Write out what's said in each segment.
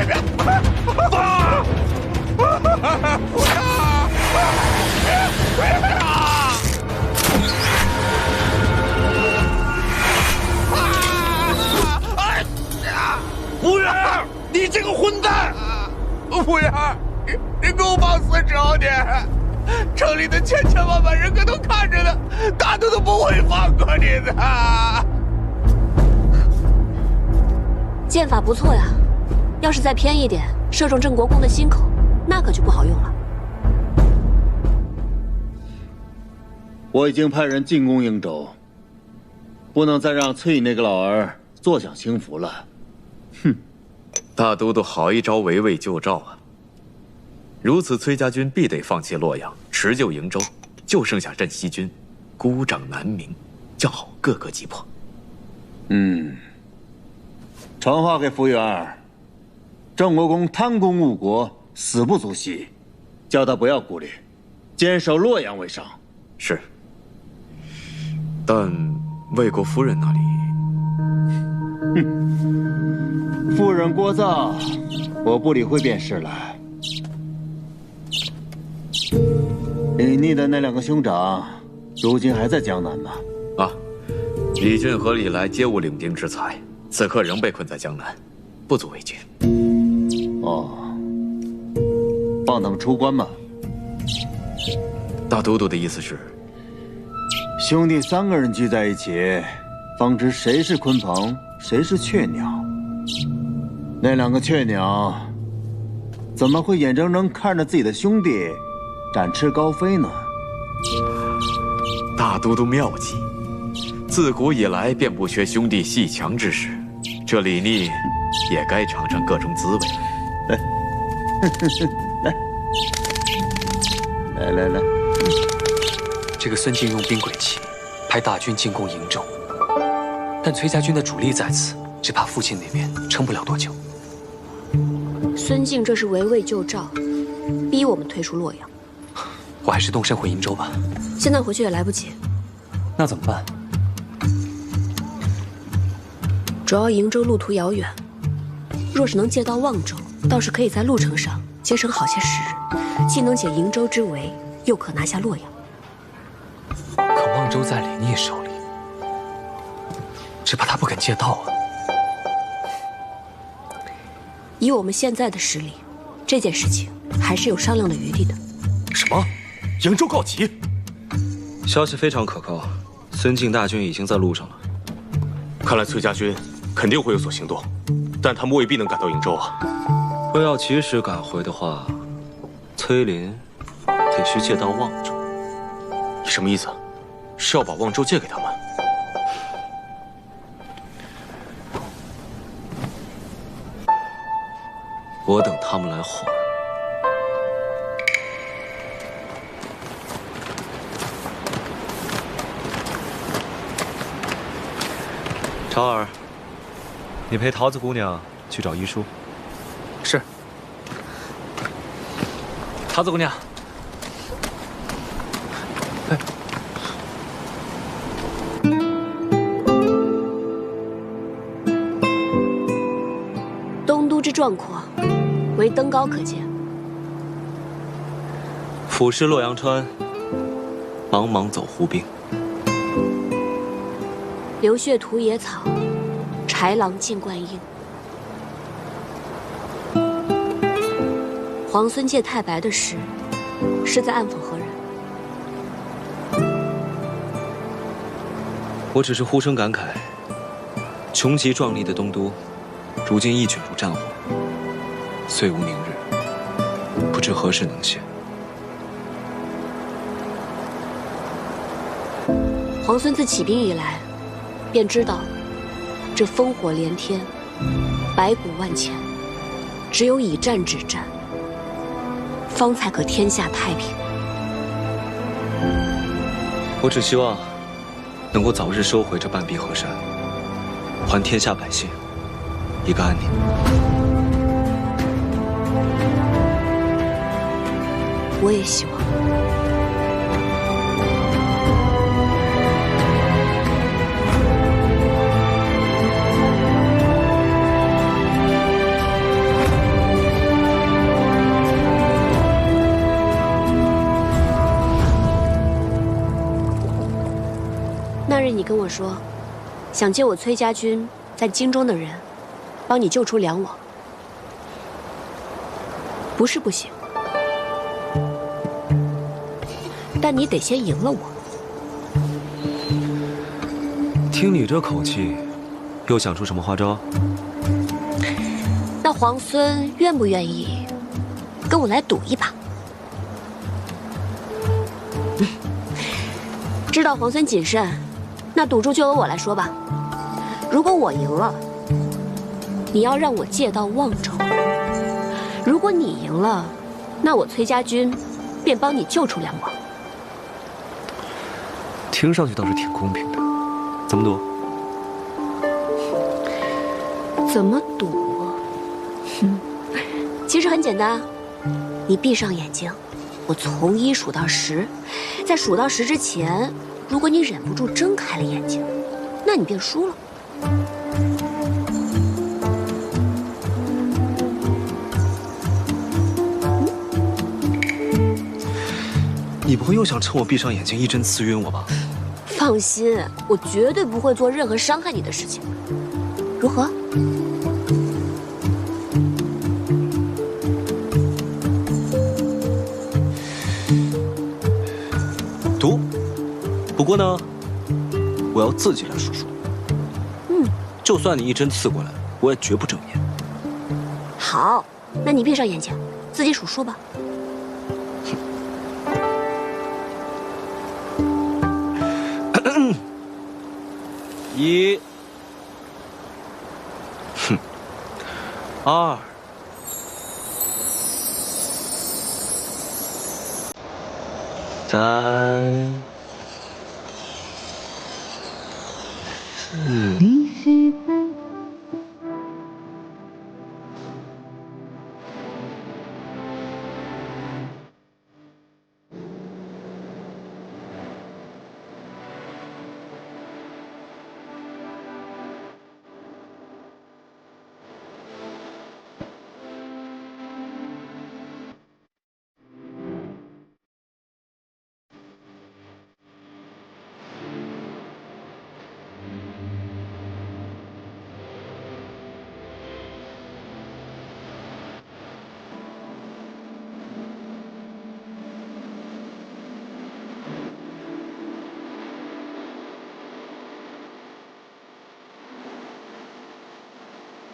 别！放！不要！别啊！服务员，你这个混蛋！服务员，你给我放肆找你！城里的千万人可都看着呢，大都不会放过你的。剑法不错呀，要是再偏一点，射中郑国公的心口，那可就不好用了。我已经派人进攻瀛州，不能再让崔乙那个老儿坐享清福了。哼！大都督好一招围魏救赵啊！如此，崔家军必得放弃洛阳，持救瀛州，就剩下镇西军，孤掌难鸣，叫好各个击破。传话给福元，郑国公贪功误国，死不足惜，叫他不要顾虑，坚守洛阳为上。是。但魏国夫人那里，夫人聒噪，我不理会便是了。李逆的那2个兄长，如今还在江南吗？啊，李俊和李来皆无领兵之才，此刻仍被困在江南，不足为惧。哦，放他们出关吗？大都督的意思是，兄弟3个人聚在一起，方知谁是鲲鹏，谁是雀鸟。那2个雀鸟，怎么会眼睁睁看着自己的兄弟展翅高飞呢？大都督妙计，自古以来便不缺兄弟戏强之时，这李逆也该尝尝各种滋味了。来，这个孙敬用兵诡计，派大军进攻瀛州，但崔家军的主力在此，只怕父亲那边撑不了多久。孙敬这是围魏救赵，逼我们退出洛阳。我还是动身回瀛州吧。现在回去也来不及。那怎么办？主要瀛州路途遥远，若是能借到望州，倒是可以在路程上节省好些时日，既能解瀛州之围，又可拿下洛阳。可望州在李逆手里，只怕他不肯借道啊。以我们现在的实力，这件事情还是有商量的余地的。什么？瀛州告急？消息非常可靠，孙敬大军已经在路上了。看来崔家军肯定会有所行动，但他们未必能赶到瀛州啊。若要及时赶回的话，崔林得需借到望州。你什么意思？是要把望州借给他们？我等他们来还。长儿，你陪桃子姑娘去找医书。是。桃子姑娘，东都之壮阔，唯登高可见。俯视洛阳川，茫茫走胡兵。流血屠野草，豺狼尽灌婴。皇孙借太白的事，是在暗讽何人？我只是忽生感慨，穷极壮丽的东都，如今一卷入战火，虽无宁日，不知何时能现。皇孙自起兵以来，便知道，这烽火连天，白骨万千，只有以战止战，方才可天下太平。我只希望能够早日收回这半壁河山，还天下百姓一个安宁。我也希望。那日你跟我说，想借我崔家军在京中的人，帮你救出梁王，不是不行，但你得先赢了我。听你这口气，又想出什么花招？那皇孙愿不愿意跟我来赌一把？知道皇孙谨慎，那赌注就由我来说吧。如果我赢了，你要让我借到望州；如果你赢了，那我崔家军便帮你救出梁王。听上去倒是挺公平的，怎么赌？怎么赌？其实很简单，你闭上眼睛，我从1数到10，在数到10之前，如果你忍不住睁开了眼睛，那你便输了。你不会又想趁我闭上眼睛一针刺晕我吧？放心，我绝对不会做任何伤害你的事情。如何？赌。不过呢，我要自己来数数。就算你一针刺过来，我也绝不正面。好，那你闭上眼睛，自己数数吧。1，2，3，4。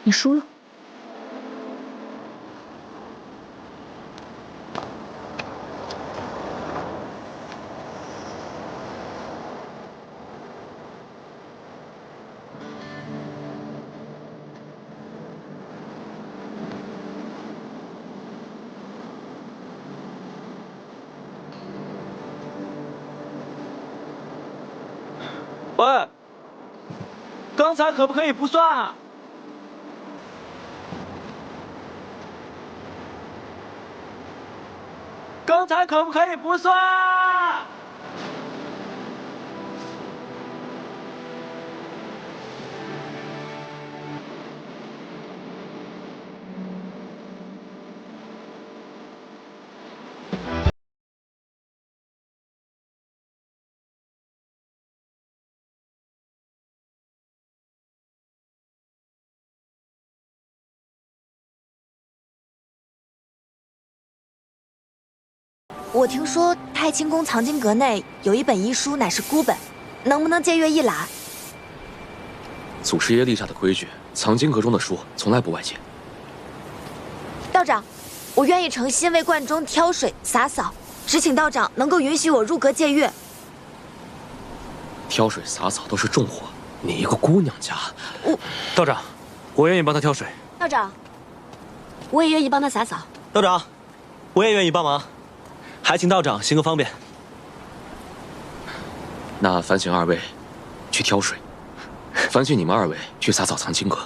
你输了。喂，刚才可不可以不算啊？刚才可不可以不算？我听说太清宫藏经阁内有一本医书，乃是孤本，能不能借阅一览？祖师爷立下的规矩，藏经阁中的书从来不外借。道长，我愿意诚心为观中挑水洒扫，只请道长能够允许我入阁借阅。挑水洒扫都是重活，你一个姑娘家，道长，我愿意帮他挑水。道长，我也愿意帮他洒扫。道长，我也愿意帮忙，还请道长行个方便。那烦请二位去挑水，烦请你们二位去洒扫藏经阁。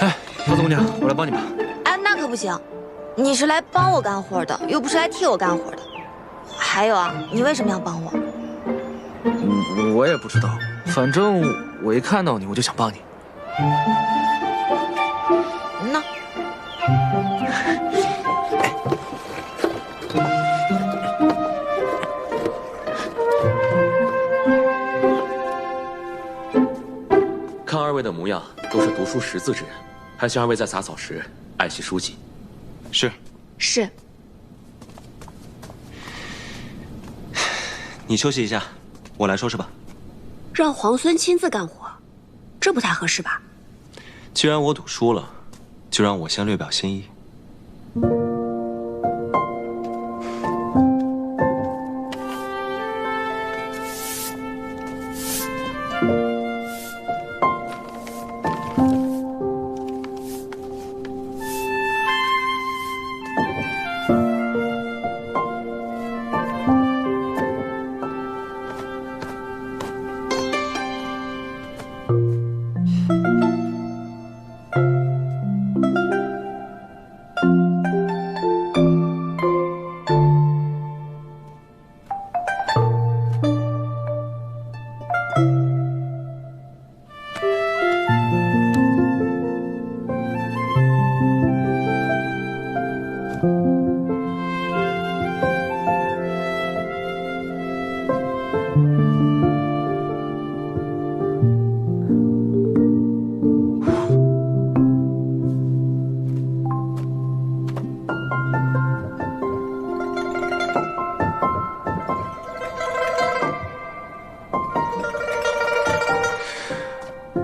哎，方姑娘，我来帮你吧。哎，那可不行，你是来帮我干活的，又不是来替我干活的。还有啊，你为什么要帮我？我也不知道，反正我一看到你，我就想帮你。那。看二位的模样，都是读书识字之人，还请二位在洒扫时爱惜书籍。是。是。你休息一下，我来收拾吧。让皇孙亲自干活，这不太合适吧？既然我赌输了，就让我先略表心意。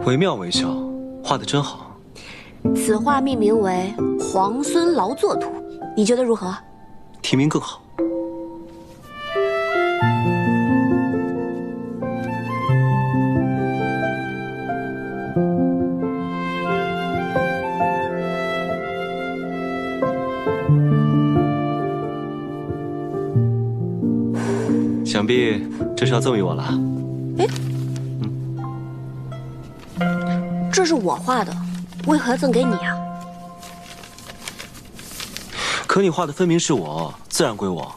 惟妙惟肖，画得真好。此画命名为《皇孙劳作图》，你觉得如何？题名更好。想必这是要赠予我了。哎，这是我画的，为何要赠给你啊？可你画的分明是我，自然归我。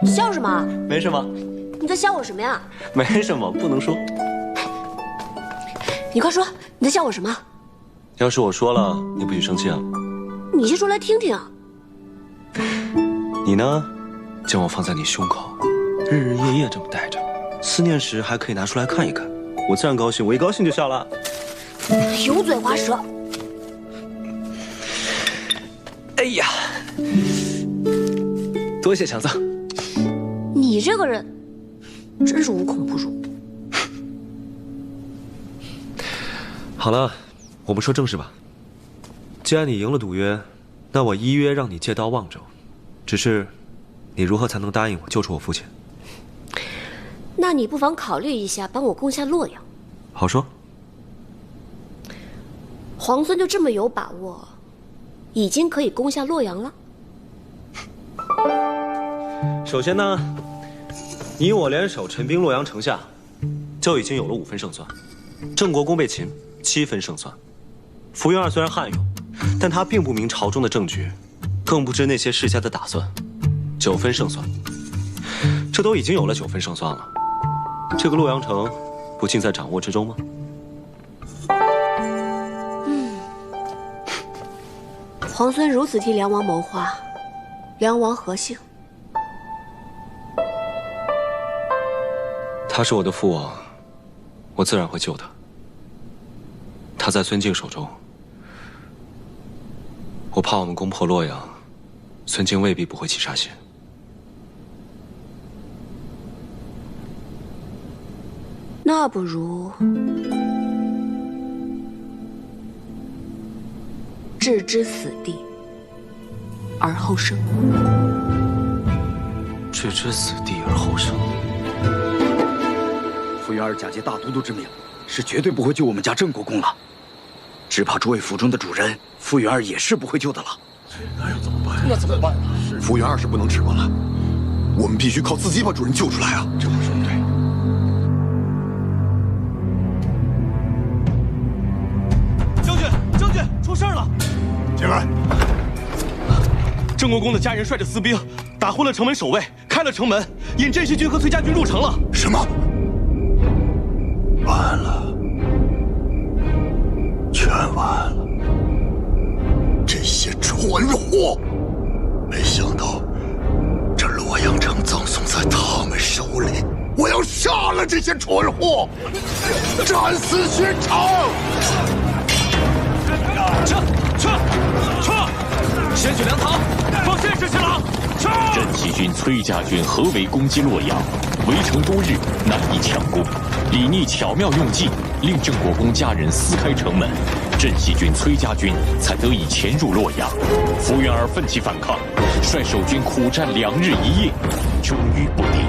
你笑什么？没什么。你在笑我什么呀？没什么，不能说。你快说，你在笑我什么？要是我说了，你不许生气啊。你先说来听听。你呢，将我放在你胸口，日日夜夜这么带着，思念时还可以拿出来看一看，我自然高兴，我一高兴就笑了。油嘴滑舌。哎呀，多谢强赠。你这个人，真是无孔不入。好了，我们说正事吧。既然你赢了赌约，那我依约让你借刀望州。只是，你如何才能答应我救出我父亲？那你不妨考虑一下，帮我攻下洛阳。好说。皇孙就这么有把握，已经可以攻下洛阳了？首先呢，你我联手陈兵洛阳城下，就已经有了5分胜算。郑国公被擒，7分胜算。福云儿虽然悍勇，但他并不明朝中的政局，更不知那些世家的打算。9分胜算，这都已经有了9分胜算了。这个洛阳城，不尽在掌握之中吗？皇孙如此替梁王谋划，梁王何幸？他是我的父王，我自然会救他。他在孙敬手中，我怕我们攻破洛阳，孙敬未必不会起杀心。那不如置之死地而后生。置之死地而后生。傅云儿假借大都督之名，是绝对不会救我们家郑国公了。只怕诸位府中的主人，傅云儿也是不会救的了。那要怎么办？那怎么办呢？傅云儿是不能指望了，我们必须靠自己把主人救出来啊！这么说对。将军，出事了！进来。郑国公的家人率着私兵打昏了城门守卫，开了城门，引镇西军和崔家军入城了。什么？完了，全完了！这些蠢货，没想到这洛阳城葬送在他们手里。我要杀了这些蠢货，斩死薛长！撤！先去粮堂，放县士去了。镇西军、崔家军合围攻击洛阳，围城多日，难以强攻。李逆巧妙用计，令郑国公家人撕开城门，镇西军、崔家军才得以潜入洛阳。福原儿奋起反抗，率守军苦战2日1夜，终于不敌。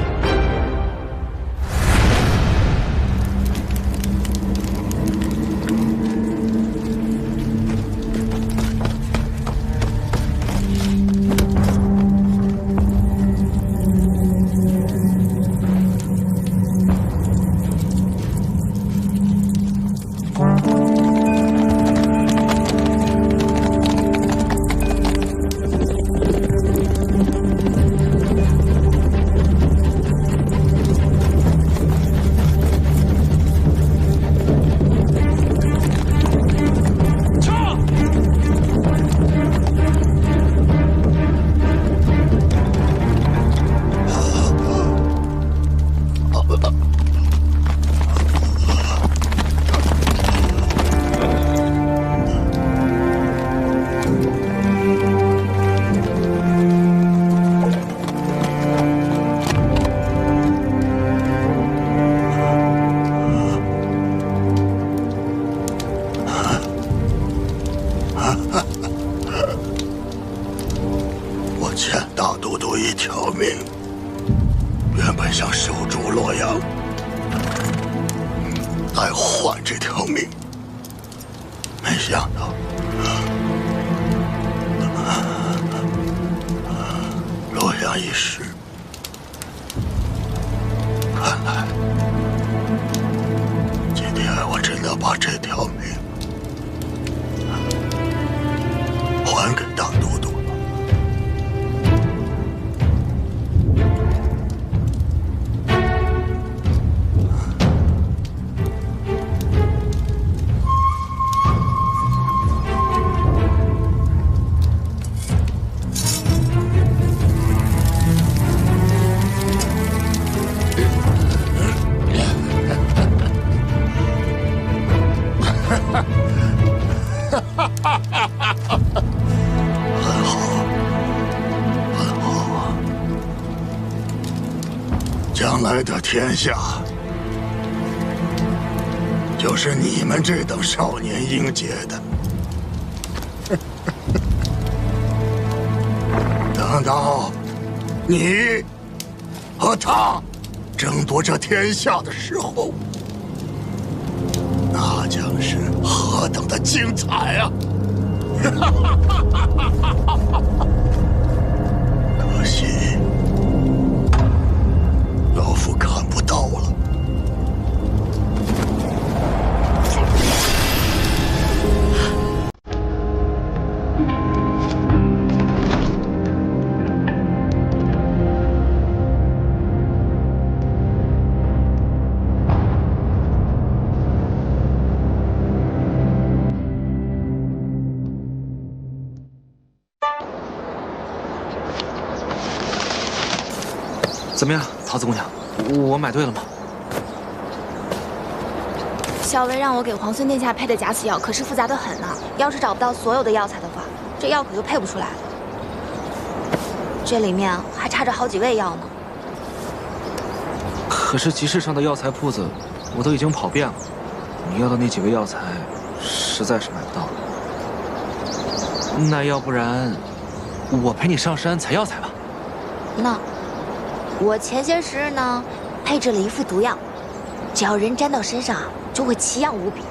的天下，就是你们这等少年英杰的。等到你和他争夺这天下的时候，那将是何等的精彩啊！可惜。老夫看不到了。怎么样，桃子姑娘，我买对了吗？小薇让我给皇孙殿下配的假死药，可是复杂的很呢。要是找不到所有的药材的话，这药可就配不出来了。这里面还差着好几味药呢。可是集市上的药材铺子，我都已经跑遍了，你要的那几味药材，实在是买不到了。那要不然，我陪你上山采药材吧。那。我前些时日呢，配制了一副毒药，只要人沾到身上啊，就会奇痒无比。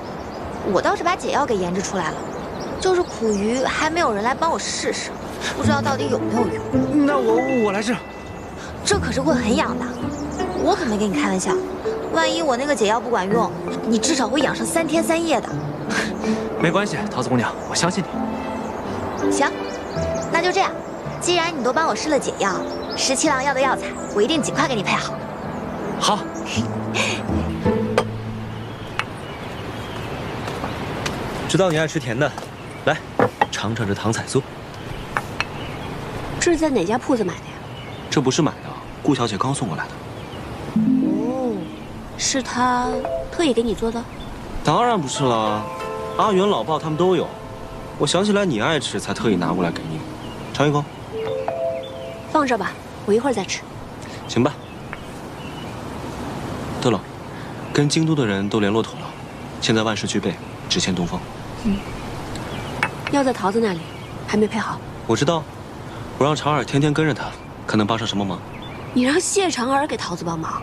我倒是把解药给研制出来了，就是苦于还没有人来帮我试试，不知道到底有没有用。那我来治，这可是会很痒的，我可没跟你开玩笑。万一我那个解药不管用，你至少会痒上3天3夜的。没关系，桃子姑娘，我相信你。行，那就这样。既然你都帮我试了解药，17郎要的药材，我一定尽快给你配好。好。知道你爱吃甜的，来尝尝这糖彩酥。这是在哪家铺子买的呀？这不是买的，顾小姐刚送过来的。哦，是她特意给你做的？当然不是了，阿元、老鲍他们都有。我想起来你爱吃，才特意拿过来给你。尝一口。放这吧，我一会儿再吃。行吧。对了，跟京都的人都联络妥了，现在万事俱备，只欠东风。药在桃子那里，还没配好。我知道，我让长耳天天跟着他，看能帮上什么忙。你让谢长耳给桃子帮忙，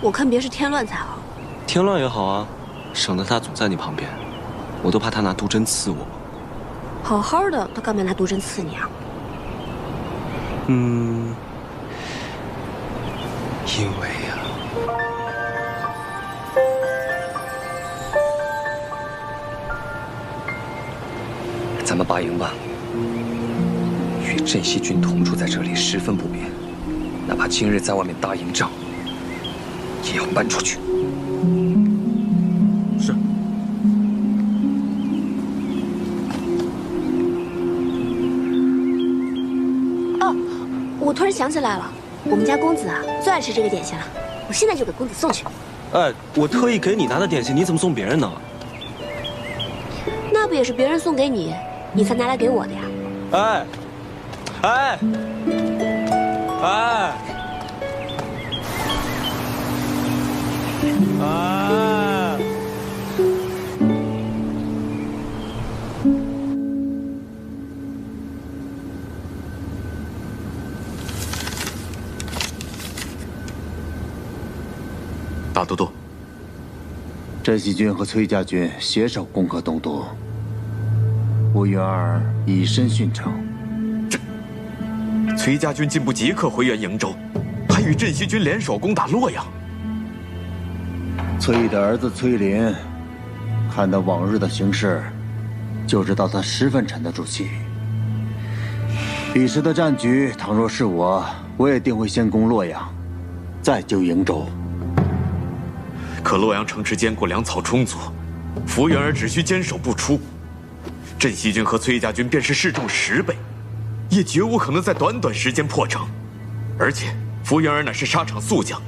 我看别是添乱才好。添乱也好啊，省得他总在你旁边，我都怕他拿毒针刺我。好好的，他干嘛拿毒针刺你啊？因为呀，咱们拔营吧。与镇西军同住在这里十分不便，哪怕今日在外面搭营帐，也要搬出去。是。哦，我突然想起来了，我们家公子啊最爱吃这个点心了，我现在就给公子送去。哎，我特意给你拿的点心，你怎么送别人呢？那不也是别人送给你，你才拿来给我的呀？哎，哎，哎，哎！大都督，镇西军和崔家军携手攻克东都，吴云儿以身殉城。崔家军进不即刻回援营州，还与镇西军联手攻打洛阳。崔的儿子崔林，看到往日的形势，就知道他十分沉得住气。彼时的战局，倘若是我，我也定会先攻洛阳，再救营州。可洛阳城池坚固，粮草充足，福原儿只需坚守不出，镇西军和崔家军便是士众10倍，也绝无可能在短短时间破城。而且福原儿乃是沙场宿将，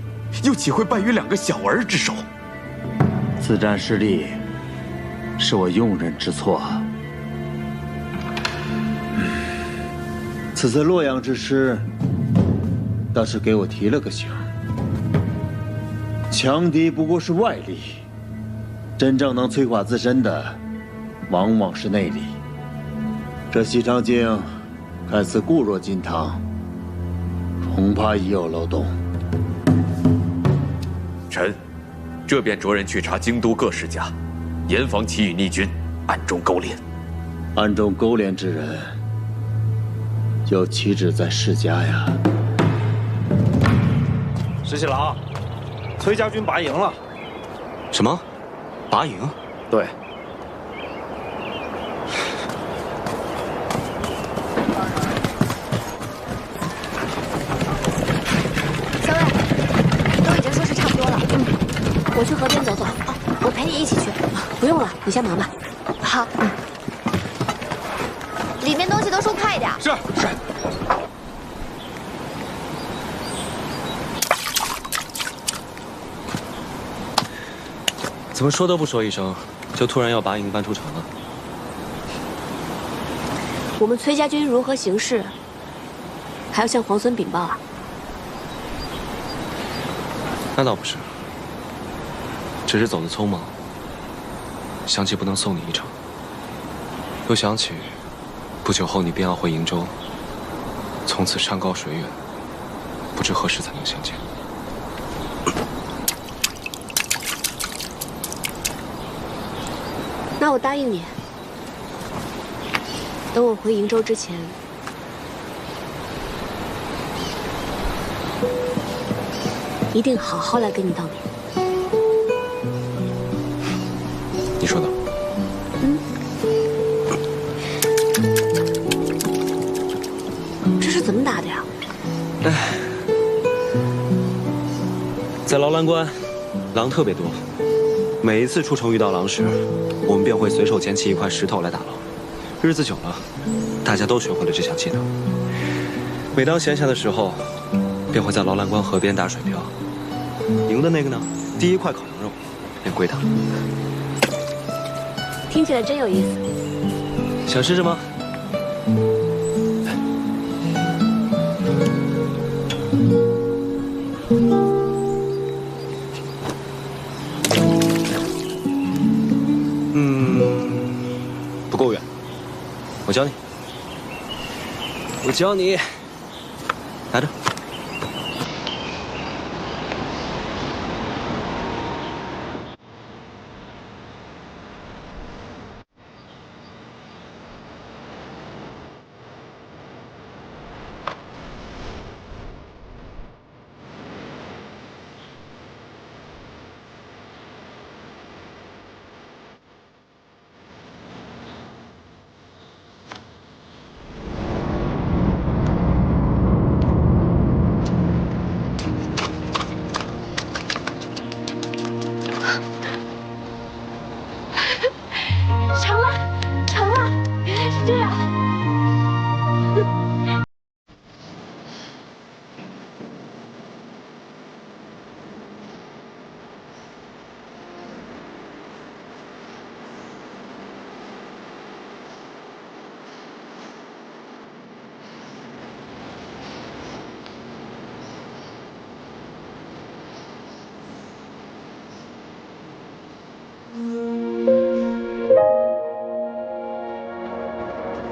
又岂会败于2个小儿之手？此战失利，是我用人之错。此次洛阳之失，倒是给我提了个醒。强敌不过是外力，真正能摧垮自身的，往往是内力。这西长京看似固若金汤，恐怕已有漏洞。臣这便着人去查京都各世家，严防其与逆军暗中勾连。暗中勾连之人，又岂止在世家呀？石七郎，崔家军拔营了。什么？拔营？对。三位，都已经收拾差不多了。我去河边走走。我陪你一起去。不用了，你先忙吧。好。里面东西都收快一点。是。怎么说都不说一声，就突然要拔营搬出城了？我们崔家军如何行事，还要向皇孙禀报啊？那倒不是，只是走得匆忙，想起不能送你一程，又想起不久后你便要回瀛州，从此山高水远，不知何时才能相见。那我答应你，等我回瀛州之前，一定好好来跟你道别。你说的。这是怎么打的呀？在劳兰关，狼特别多。每一次出城遇到狼时，我们便会随手捡起一块石头来打狼。日子久了，大家都学会了这项技能。每当闲暇的时候，便会在劳兰关河边打水漂。赢的那个呢，第一块烤羊肉便归他。听起来真有意思。想试试吗？不够远，我教你。我教你，拿着。成了，成了，原来是这样。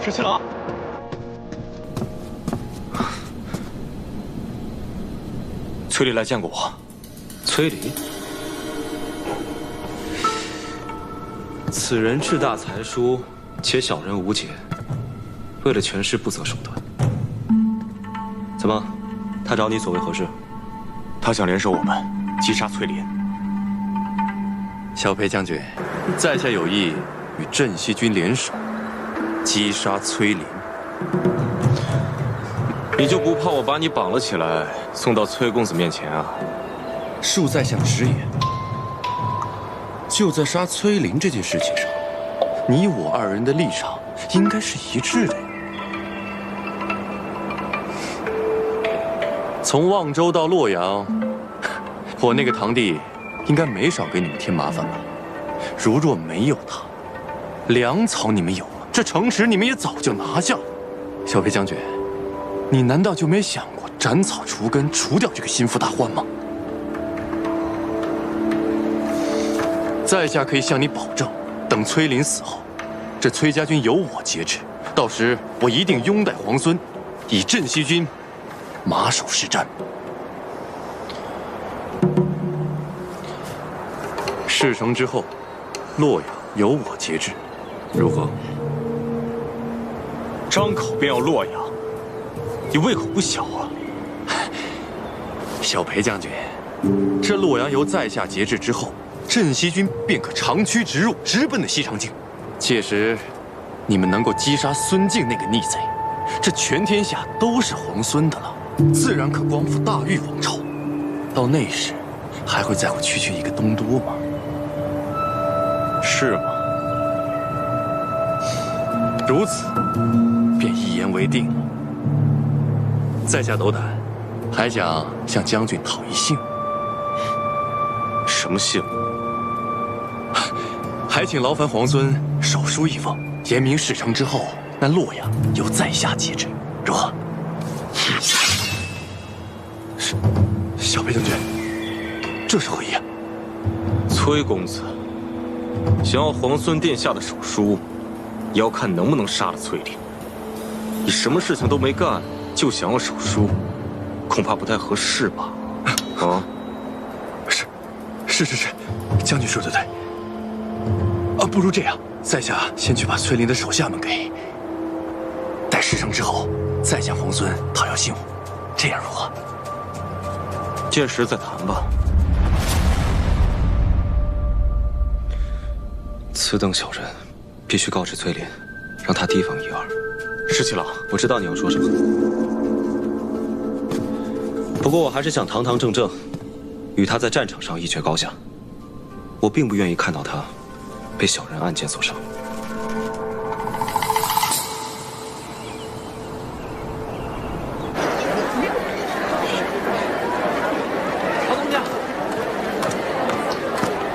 十七郎，崔礼来见过我。崔礼，此人志大才疏，且小人无解，为了权势不择手段。怎么，他找你所为何事？他想联手我们击杀崔林。小裴将军，在下有意与镇西军联手，击杀崔林。你就不怕我把你绑了起来，送到崔公子面前啊？恕在下直言，就在杀崔林这件事情上，你我二人的立场应该是一致的。从望州到洛阳，我那个堂弟应该没少给你们添麻烦吧？如若没有他，粮草你们有了，这城池你们也早就拿下了。小裴将军，你难道就没想过斩草除根，除掉这个心腹大患吗？在下可以向你保证，等崔林死后，这崔家军由我节制，到时我一定拥戴皇孙，以镇西军马首是瞻。事成之后，洛阳由我节制，如何？张口便要洛阳，你胃口不小啊！小裴将军，这洛阳由在下节制之后，镇西军便可长驱直入，直奔的西长境。届时，你们能够击杀孙敬那个逆贼，这全天下都是皇孙的了，自然可光复大玉王朝。到那时，还会在乎区区一个东都吗？是吗？如此，便一言为定了。在下斗胆，还想向将军讨一信。什么信？还请劳烦皇孙手书一封，言明事成之后，那洛阳由在下节制，如何？小裴将军，这是何意啊？崔公子想要皇孙殿下的手书，也要看能不能杀了崔林。你什么事情都没干，就想要手书，恐怕不太合适吧？啊？是，将军说的对。啊，不如这样，在下先去把崔林的手下们给……待事成之后，再向皇孙讨要信物，这样如何？见时再谈吧。此等小人，必须告知崔林，让他提防一二。十七郎，我知道你要说什么。不过我还是想堂堂正正，与他在战场上一决高下。我并不愿意看到他被小人暗箭所伤。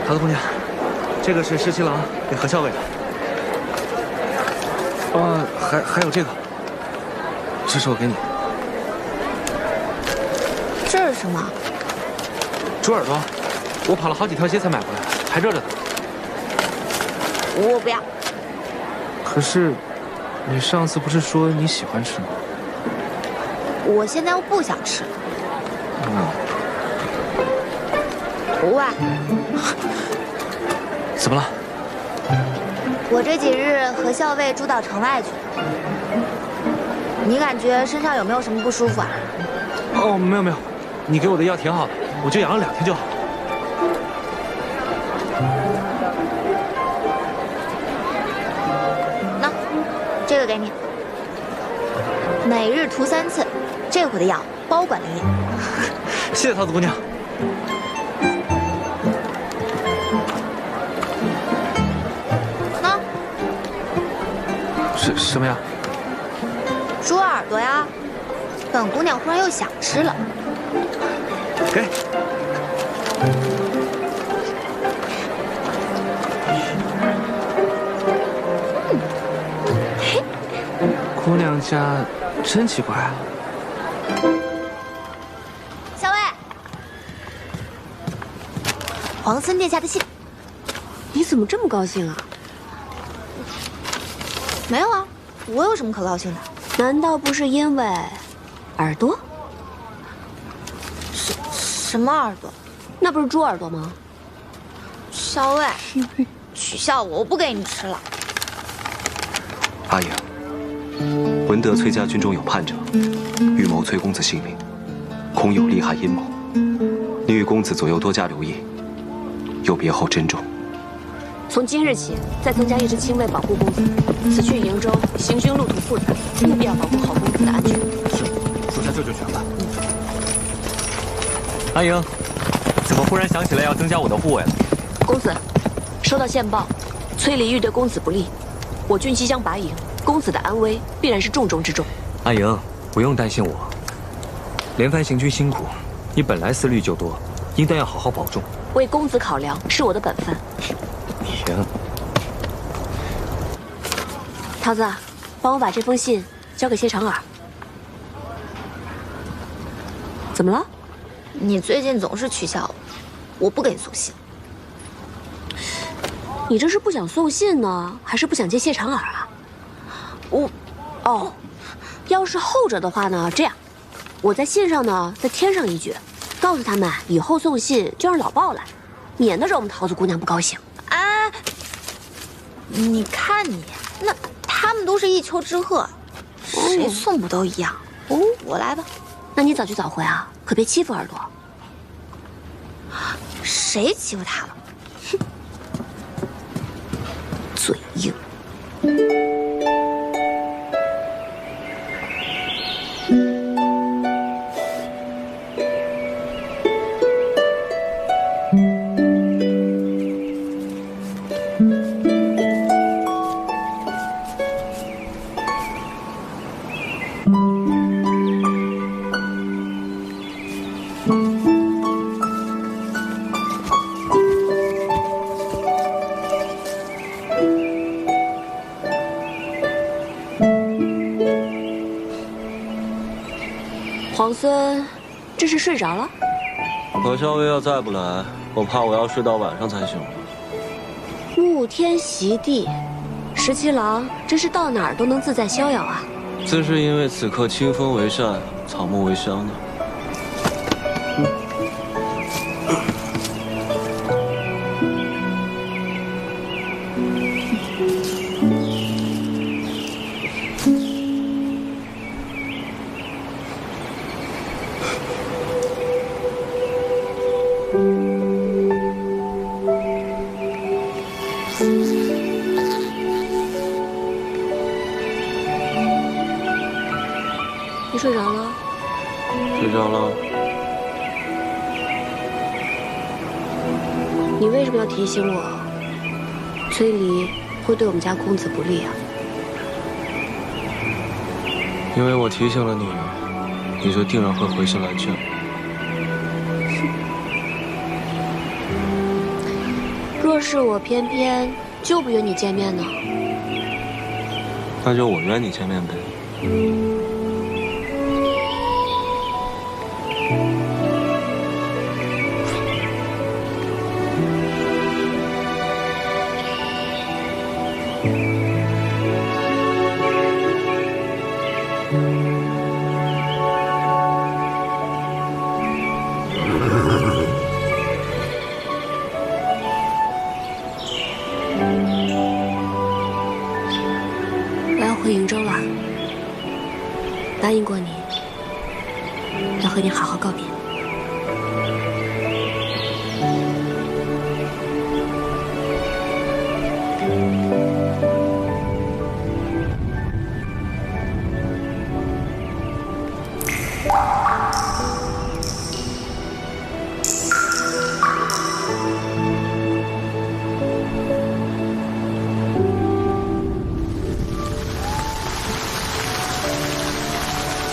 桃子姑娘，这个是十七郎给何校尉的。还有这个，这是我给你的。这是什么？猪耳朵，我跑了好几条街才买回来，还热着呢。我不要。可是，你上次不是说你喜欢吃吗？我现在又不想吃了。喂，怎么了？我这几日和校尉住到城外去了，你感觉身上有没有什么不舒服啊？哦，没有没有，你给我的药挺好的，我就养了2天就好。那，这个给你，每日涂3次，这回的药包管灵验。谢谢桃子姑娘。那，什么呀？猪耳朵呀，本姑娘忽然又想吃了。给。姑娘家真奇怪啊。校尉，皇孙殿下的信。你怎么这么高兴啊？没有啊，我有什么可高兴的？难道不是因为耳朵？什么耳朵？那不是猪耳朵吗？校尉，取笑我，我不给你吃了。阿莹，闻得崔家军中有叛者，预谋崔公子性命，恐有利害阴谋。你与公子左右多加留意，有别后珍重。从今日起，再增加1支亲卫保护公子。此去瀛州，行军路途复杂，务必要保护好公子的安全。是，属下这就去办。阿莹，怎么忽然想起来要增加我的护卫了？公子，收到线报，崔离欲对公子不利，我军即将拔营，公子的安危必然是重中之重。阿莹，不用担心我，连番行军辛苦，你本来思虑就多，应当要好好保重。为公子考量是我的本分。行。桃子，帮我把这封信交给谢长耳。怎么了？你最近总是取笑我，我不给你送信。你这是不想送信呢，还是不想接谢长耳啊？要是后者的话呢，这样，我在信上呢再添上一句，告诉他们以后送信就让老鲍来，免得惹我们桃子姑娘不高兴。哎，你看你，那他们都是一丘之貉，谁送不都一样？哦，我来吧。那你早去早回啊，可别欺负耳朵。谁欺负他了？哼，嘴硬。皇孙，这是睡着了？何校尉要再不来，我怕我要睡到晚上才行了。沐天席地，17郎真是到哪儿都能自在逍遥啊！自是因为此刻清风为善，草木为香呢。你睡着了？睡你为什么要提醒我？崔离会对我们家公子不利啊？因为我提醒了你，你就定然会回心来劝。若是我偏偏就不约你见面呢？那就我约你见面呗。回瀛州了，答应过你，要和你好好告别。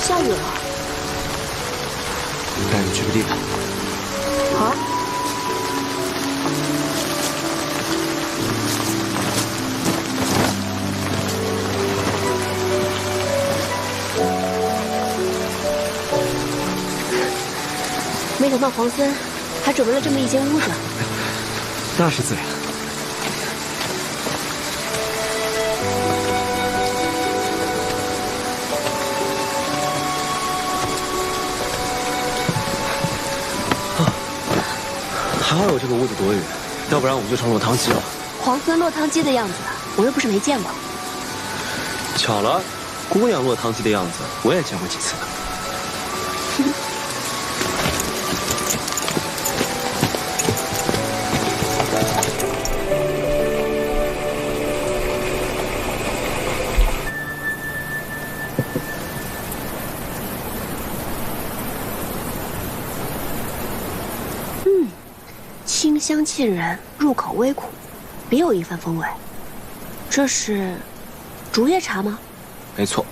下雨了，带你去个地方。好。没想到皇孙还准备了这么一间屋子。那是自然。还好有这个屋子躲雨，要不然我们就成落汤鸡了。皇孙落汤鸡的样子，我又不是没见过。巧了，姑娘落汤鸡的样子，我也见过几次呢。清香沁人，入口微苦，别有一番风味。这是竹叶茶吗？没错。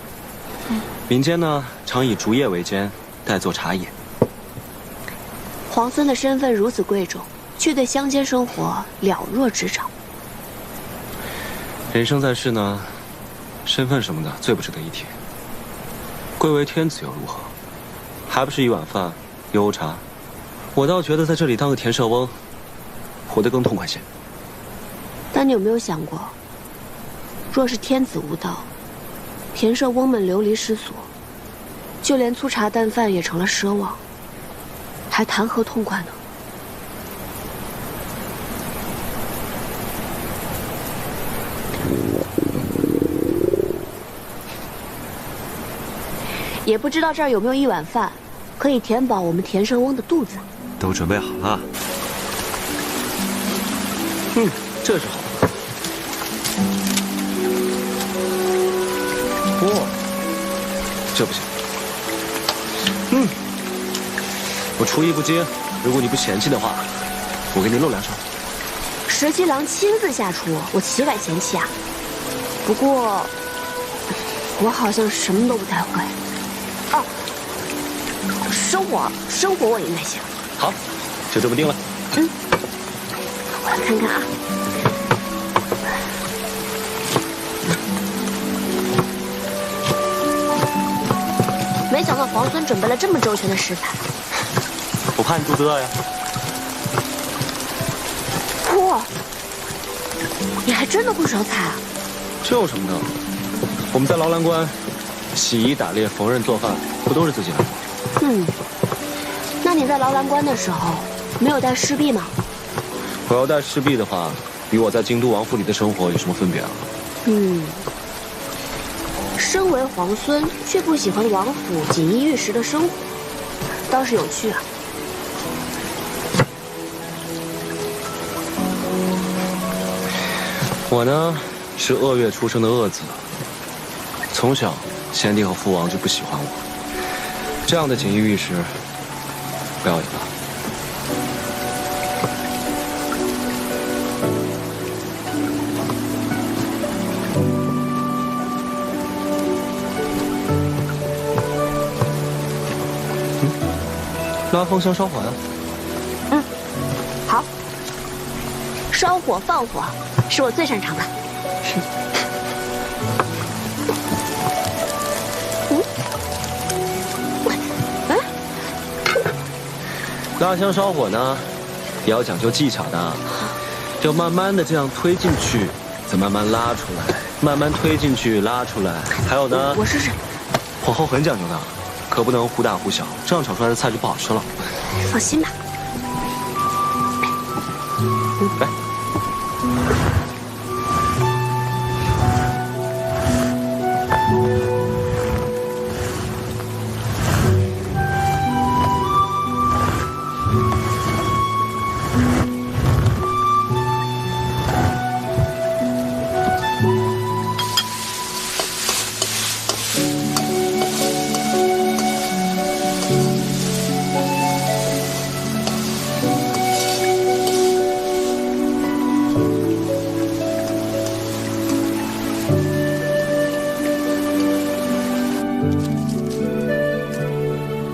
民间呢，常以竹叶为煎，代做茶饮。皇孙的身份如此贵重，却对乡间生活了若指掌。人生在世呢，身份什么的最不值得一提。贵为天子又如何？还不是一碗饭，悠茶。我倒觉得在这里当个田舍翁，活得更痛快些。但你有没有想过，若是天子无道，田舍翁们流离失所，就连粗茶淡饭也成了奢望，还谈何痛快呢？也不知道这儿有没有一碗饭，可以填饱我们田舍翁的肚子。都准备好了。这是好的。哦，这不行。我厨艺不精，如果你不嫌弃的话，我给你露2手。石七郎亲自下厨，我岂敢嫌弃啊？不过，我好像什么都不太会。哦，生火我应该行。好，就这么定了。我来看看啊。没想到皇孙准备了这么周全的食材。我怕你肚子饿呀。嚯，你还真的会烧菜啊？这有什么的？我们在劳兰关，洗衣、打猎、缝纫、做饭，不都是自己来做？那你在劳兰关的时候，没有带侍婢吗？我要带侍婢的话，与我在京都王府里的生活有什么分别啊？身为皇孙，却不喜欢王府锦衣玉食的生活，倒是有趣啊。我呢，是鄂越出生的鄂子，从小先帝和父王就不喜欢我，这样的锦衣玉食，不要也罢。拉风箱烧火呀？嗯，好。烧火放火是我最擅长的。是。拉香烧火呢，也要讲究技巧的，要慢慢的这样推进去，再慢慢拉出来，慢慢推进去拉出来。还有呢，我试试。火候很讲究的，可不能忽大忽小，这样炒出来的菜就不好吃了。放心吧。来。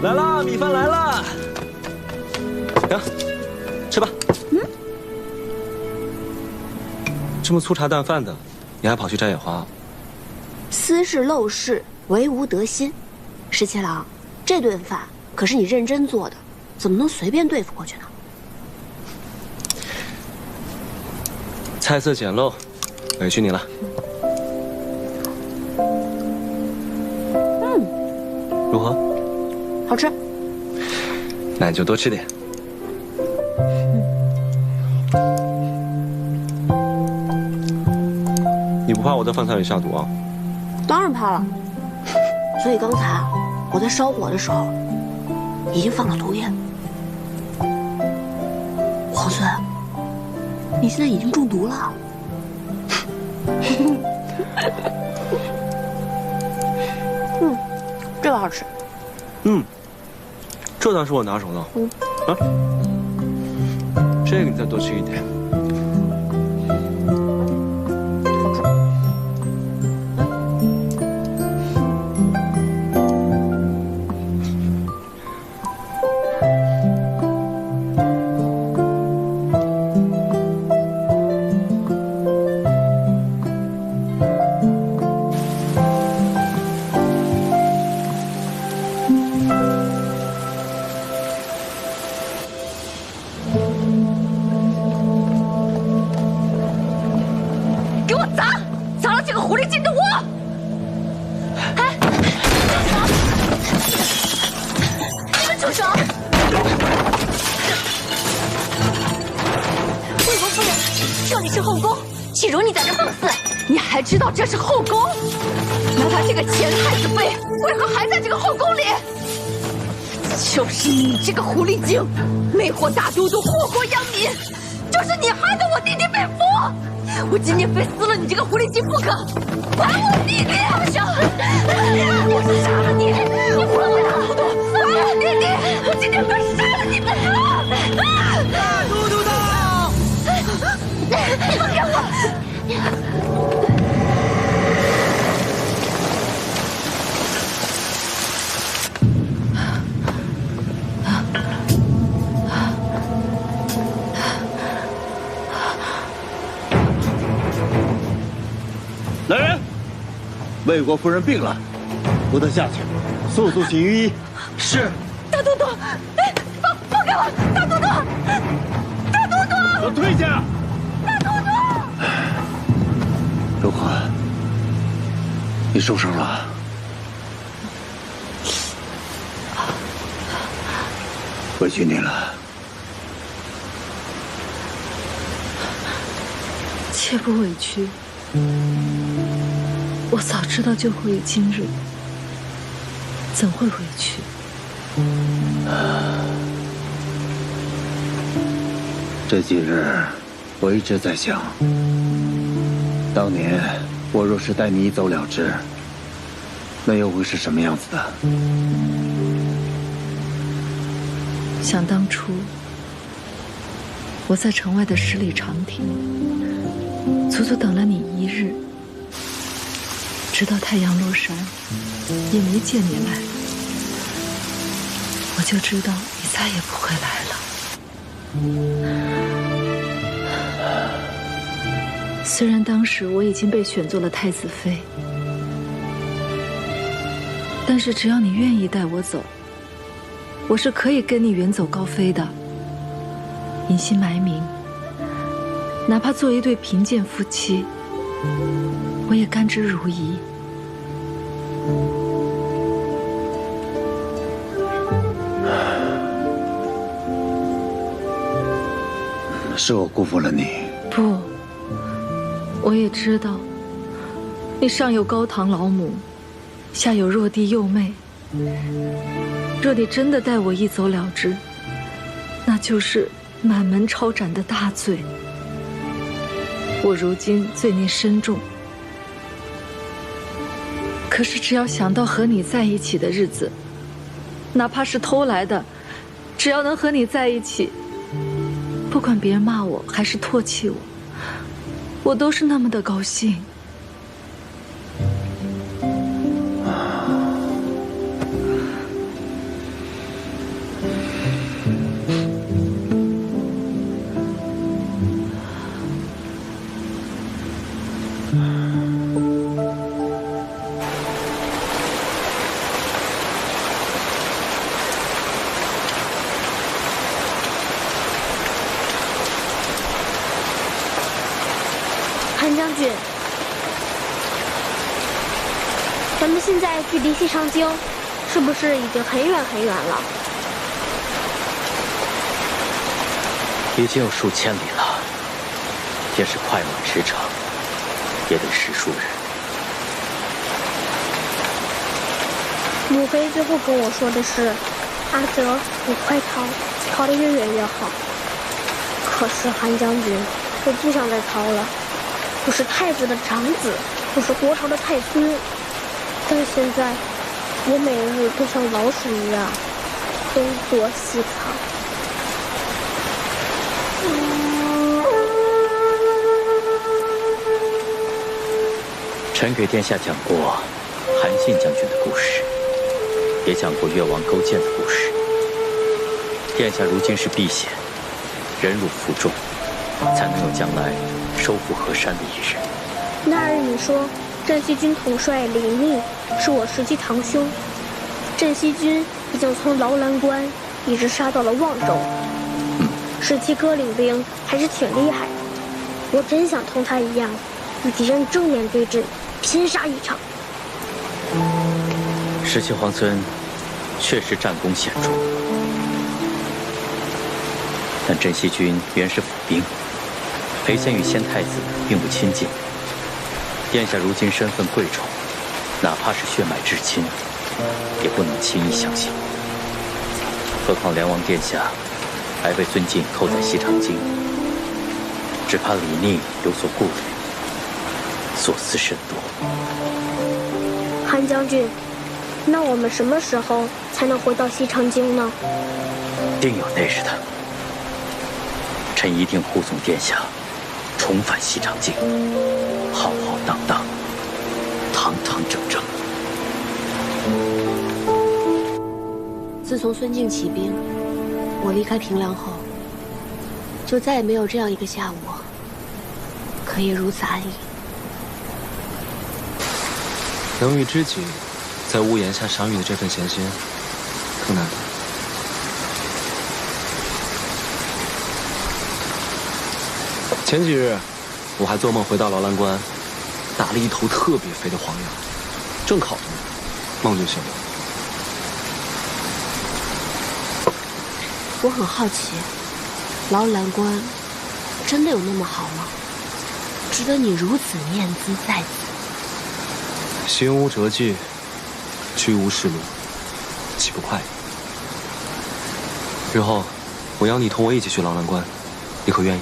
来啦，米饭来啦！行，吃吧。嗯。这么粗茶淡饭的，你还跑去摘野花？斯是陋室，惟吾德馨。十七郎，这顿饭可是你认真做的，怎么能随便对付过去呢？菜色简陋，委屈你了。嗯，如何？好吃。那你就多吃点。你不怕我在饭菜里下毒啊？当然怕了。所以刚才我在烧火的时候，已经放了毒液。皇孙，你现在已经中毒了。嗯，这个好吃。嗯，这才是我拿手的。嗯，啊，这个你再多吃一点。知道这是后宫？那他这个前太子妃为何还在这个后宫里？就是你这个狐狸精，魅惑大都督，祸国殃民，就是你害得我弟弟被俘。我今天非撕了你这个狐狸精不可！还我弟弟！放手！我杀了你！你放我大都督！还我弟弟！我今天非杀了你不可！大都督到！放开我！来人，魏国夫人病了，扶她下去，速速请御医。是。大都督，放开我！大都督，大都督，都退下！大都督，如何？你受伤了？委屈你了。切不委屈。我早知道就会有今日，怎会委屈？这几日，我一直在想，当年我若是带你一走了之，那又会是什么样子的？想当初，我在城外的十里长亭，足足等了你一日。直到太阳落山，也没见你来，我就知道你再也不会来了。虽然当时我已经被选做了太子妃，但是只要你愿意带我走，我是可以跟你远走高飞的，隐姓埋名，哪怕做一对贫贱夫妻，我也甘之如饴。是我辜负了你。不，我也知道，你上有高堂老母，下有弱弟幼妹。若你真的带我一走了之，那就是满门抄斩的大罪。我如今罪孽深重，可是只要想到和你在一起的日子，哪怕是偷来的，只要能和你在一起，不管别人骂我还是唾弃我，我都是那么的高兴。韩将军，咱们现在距离西长京，是不是已经很远很远了？已经有数千里了，也是快马驰骋，也得10数日。母妃最后跟我说的是，阿泽，你快逃，逃得越远越好。可是韩将军，我不想再逃了。我是太子的长子，我是国朝的太孙，但现在我每日都像老鼠一样东躲西藏。臣给殿下讲过韩信将军的故事，也讲过越王勾践的故事。殿下如今是避险，忍辱负重，才能有将来收复河山的一日。那日你说镇西军统帅李密是我实际堂兄，镇西军已经从劳兰关一直杀到了望州。17哥领兵还是挺厉害的，我真想同他一样，与敌人正面对阵，拼杀一场。17皇孙确实战功显著，但镇西军原是府兵，裴贤与先太子并不亲近。殿下如今身份贵重，哪怕是血脉至亲，也不能轻易相信。何况梁王殿下还被尊敬扣在西长京，只怕李逆有所顾虑，所思甚多。韩将军，那我们什么时候才能回到西长京呢？定有那日的。臣一定护送殿下重返西长京，浩浩荡荡，堂堂正正。自从孙敬起兵，我离开平凉后，就再也没有这样一个下午可以如此安逸。能与知己在屋檐下赏雨的这份闲心，更难得。前几日，我还做梦回到劳兰关，打了一头特别肥的黄羊，正烤着呢，梦就醒了。我很好奇，劳兰关真的有那么好吗？值得你如此念兹在兹？行无辙迹，居无仕路，岂不快意？日后，我邀你同我一起去劳兰关，你可愿意？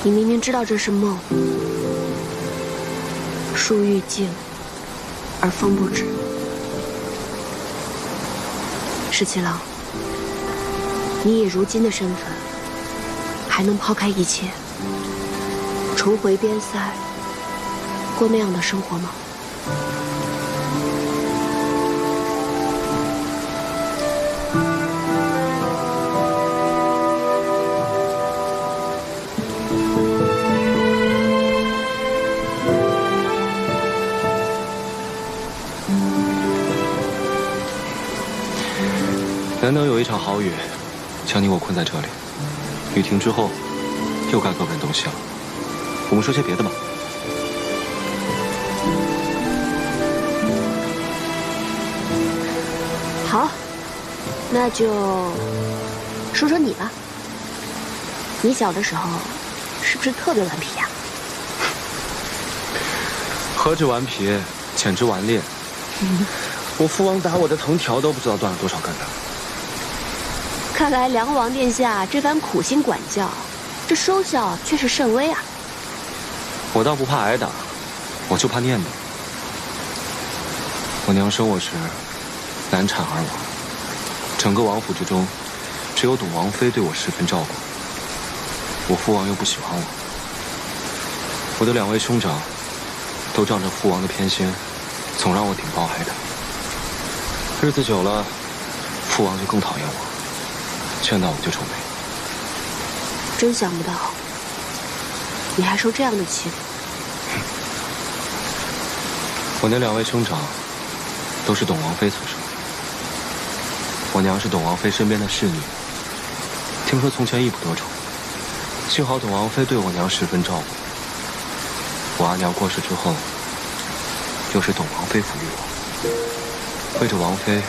你明明知道这是梦，树欲静而风不止。17郎，你以如今的身份，还能抛开一切，重回边塞，过那样的生活吗？难得有一场好雨，将你我困在这里。雨停之后，又该各奔东西了。我们说些别的吧。好，那就说说你吧。你小的时候是不是特别顽皮呀？何止顽皮，简直顽劣。我父王打我的藤条都不知道断了多少根呢。看来梁王殿下这番苦心管教，这收效却是甚微啊。我倒不怕挨打，我就怕念叨。我娘生我时难产而亡，整个王府之中，只有董王妃对我十分照顾。我父王又不喜欢我，我的2位兄长都仗着父王的偏心，总让我顶包挨打。日子久了，父王就更讨厌我，见到我就皱眉。真想不到，你还受这样的欺负。我那2位兄长都是董王妃所生。我娘是董王妃身边的侍女，听说从前一不多丑，幸好董王妃对我娘十分照顾。我阿娘过世之后，又是董王妃抚育我。为着王妃，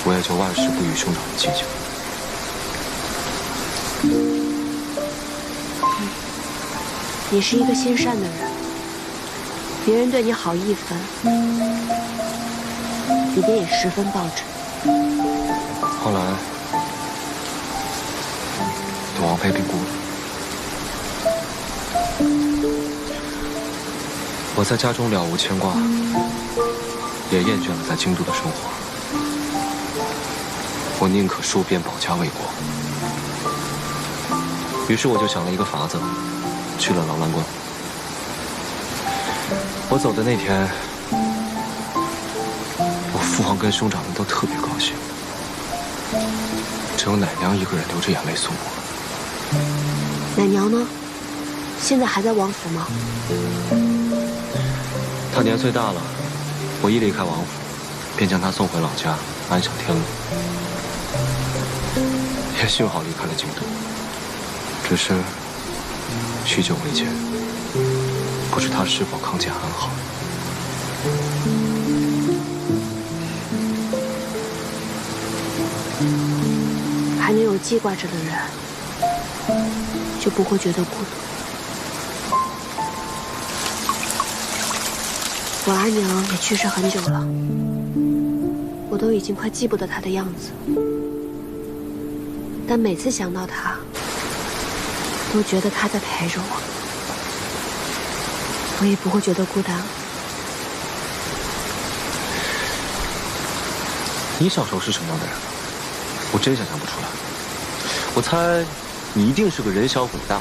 我也就万事不与兄长们计较。你是一个心善的人，别人对你好一分，你便也十分报之。后来，董王妃病故了，我在家中了无牵挂，也厌倦了在京都的生活。我宁可戍边保家卫国。于是我就想了一个法子，去了劳兰观。我走的那天，我父王跟兄长们都特别高兴，只有奶娘一个人流着眼泪送我。奶娘呢？现在还在王府吗？她年岁大了，我一离开王府，便将她送回老家安享天伦。也幸好离开了京都，只是许久未见，不知她是否康健安好。还能有记挂着的人，就不会觉得孤独。我阿娘也去世很久了，我都已经快记不得她的样子，但每次想到她，都觉得她在陪着我，我也不会觉得孤单。你小时候是什么样的人？我真想象不出来。我猜你一定是个人小鬼大、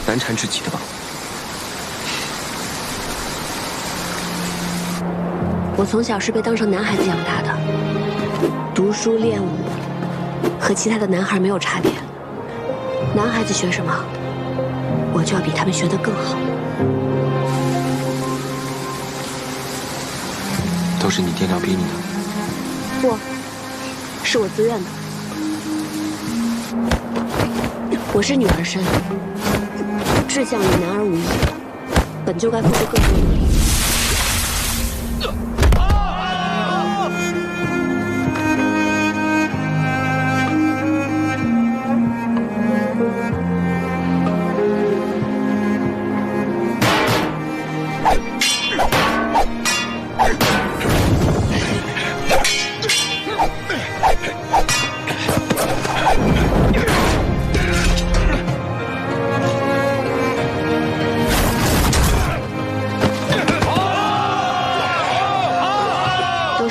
难缠至极的吧？我从小是被当成男孩子养大的，读书练武和其他的男孩没有差别。男孩子学什么，我就要比他们学得更好。都是你爹娘逼你的？不，是我自愿的。我是女儿身，志向与男儿无异，本就该付出更多努力。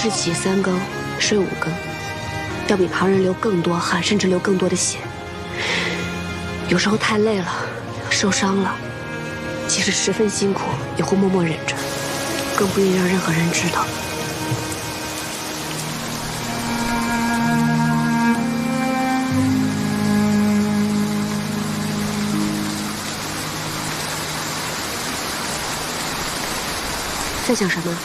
是起3更，睡5更，要比旁人流更多汗，甚至流更多的血。有时候太累了，受伤了，即使十分辛苦，也会默默忍着，更不宜让任何人知道。在想什么？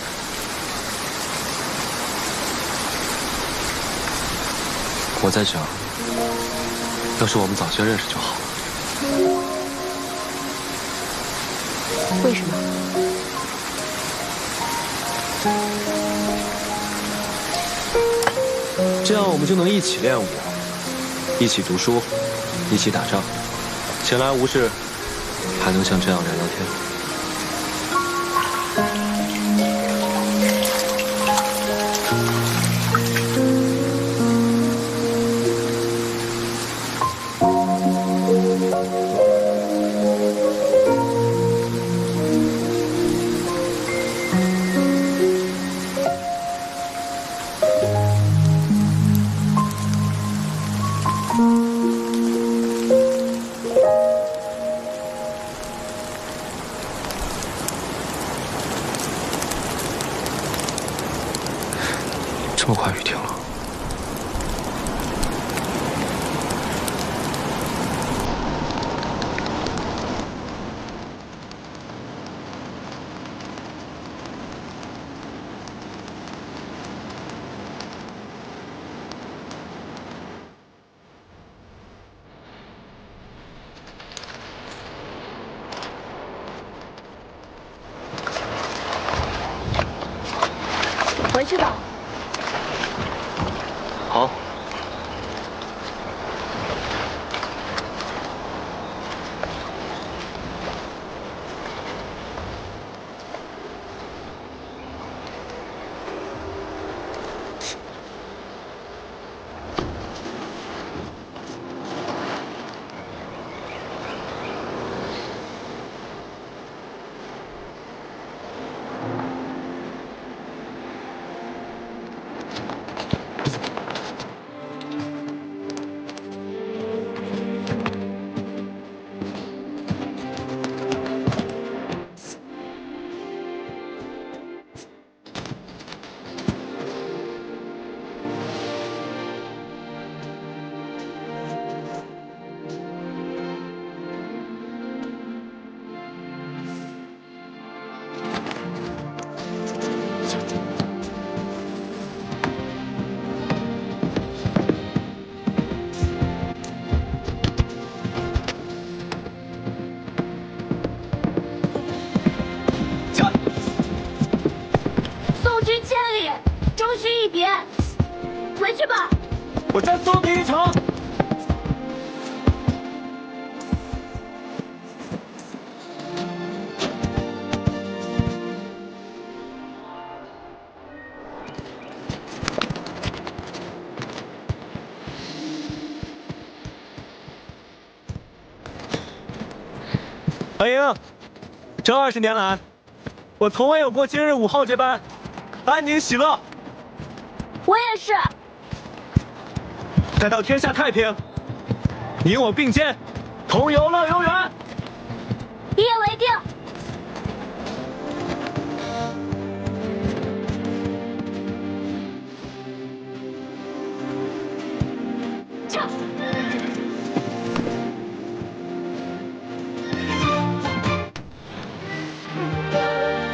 我在想，要是我们早些认识就好了。为什么？这样我们就能一起练武，一起读书，一起打仗，闲来无事，还能像这样聊聊天。这么快雨停了。回去吧。好。回去吧，我再送你一程。白英，这20年来，我从未有过今日午后这般安宁喜乐。我也是。待到天下太平，你我并肩，同游乐悠原。一言为定。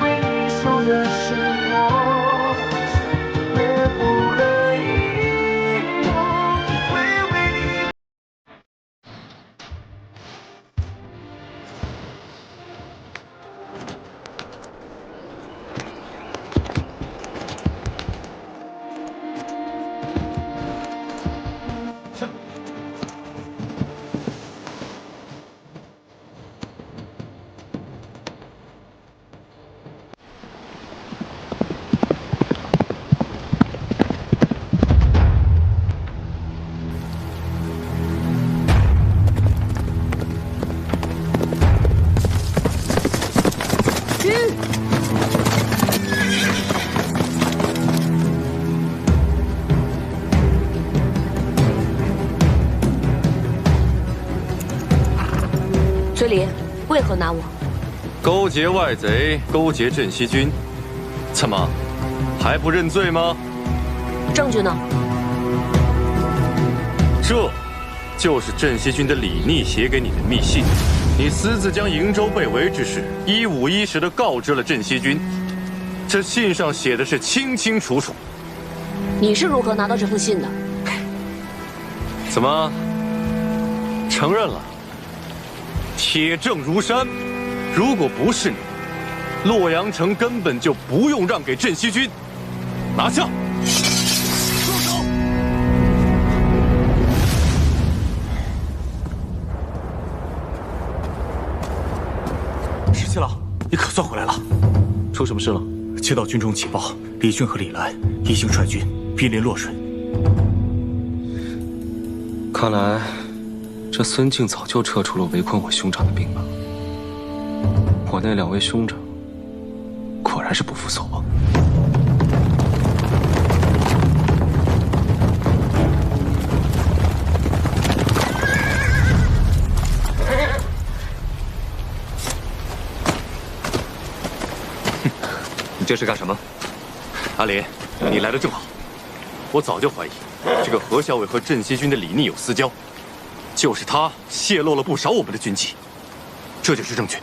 为你说的是我，也不能遗忘。为你。追离，为何拿我？勾结外贼，勾结镇西军，怎么还不认罪吗？证据呢？这，就是镇西军的李逆写给你的密信。你私自将瀛州被围之事一五一十地告知了镇西军，这信上写的是清清楚楚。你是如何拿到这封信的？怎么承认了？铁证如山。如果不是你，洛阳城根本就不用让给镇西军。拿下！住手！石七郎，你可算回来了。出什么事了？接到军中情报，李俊和李兰已经率军兵临洛水。看来，这孙敬早就撤出了围困我兄长的兵马。我那2位兄长，果然是不负所望。你这是干什么？阿林，你来的正好。我早就怀疑，这个何校尉和镇西军的李逆有私交，就是他泄露了不少我们的军纪，这就是证据。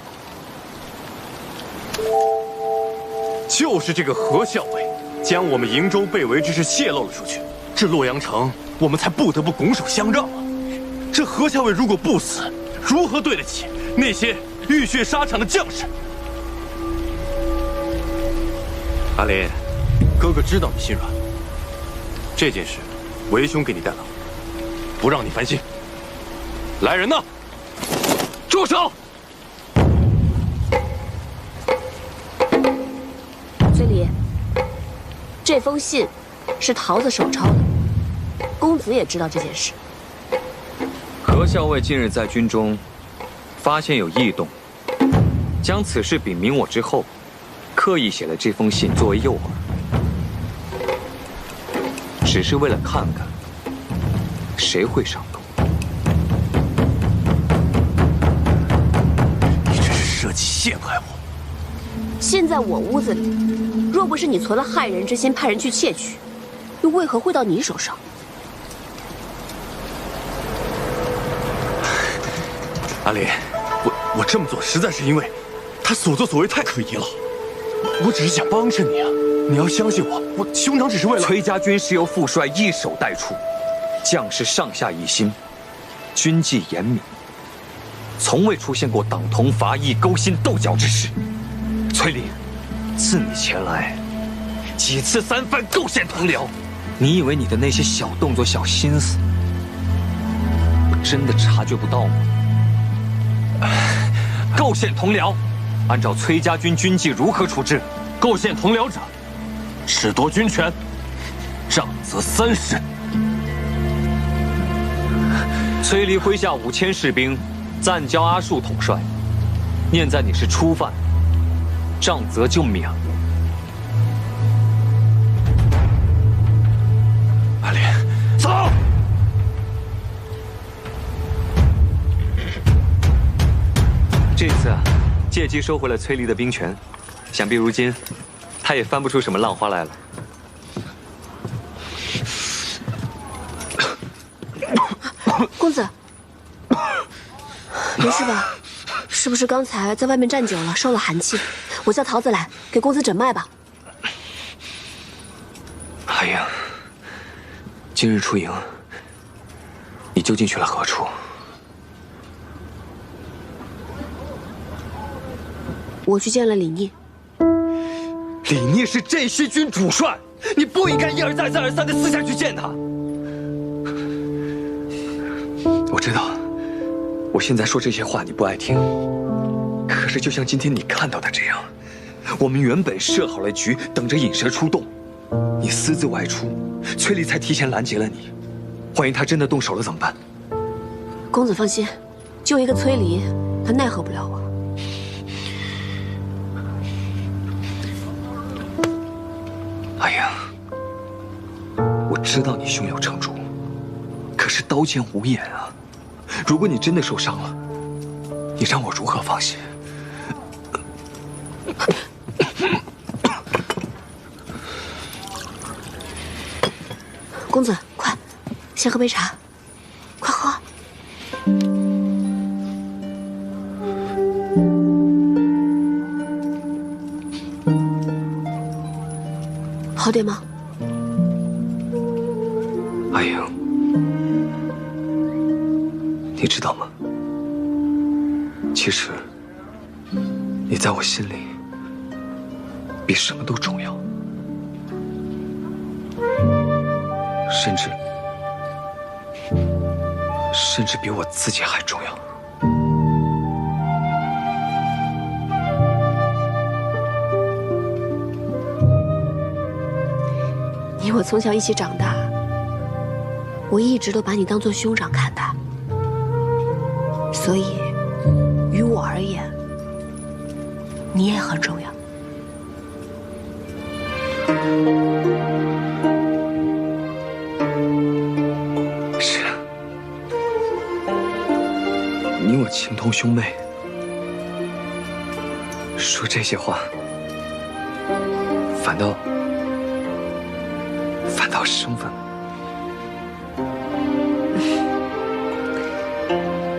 就是这个何校尉将我们瀛州被围之事泄露了出去，这洛阳城我们才不得不拱手相让啊！这何校尉如果不死，如何对得起那些浴血沙场的将士？阿林，哥哥知道你心软，这件事为兄给你担了，不让你烦心。来人呐！住手！崔离，这封信是桃子手抄的，公子也知道这件事。何校尉近日在军中发现有异动，将此事禀明我之后，刻意写了这封信作为诱饵，只是为了看看谁会上钩。你这是设计陷害我！信在我屋子里，若不是你存了害人之心，派人去窃取，又为何会到你手上？阿林，我这么做实在是因为他所作所为太可疑了。我只是想帮着你啊，你要相信我，我兄长只是为了……崔家军是由副帅一手带出，将士上下一心，军纪严明，从未出现过党同伐异、勾心斗角之事。崔林，自你前来，几次三番构陷同僚，你以为你的那些小动作、小心思，我真的察觉不到吗？构陷同僚，按照崔家军军纪如何处置？构陷同僚者，褫夺军权，杖责30。崔离麾下5000士兵，暂交阿术统帅。念在你是初犯，杖责就免了。阿林，走。这次啊，借机收回了崔离的兵权，想必如今他也翻不出什么浪花来了。公子，没事吧？是不是刚才在外面站久了，受了寒气？我叫桃子来给公子诊脉吧。阿英，今日出营，你究竟去了何处？我去见了李逆。李逆是镇西军主帅，你不应该一而再、再而三的私下去见他。我知道，我现在说这些话你不爱听，可是就像今天你看到的这样，我们原本设好了局，等着引蛇出洞，你私自外出，崔离才提前拦截了你。万一他真的动手了怎么办？公子放心，就一个崔离，他奈何不了我。阿英，我知道你胸有成竹，可是刀剑无眼啊！如果你真的受伤了，你让我如何放心？公子，快，先喝杯茶，快喝。好点吗？阿莹，你知道吗？其实，你在我心里比什么都重要，甚至比我自己还重要。你我从小一起长大，我一直都把你当作兄长看待，所以于我而言，你也很重要。是啊，你我情同兄妹，说这些话，反倒生分了。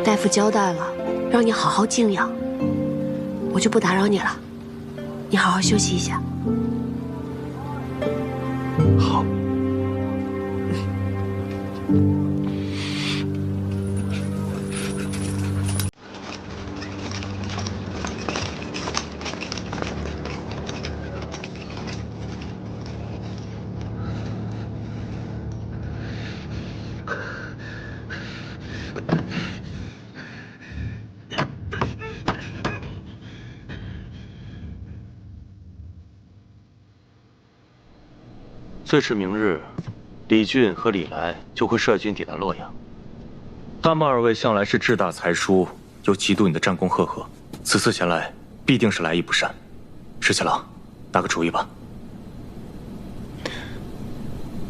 大夫交代了，让你好好静养，我就不打扰你了，你好好休息一下。好。最迟明日，李俊和李来就会率军抵达洛阳。他们二位向来是志大才疏，又嫉妒你的战功赫赫，此次前来必定是来意不善。石七郎，拿个主意吧。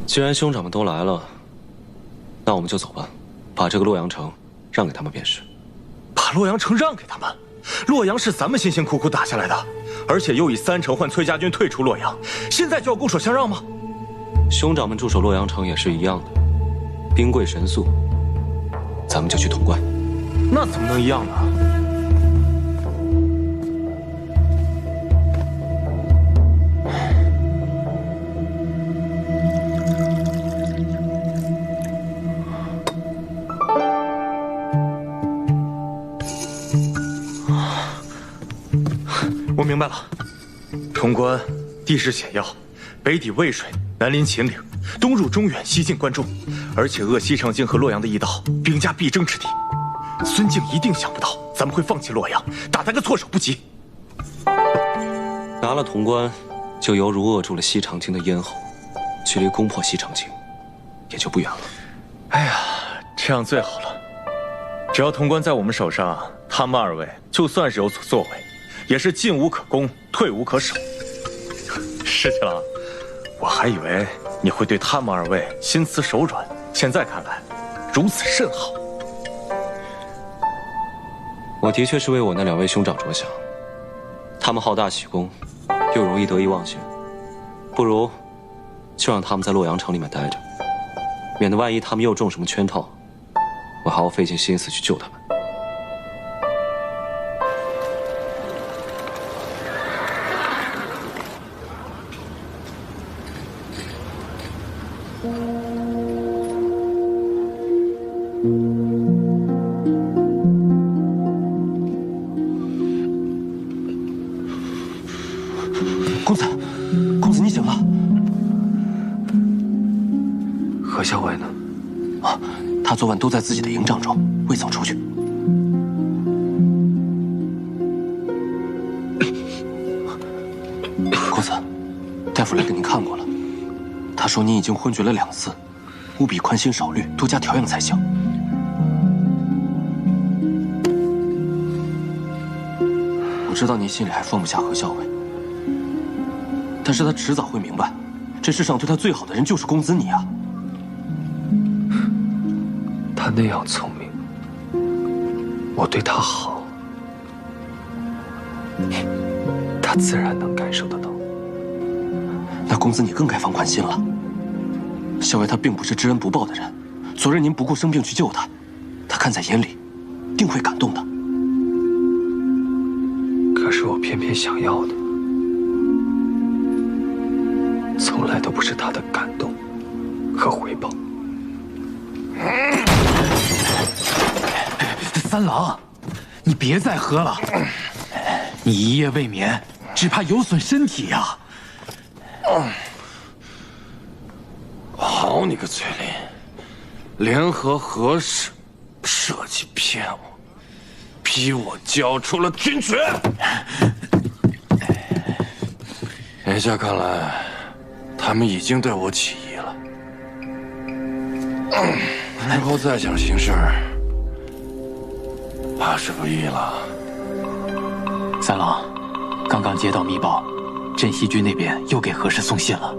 既然兄长们都来了，那我们就走吧，把这个洛阳城让给他们便是。把洛阳城让给他们？洛阳是咱们辛辛苦苦打下来的，而且又以3城换崔家军退出洛阳，现在就要拱手相让吗？兄长们驻守洛阳城也是一样的，兵贵神速，咱们就去潼关。那怎么能一样呢？我明白了，潼关地势险要，北抵渭水，南临秦岭，东入中原，西进关中，而且扼西长京和洛阳的驿道，兵家必争之地。孙敬一定想不到咱们会放弃洛阳，打他个措手不及。拿了潼关，就犹如扼住了西长京的咽喉，距离攻破西长京也就不远了。哎呀，这样最好了。只要潼关在我们手上，他们二位就算是有所作为，也是进无可攻，退无可守。石七郎，我还以为你会对他们二位心慈手软，现在看来，如此甚好。我的确是为我那2位兄长着想，他们好大喜功，又容易得意忘形，不如就让他们在洛阳城里面待着，免得万一他们又中什么圈套，我还要费尽心思去救他们。公子，你醒了。何校尉呢？啊，他昨晚都在自己的营帐中，未曾出去。公子，大夫来给您看过了，他说您已经昏厥了2次，务必宽心少虑，多加调养才行。我知道您心里还放不下何校尉。但是他迟早会明白，这世上对他最好的人就是公子你啊！他那样聪明，我对他好，他自然能感受得到。那公子你更该放宽心了。校尉他并不是知恩不报的人，昨日您不顾生病去救他，他看在眼里，定会感动的。可是我偏偏想要的，从来都不是他的感动和回报。三郎，你别再喝了，你一夜未眠，只怕有损身体呀。好你个崔林，联合何氏设计骗我，逼我交出了军权。眼下看来，他们已经对我起疑了。日后再想行事，怕是不易了。三郎，刚刚接到密报，镇西军那边又给何氏送信了。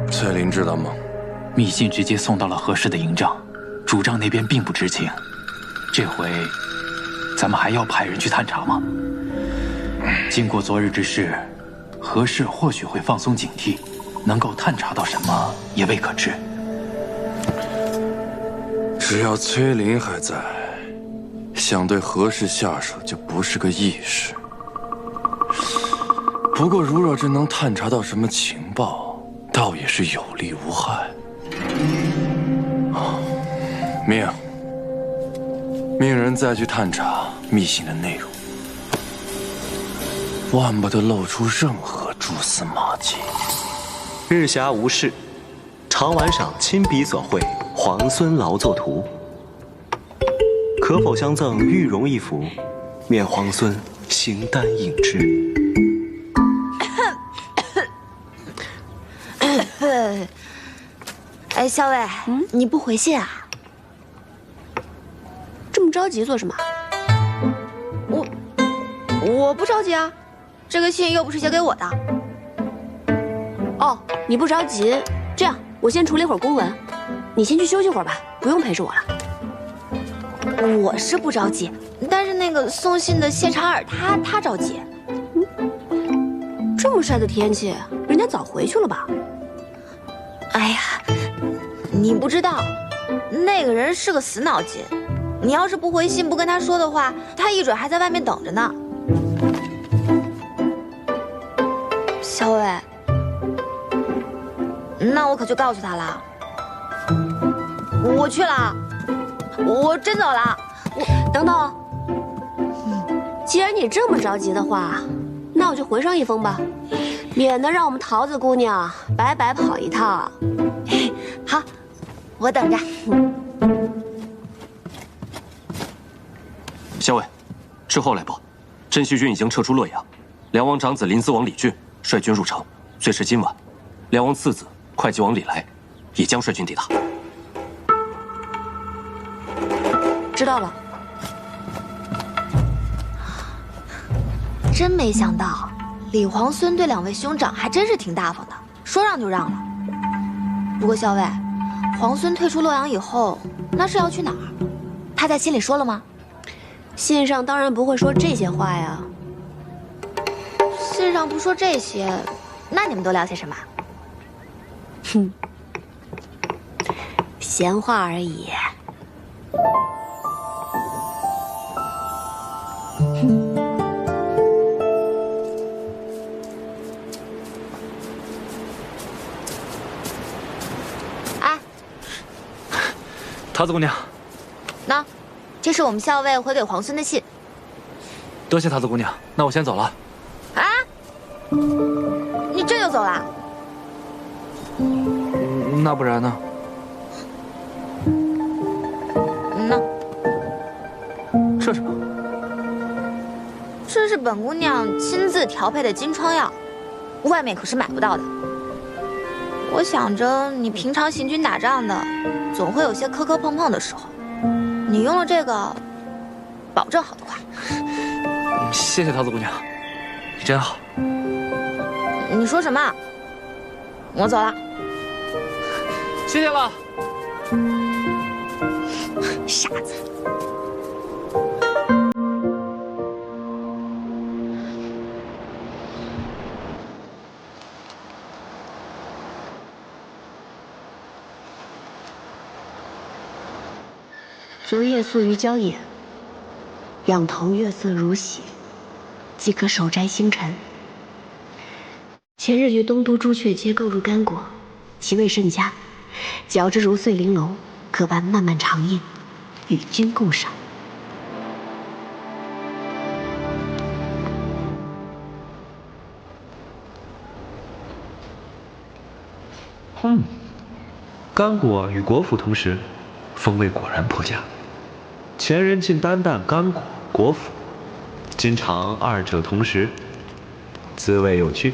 翠林知道吗？密信直接送到了何氏的营帐，主帐那边并不知情。这回，咱们还要派人去探查吗？经过昨日之事，何氏或许会放松警惕，能够探查到什么也未可知。只要崔林还在，想对何氏下手就不是个易事。不过，如若真能探查到什么情报，倒也是有利无害。命人再去探查密信的内容，万不得露出任何蛛丝马迹。日暇无事，常玩赏亲笔所绘皇孙劳作图，可否相赠玉容一幅，免皇孙形单影只。哎，校尉，你不回信啊？这么着急做什么？我不着急啊，这个信又不是写给我的。哦，你不着急，这样我先处理会儿公文，你先去休息会儿吧，不用陪着我了。我是不着急，但是那个送信的谢长尔他着急。这么晒的天气，人家早回去了吧？哎呀，你不知道，那个人是个死脑筋。你要是不回信，不跟他说的话，他一准还在外面等着呢。小伟，那我可就告诉他了。我去了，我真走了。等等，既然你这么着急的话，那我就回上一封吧，免得让我们桃子姑娘白白跑一趟。好，我等着。校尉，之后来报，镇西军已经撤出洛阳，梁王长子临淄王李俊率军入城，最迟今晚，梁王次子会稽王李来也将率军抵达。知道了。真没想到，李皇孙对两位兄长还真是挺大方的，说让就让了。不过校尉，皇孙退出洛阳以后，那是要去哪儿？他在信里说了吗？信上当然不会说这些话呀。信上不说这些，那你们都聊些什么？哼，闲话而已。哎，桃子姑娘，那，这是我们校尉回给皇孙的信。多谢桃子姑娘，那我先走了。啊？你这就走了？那不然呢？那这什么？这是本姑娘亲自调配的金疮药，外面可是买不到的。我想着你平常行军打仗的，总会有些磕磕碰碰的时候，你用了这个，保证好得快。谢谢桃子姑娘，你真好。你说什么？我走了。谢谢了。傻子。昨夜宿于郊野，仰头月色如洗，即可守斋星辰。前日于东都朱雀街购入干果，其味甚佳，嚼之如碎玲珑，可伴漫漫长夜，与君共赏。干果与果脯同食，风味果然颇佳。前人竟单啖干果、果脯，今尝二者同食，滋味有趣。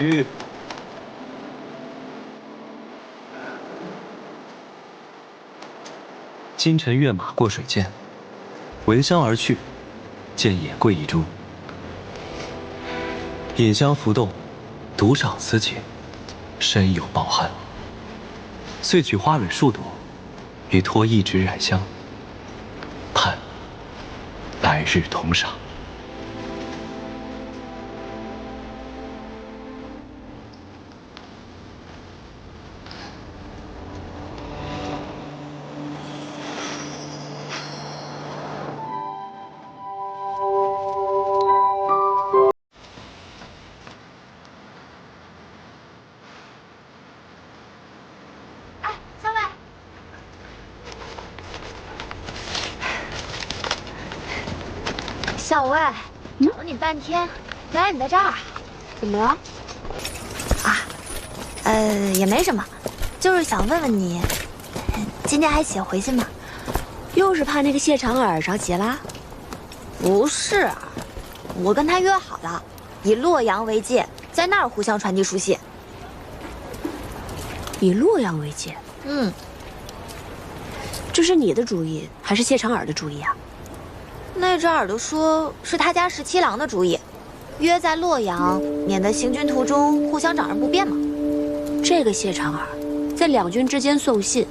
玉，今晨跃马过水涧，闻香而去，见野桂一株，引香浮动，独赏此景，深有抱憾。遂取花蕊数朵，与托一纸染香，盼来日同赏。小魏，找了你半天，原来你在这儿，怎么了？也没什么，就是想问问你，今天还写回信吗？又是怕那个谢长耳着急啦？不是，我跟他约好了，以洛阳为界，在那儿互相传递书信。以洛阳为界？这是你的主意，还是谢长耳的主意啊？那只耳朵说是他家17郎的主意，约在洛阳，免得行军途中互相找人不便嘛。这个谢长耳在两军之间送信，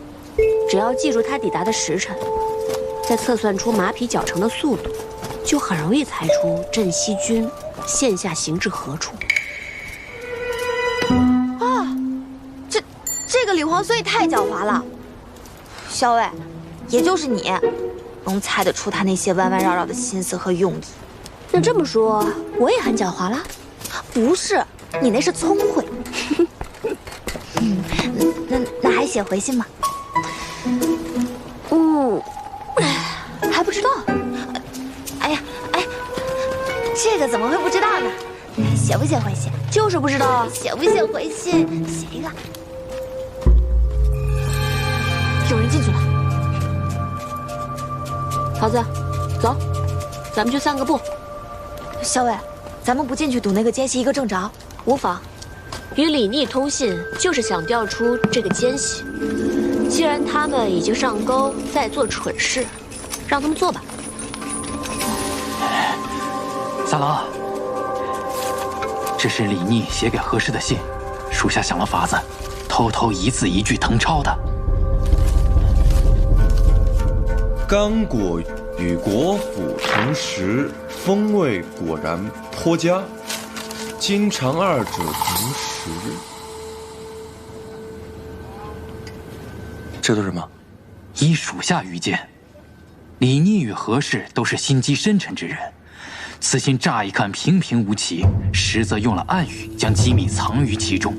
只要记住他抵达的时辰，再测算出马匹脚程的速度，就很容易猜出镇西军现下行至何处。这个李皇孙也太狡猾了，小伟，也就是你。能猜得出他那些弯弯绕绕的心思和用意。那这么说，我也很狡猾啦？不是，你那是聪慧。那还写回信吗？还不知道。这个怎么会不知道呢？写不写回信？就是不知道啊。写不写回信？写一个。有人进去了。桃子，走，咱们去散个步。小伟，咱们不进去堵那个奸细一个正着，无妨。与李逆通信，就是想调出这个奸细。既然他们已经上钩，在做蠢事，让他们做吧。三郎，这是李逆写给何氏的信，属下想了法子，偷偷一字一句誊抄的。干果与果脯同食，风味果然颇佳。今尝二者同食。这都是什么？依属下愚见，李逆与何氏都是心机深沉之人，此信乍一看平平无奇，实则用了暗语将机密藏于其中，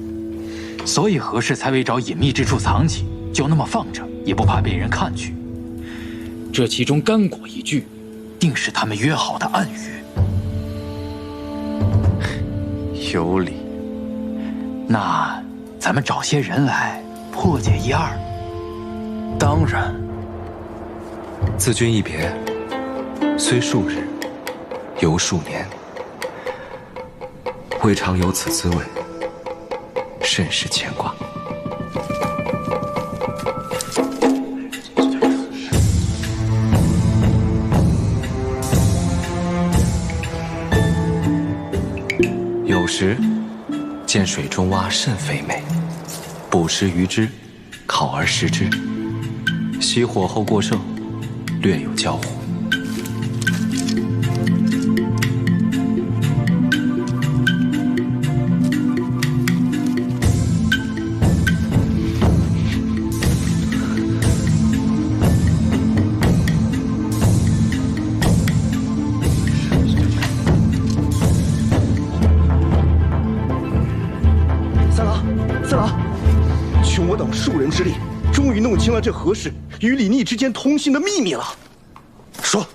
所以何氏才为找隐秘之处藏起，就那么放着，也不怕被人看去。这其中干果一句，定是他们约好的暗语。有理。那咱们找些人来破解一二。当然。自君一别，虽数日，犹数年，未尝有此滋味，甚是牵挂。时，见水中蛙甚肥美，捕食鱼之，烤而食之。熄火后过剩，略有焦糊。终于弄清了这何氏与李逆之间通信的秘密了。说，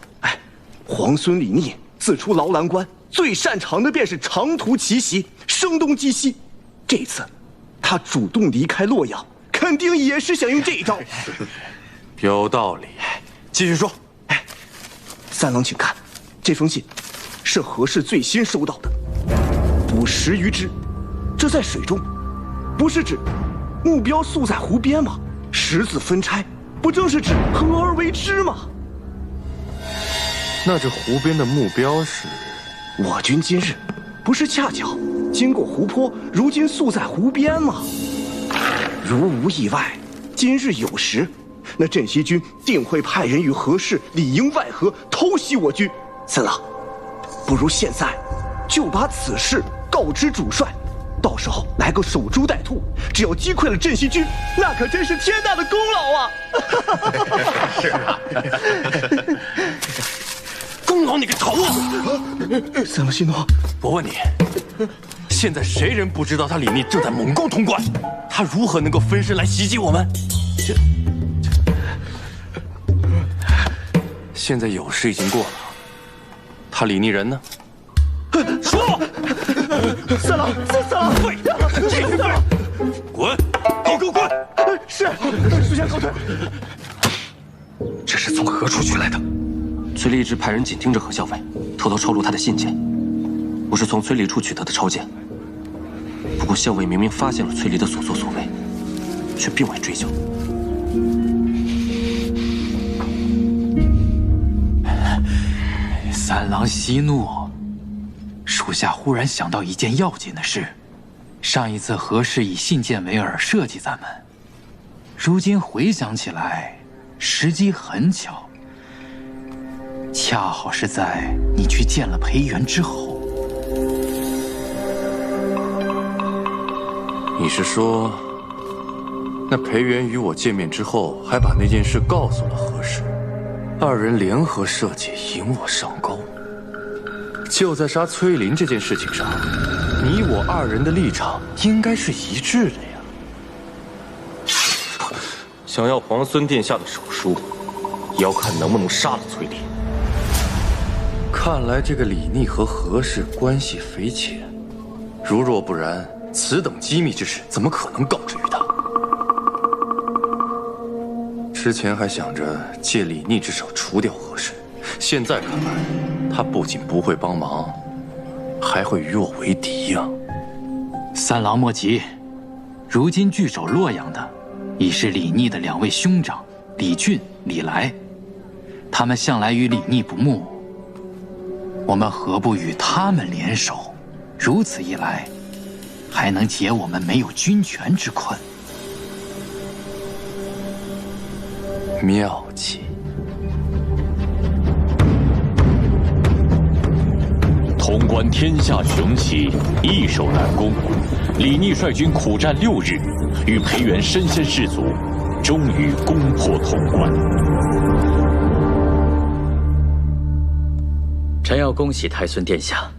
皇孙李逆自出劳兰关，最擅长的便是长途奇袭，声东击西。这次，他主动离开洛阳，肯定也是想用这一招。有道理。继续说。三郎，请看，这封信是何氏最新收到的。捕食鱼之，这在水中，不是指目标宿在湖边吗？十字分拆，不正是指合而为之吗？那这湖边的目标是？我军今日不是恰巧经过湖泊，如今宿在湖边吗？如无意外，今日有时，那镇西军定会派人与何氏里应外合，偷袭我军。三郎，不如现在就把此事告知主帅。到时候来个守株待兔，只要击溃了镇西军，那可真是天大的功劳啊！是啊，功劳你个头啊！三郎息怒，我问你，现在谁人不知道他李逆正在猛攻潼关？他如何能够分身来袭击我们？现在有事已经过了，他李逆人呢？说！三郎，跪！继续跪！滚！你给我滚！是，速下告退。这是从何处取来的？崔立一直派人紧盯着何校尉，偷偷抄录他的信件。我是从崔离处取得的抄件。不过校尉明明发现了崔离的所作所为，却并未追究。三郎息怒。属下忽然想到一件要紧的事，上一次何氏以信件为饵设计咱们，如今回想起来，时机很巧，恰好是在你去见了裴元之后。你是说，那裴元与我见面之后，还把那件事告诉了何氏，二人联合设计引我上钩？就在杀崔林这件事情上，你我二人的立场应该是一致的呀。想要皇孙殿下的手书，也要看能不能杀了崔林。看来这个李逆和何氏关系匪浅，如若不然，此等机密之事怎么可能告知于他？之前还想着借李逆之手除掉何氏，现在看来，他不仅不会帮忙，还会与我为敌呀。三郎莫急，如今据守洛阳的已是李逆的两位兄长李俊、李来，他们向来与李逆不睦，我们何不与他们联手？如此一来，还能解我们没有军权之困。妙计。潼关天下雄起，易守难攻。李逆率军苦战6日，与裴元身先士卒，终于攻破潼关。臣要恭喜太孙殿下，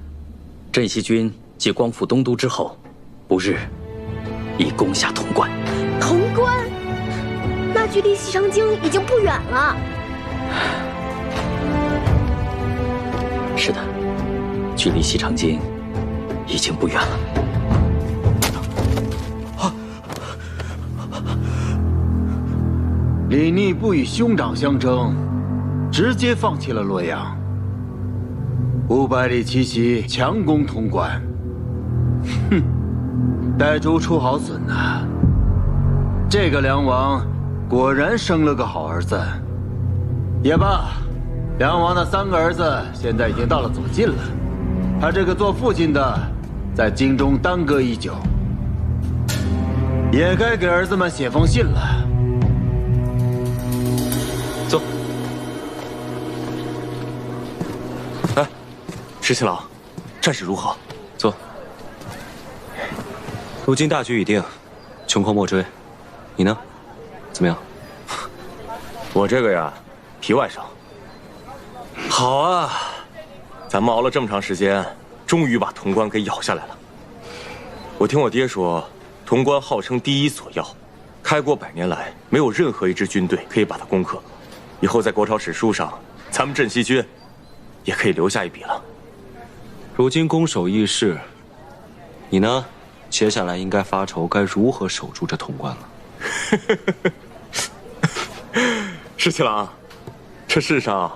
镇西军继光复东都之后，不日已攻下潼关。潼关，那距离西长京已经不远了。是的，距离西长京已经不远了。李逆不与兄长相争，直接放弃了洛阳。500里奇袭，强攻潼关。哼，带猪出好笋呐！这个梁王果然生了个好儿子。也罢，梁王的3个儿子现在已经到了左近了，他这个做父亲的，在京中耽搁已久，也该给儿子们写封信了。坐。哎，石七郎，战事如何？坐。如今大局已定，穷寇莫追。你呢？怎么样？我这个呀，皮外伤。好啊，咱们熬了这么长时间，终于把潼关给咬下来了。我听我爹说，潼关号称第一锁要，开国100年来没有任何一支军队可以把它攻克。以后在国朝史书上，咱们镇西军也可以留下一笔了。如今攻守易势，你呢？接下来应该发愁该如何守住这潼关了。石七郎，这世上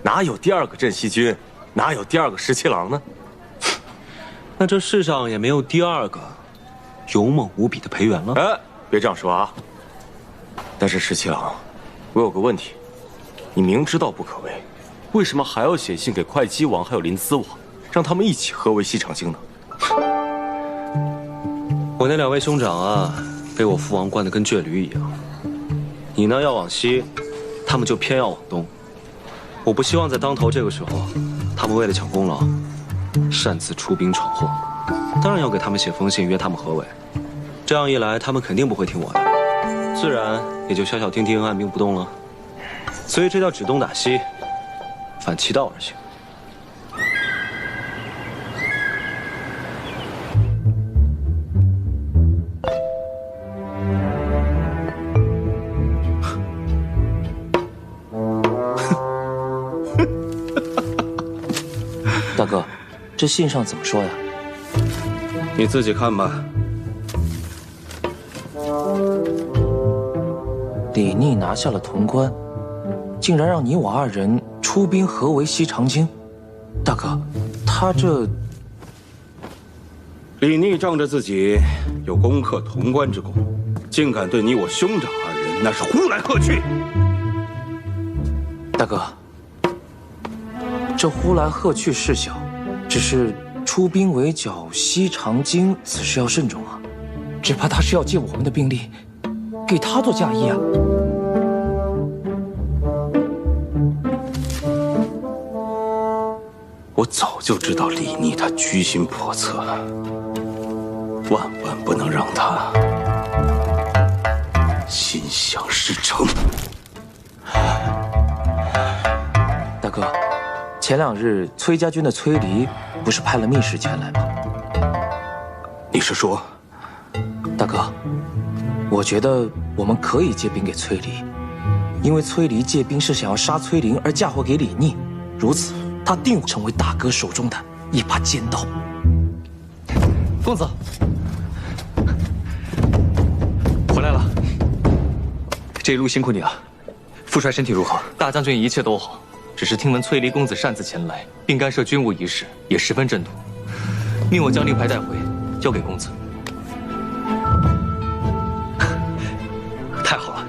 哪有第2个镇西军，哪有第2个石七郎呢？那这世上也没有第2个勇猛无比的裴元了。哎，别这样说啊！但是石七郎，我有个问题，你明知道不可为，为什么还要写信给会稽王还有临淄王，让他们一起合围西长京呢？我那2位兄长啊，被我父王惯得跟倔驴一样。你呢要往西，他们就偏要往东。我不希望在当头这个时候，他们为了抢功劳，擅自出兵闯祸。当然要给他们写封信约他们合围。这样一来，他们肯定不会听我的，自然也就小小听听，按兵不动了。所以这叫指东打西，反其道而行。大哥，这信上怎么说呀？你自己看吧。李逆拿下了潼关，竟然让你我2人出兵合围西长京。大哥，他这……李逆仗着自己有攻克潼关之功，竟敢对你我兄长2人那是呼来喝去。大哥，这呼来喝去事小，只是出兵围剿西长京，此事要慎重啊！只怕他是要借我们的兵力，给他做嫁衣啊！我早就知道李逆他居心叵测，万万不能让他心想事成。大哥，前2日崔家军的崔离不是派了密使前来吗？你是说，大哥，我觉得我们可以借兵给崔离，因为崔离借兵是想要杀崔林而嫁祸给李逆，如此他定会成为大哥手中的一把尖刀。公子，回来了，这一路辛苦你了。父帅身体如何？大将军一切都好，只是听闻崔离公子擅自前来，并干涉军务一事，也十分震怒，命我将令牌带回，交给公子。太好了，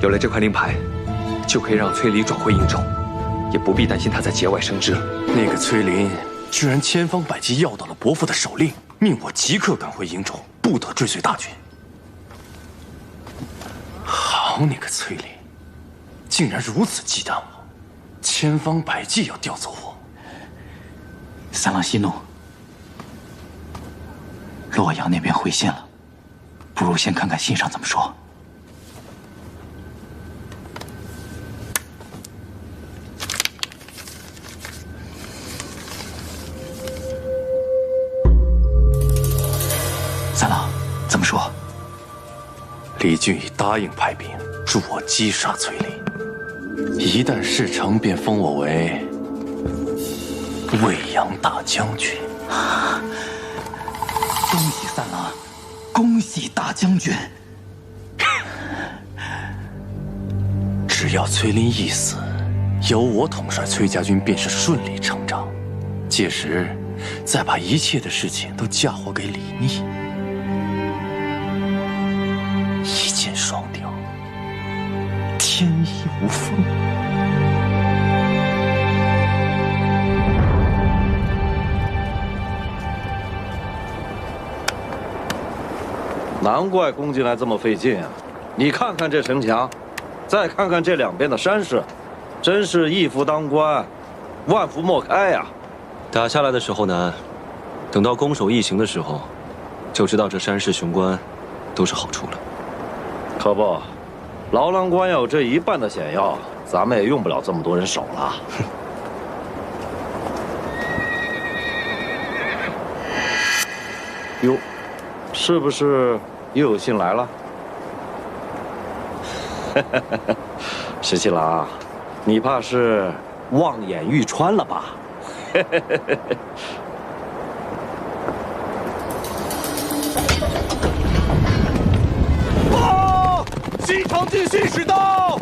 有了这块令牌，就可以让崔离转回瀛州，也不必担心他在节外生枝了。那个崔林居然千方百计要到了伯父的手令，命我即刻赶回瀛州，不得追随大军。好你个崔林，竟然如此忌惮我，千方百计要调走我。三郎息怒，洛阳那边回信了，不如先看看信上怎么说。三郎，怎么说？李俊已答应派兵助我击杀崔林，一旦事成，便封我为魏阳大将军。恭喜三郎，恭喜大将军！只要崔林一死，由我统帅崔家军便是顺理成章。届时，再把一切的事情都嫁祸给李逆，一箭双雕，天衣无缝。难怪攻进来这么费劲啊！你看看这城墙，再看看这两边的山势，真是一夫当关，万夫莫开呀！打下来的时候难，等到攻守易行的时候，就知道这山势雄关都是好处了。可不，牢囊关要有这一半的险要，咱们也用不了这么多人守了。哟，是不是又有信来了？石七郎，你怕是望眼欲穿了吧？报！西城进信使到！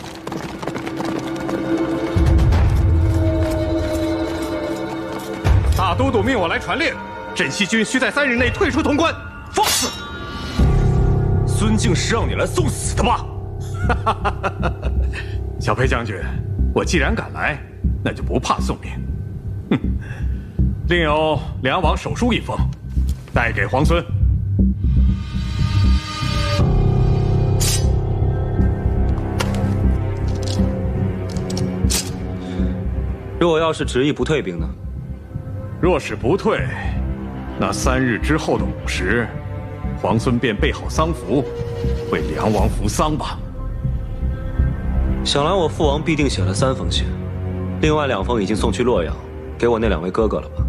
大都督命我来传令。镇西军需在3日内退出潼关。放肆！孙敬是让你来送死的吧？小裴将军，我既然敢来，那就不怕送命。哼，另有梁王手书一封，带给皇孙。若要是执意不退兵呢？若是不退，那3日之后的午时，皇孙便备好丧服，为梁王服丧吧。想来我父王必定写了3封信，另外2封已经送去洛阳，给我那2位哥哥了吧？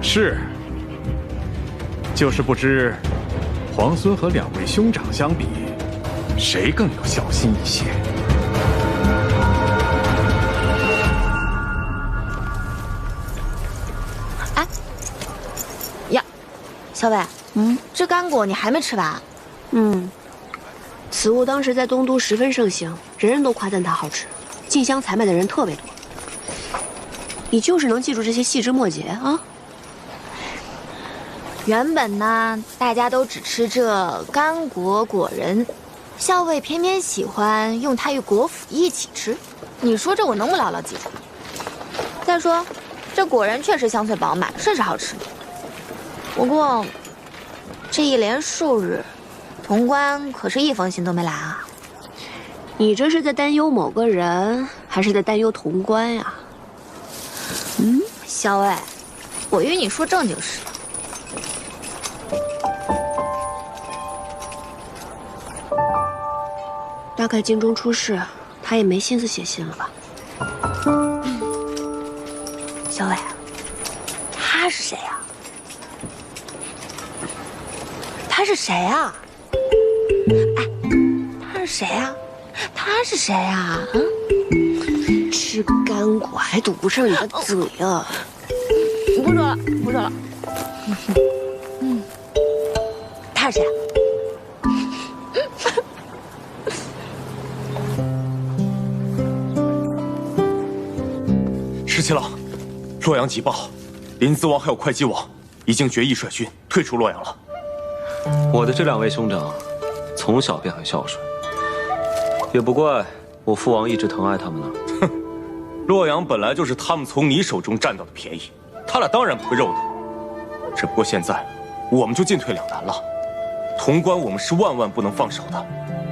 是，就是不知皇孙和2位兄长相比，谁更有孝心一些？小伟，这干果你还没吃完？此物当时在东都十分盛行，人人都夸赞它好吃，进香采买的人特别多。你就是能记住这些细枝末节啊？原本呢，大家都只吃这干果果仁，校尉偏偏喜欢用它与果脯一起吃。你说这我能不牢牢记住？再说，这果仁确实香脆饱满，甚是好吃。不过，这一连数日，潼关可是1封信都没来啊！你这是在担忧某个人，还是在担忧潼关呀？校尉，我与你说正经事。大概京中出事，他也没心思写信了吧？校尉，他是谁呀？他是谁啊？哎，他是谁啊？他是谁啊？吃干果还堵不上你的嘴啊！不说了，不说了。他是谁啊？石七郎，洛阳急报，临淄王还有会稽王已经决议率军退出洛阳了。我的这2位兄长，从小便很孝顺，也不怪我父王一直疼爱他们呢。哼，洛阳本来就是他们从你手中占到的便宜，他俩当然不会肉疼。只不过现在，我们就进退两难了。潼关我们是万万不能放手的，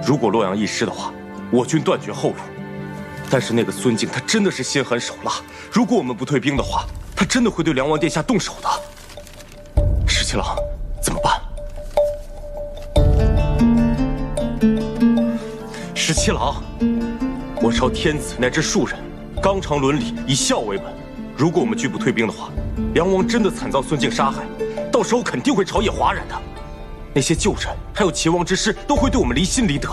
如果洛阳一失的话，我军断绝后路。但是那个孙敬他真的是心狠手辣，如果我们不退兵的话，他真的会对梁王殿下动手的。石七郎，怎么办？石七郎，我朝天子乃至庶人，纲常伦理，以孝为本。如果我们拒不退兵的话，梁王真的惨遭孙敬杀害，到时候肯定会朝野哗然的。那些旧臣还有齐王之师都会对我们离心离德。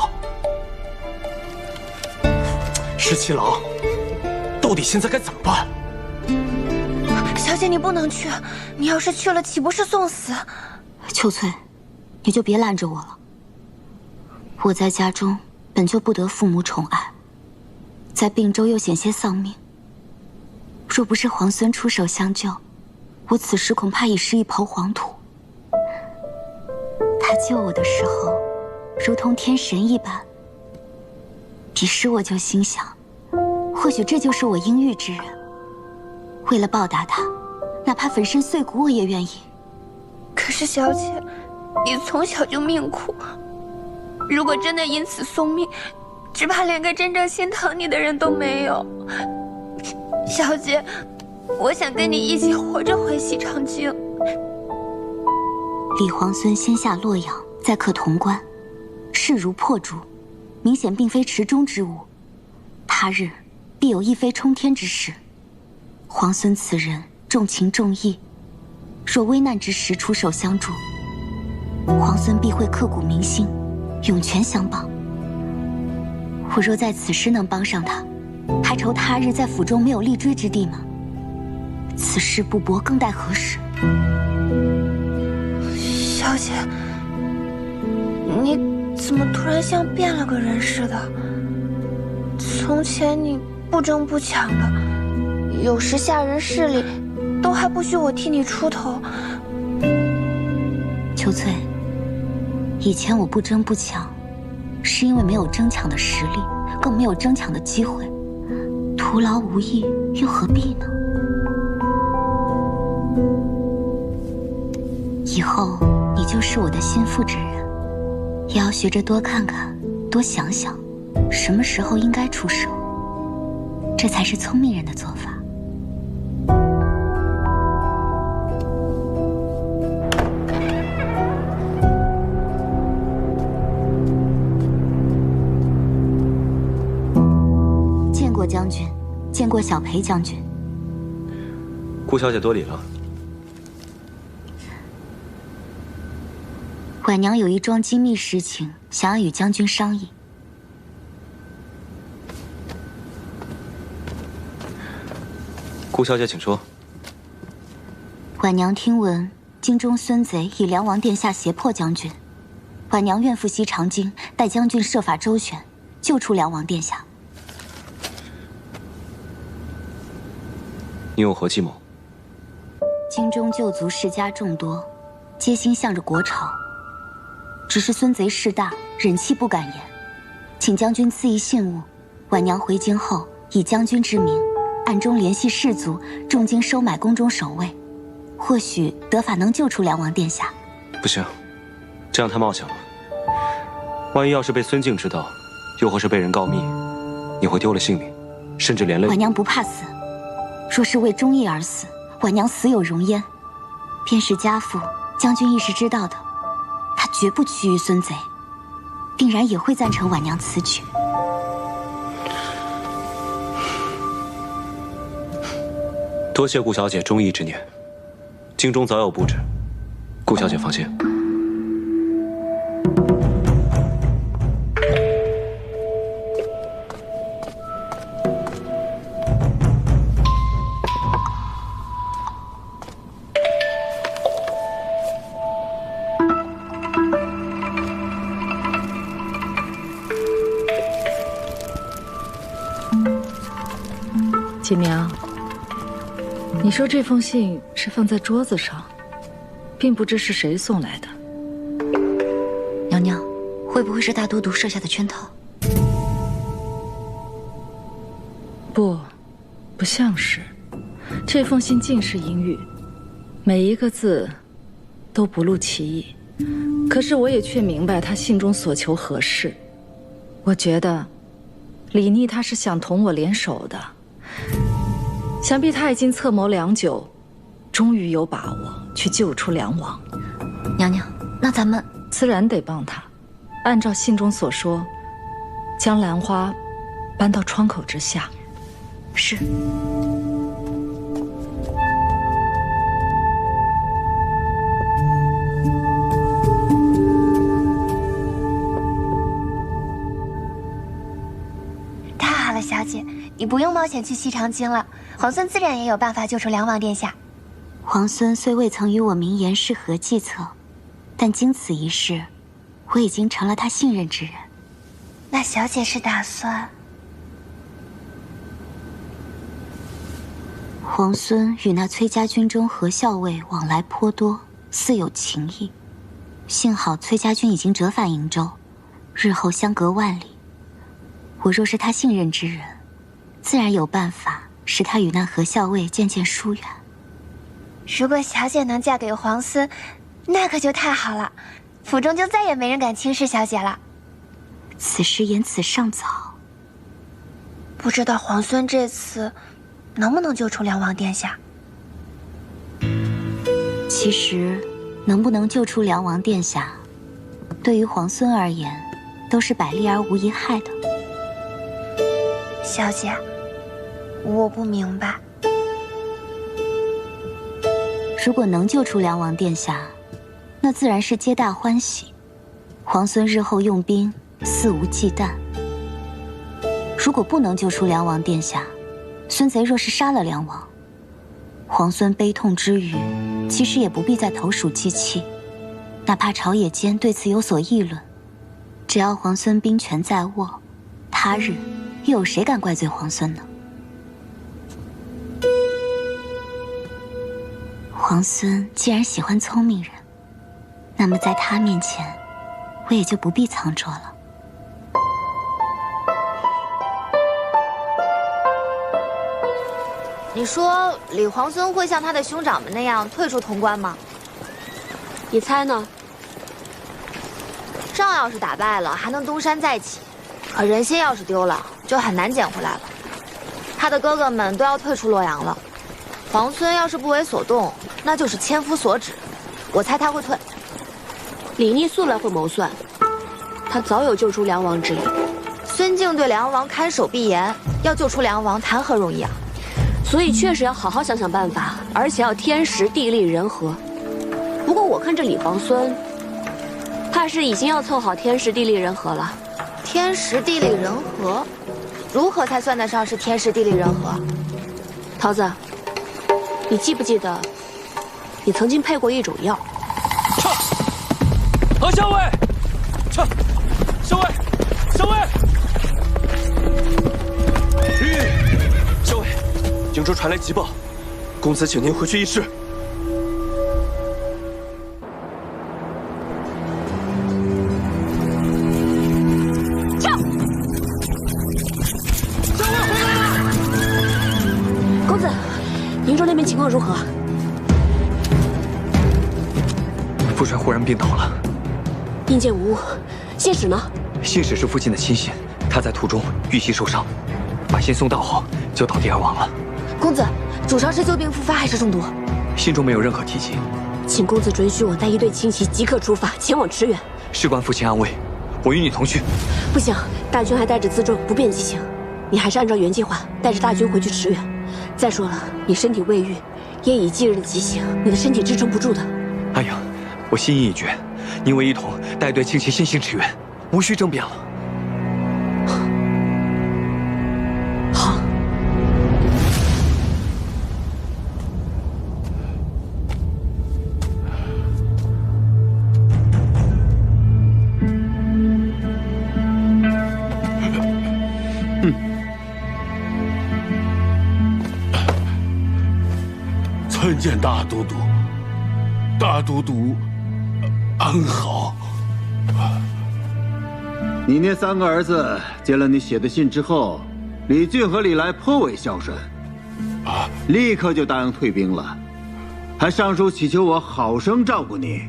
石七郎，到底现在该怎么办？小姐，你不能去，你要是去了，岂不是送死？秋翠，你就别拦着我了。我在家中本就不得父母宠爱，在并州又险些丧命。若不是皇孙出手相救，我此时恐怕已是一抔黄土。他救我的时候，如同天神一般。彼时我就心想，或许这就是我应遇之人。为了报答他，哪怕粉身碎骨我也愿意。可是小姐，你从小就命苦，如果真的因此送命，只怕连个真正心疼你的人都没有。小姐，我想跟你一起活着回西长京。李皇孙先下洛阳，再克潼关，势如破竹，明显并非池中之物。他日必有一飞冲天之事。皇孙此人重情重义，若危难之时出手相助，皇孙必会刻骨铭心，涌泉相帮。我若在此时能帮上他，还愁他日在府中没有立锥之地吗？此事不搏，更待何时？小姐，你怎么突然像变了个人似的？从前你不争不抢的，有时下人势力都还不许我替你出头。秋翠，以前我不争不抢，是因为没有争抢的实力，更没有争抢的机会，徒劳无益，又何必呢？以后你就是我的心腹之人，也要学着多看看，多想想，什么时候应该出手，这才是聪明人的做法。见过将军，见过小裴将军。顾小姐多礼了。婉娘有一桩机密事情，想要与将军商议。顾小姐，请说。婉娘听闻京中孙贼以梁王殿下胁迫将军，婉娘愿赴西长京，待将军设法周旋，救出梁王殿下。你有何计谋？京中旧族世家众多，皆心向着国朝。只是孙贼势大，忍气不敢言，请将军赐一信物，婉娘回京后以将军之名，暗中联系士族，重金收买宫中守卫，或许得法能救出梁王殿下。不行，这样太冒险了。万一要是被孙敬知道，又或是被人告密，你会丢了性命，甚至连累。婉娘不怕死，若是为忠义而死，婉娘死有容焉。便是家父，将军亦是知道的。他绝不屈于孙贼，定然也会赞成婉娘此举。多谢顾小姐忠义之念，京中早有布置，顾小姐放心。锦娘，你说这封信是放在桌子上，并不知是谁送来的。娘娘，会不会是大都督设下的圈套？不像是。这封信尽是阴郁，每一个字都不露其意。可是我也却明白他信中所求何事。我觉得李逆他是想同我联手的。想必他已经策谋良久，终于有把握去救出梁王。娘娘，那咱们自然得帮他，按照信中所说，将兰花搬到窗口之下。是。太好了，小姐，你不用冒险去西长京了。皇孙自然也有办法救出梁王殿下。皇孙虽未曾与我明言是何计策，但经此一事，我已经成了他信任之人。那小姐是打算？皇孙与那崔家军中何校尉往来颇多，似有情谊。幸好崔家军已经折返瀛州，日后相隔万里。我若是他信任之人，自然有办法使他与那何校尉渐渐疏远。如果小姐能嫁给皇孙，那可就太好了，府中就再也没人敢轻视小姐了。此时言辞尚早，不知道皇孙这次能不能救出梁王殿下？其实，能不能救出梁王殿下，对于皇孙而言，都是百利而无一害的。小姐，我不明白。如果能救出梁王殿下，那自然是皆大欢喜。皇孙日后用兵肆无忌惮。如果不能救出梁王殿下，孙贼若是杀了梁王，皇孙悲痛之余，其实也不必再投鼠忌器。哪怕朝野间对此有所议论，只要皇孙兵权在握，他日又有谁敢怪罪皇孙呢？皇孙既然喜欢聪明人，那么在他面前，我也就不必藏拙了。你说李皇孙会像他的兄长们那样退出潼关吗？你猜呢？仗要是打败了，还能东山再起；可人心要是丢了，就很难捡回来了。他的哥哥们都要退出洛阳了，皇孙要是不为所动，那就是千夫所指。我猜他会退。李逆素来会谋算，他早有救出梁王之意。孙敬对梁王看守必严，要救出梁王谈何容易啊！所以确实要好好想想办法，而且要天时地利人和。不过我看这李皇孙，怕是已经要凑好天时地利人和了。天时地利人和，如何才算得上是天时地利人和？桃子，你记不记得，你曾经配过一种药？何校尉，撤！校尉，校尉！校尉，营州传来急报，公子请您回去议事。公子，营州那边情况如何？夫人忽然病倒了。印鉴无误，信使呢？信使是父亲的亲信，他在途中遇袭受伤，把信送到后就倒地而亡了。公子，主上是旧病复发还是中毒？信中没有任何提及。请公子准许我带一队轻骑即刻出发前往驰援。事关父亲安危，我与你同去。不行，大军还带着辎重，不便急行。你还是按照原计划带着大军回去驰援。再说了，你身体未愈，也已继日的急行，你的身体支撑不住的。阿莹，我心意已决，你我一同带队轻骑先行驰援，无需争辩了。好。参见大都督，大都督安好。你那3个儿子接了你写的信之后，李俊和李来颇为孝顺，立刻就答应退兵了，还上书祈求我好生照顾你。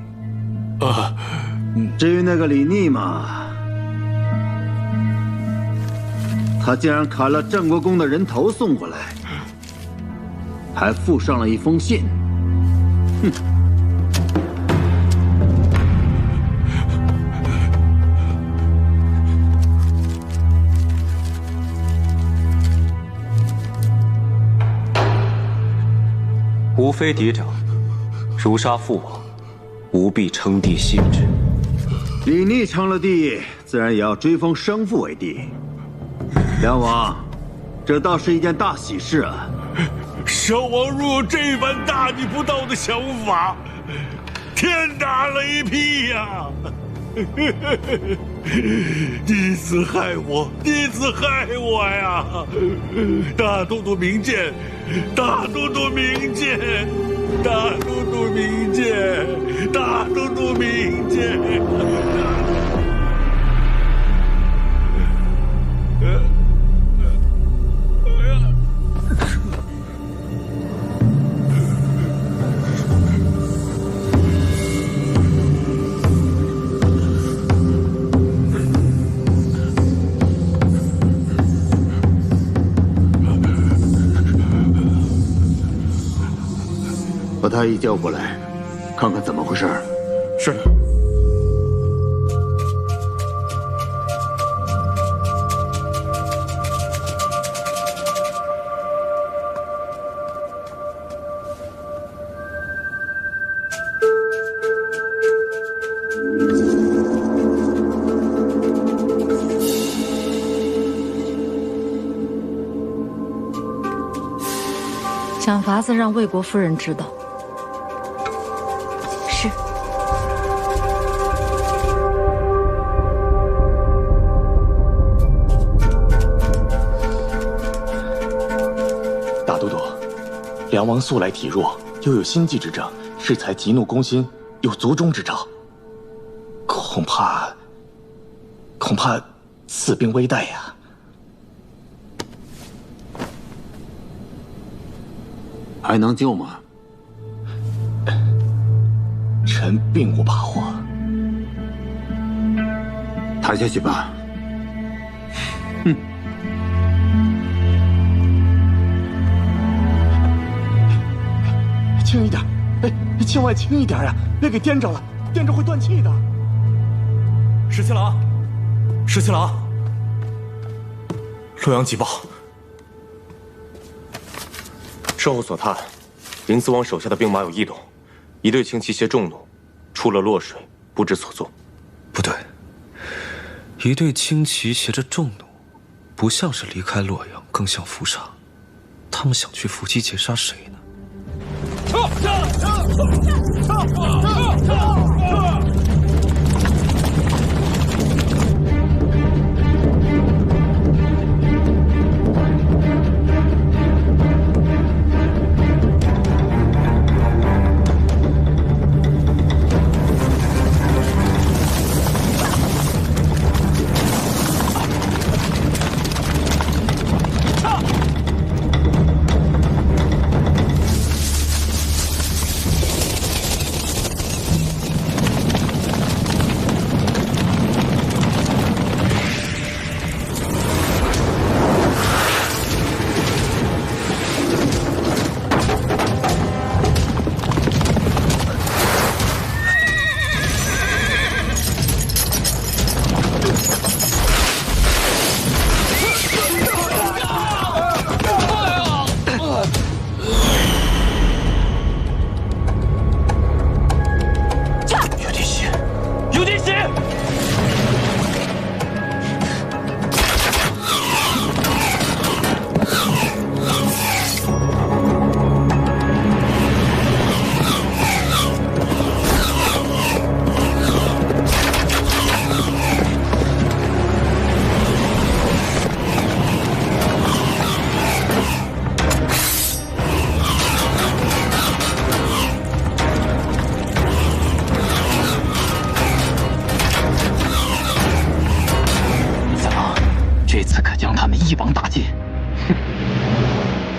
至于那个李逆嘛，他竟然砍了郑国公的人头送过来，还附上了一封信。哼！吾非嫡长，如杀父王，吾必称帝信之。李逆称了帝，自然也要追封生父为帝。梁王，这倒是一件大喜事啊！小王若有这般大逆不道的想法，天打雷劈呀！弟子害我，弟子害我呀！大都督明鉴，大都督明鉴，大都督明鉴，大都督明鉴。把太医叫过来，看看怎么回事。是。想法子让魏国夫人知道。是。大都督，梁王素来体弱，又有心悸之症，适才急怒攻心，有卒中之兆。恐怕此病危殆呀。还能救吗？臣并无把握。抬下去吧。哼。轻一点，哎，千万轻一点呀，别给颠着了，颠着会断气的。十七郎，十七郎，洛阳急报。事后所探，林思王手下的兵马有异动，一队轻骑携重弩出了洛水，不知所踪。不对，一队轻骑携着重弩，不像是离开洛阳，更像伏杀。他们想去伏击截杀谁呢？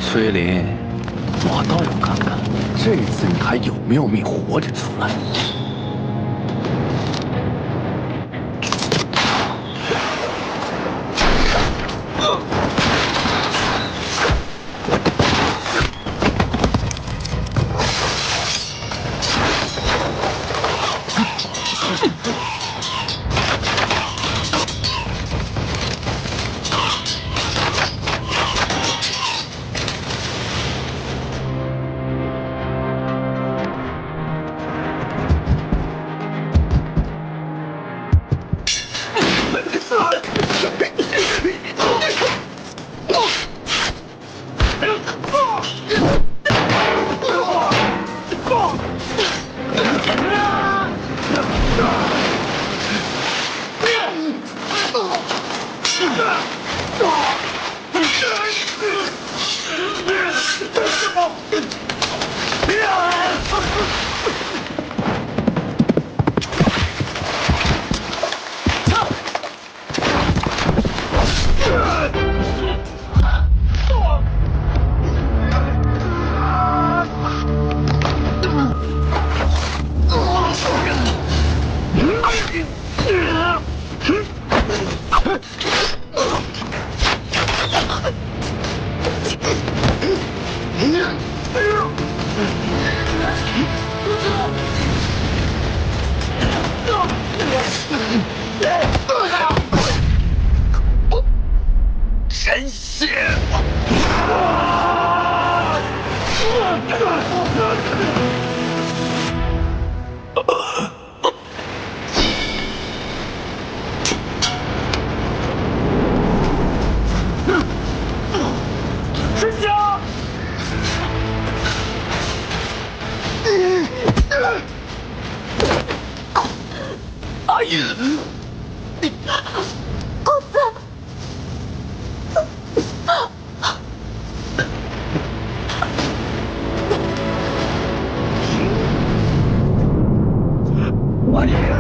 崔林，我倒要看看，这次你还有没有命活着出来？哎呀！公子，哎呀！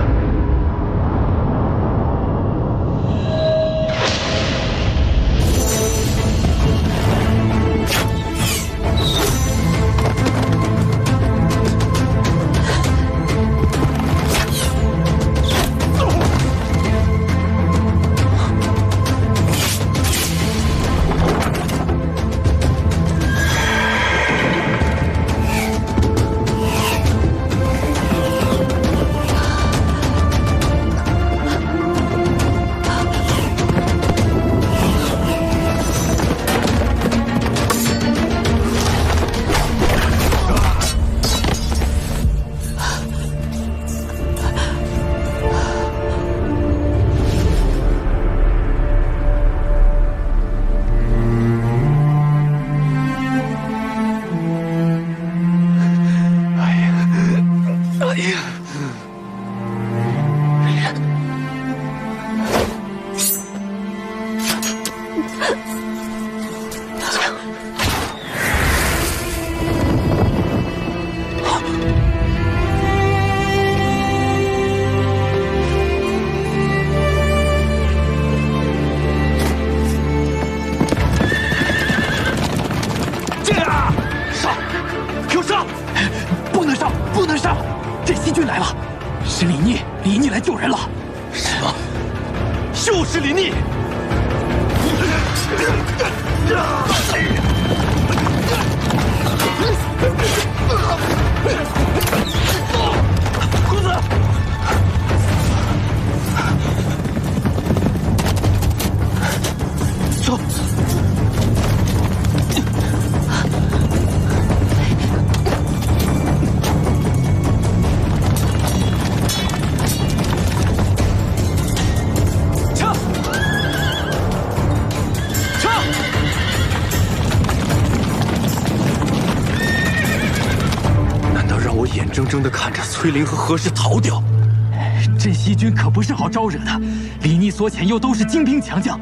李逆来救人了。什么？就是李逆！公子，走。眼睁睁地看着崔林和何氏逃掉，镇西军可不是好招惹的。李逆所遣又都是精兵强将，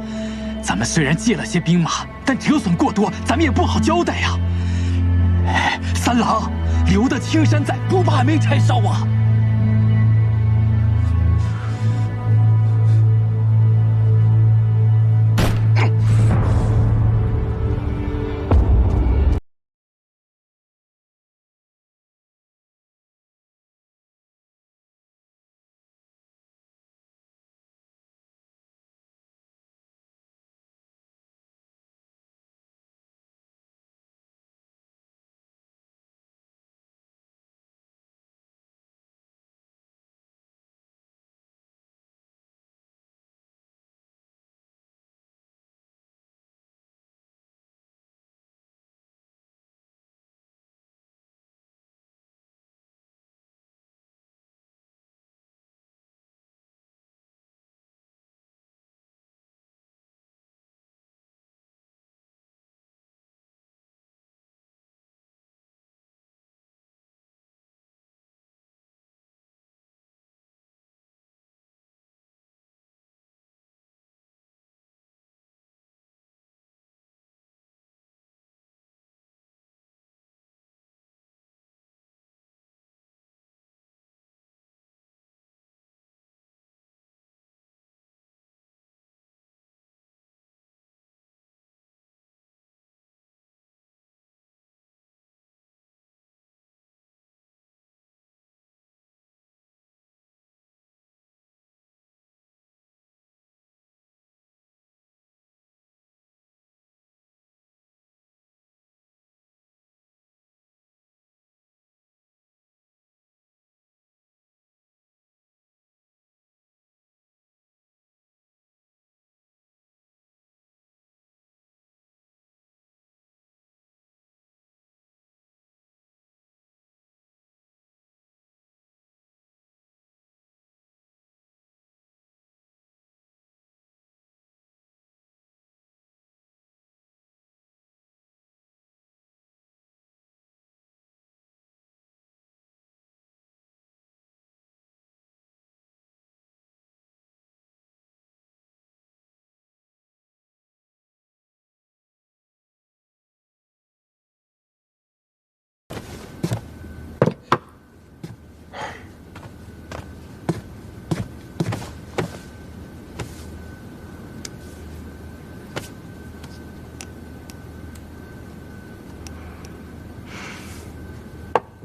咱们虽然借了些兵马，但折损过多，咱们也不好交代呀。三郎，留得青山在，不怕没柴烧啊！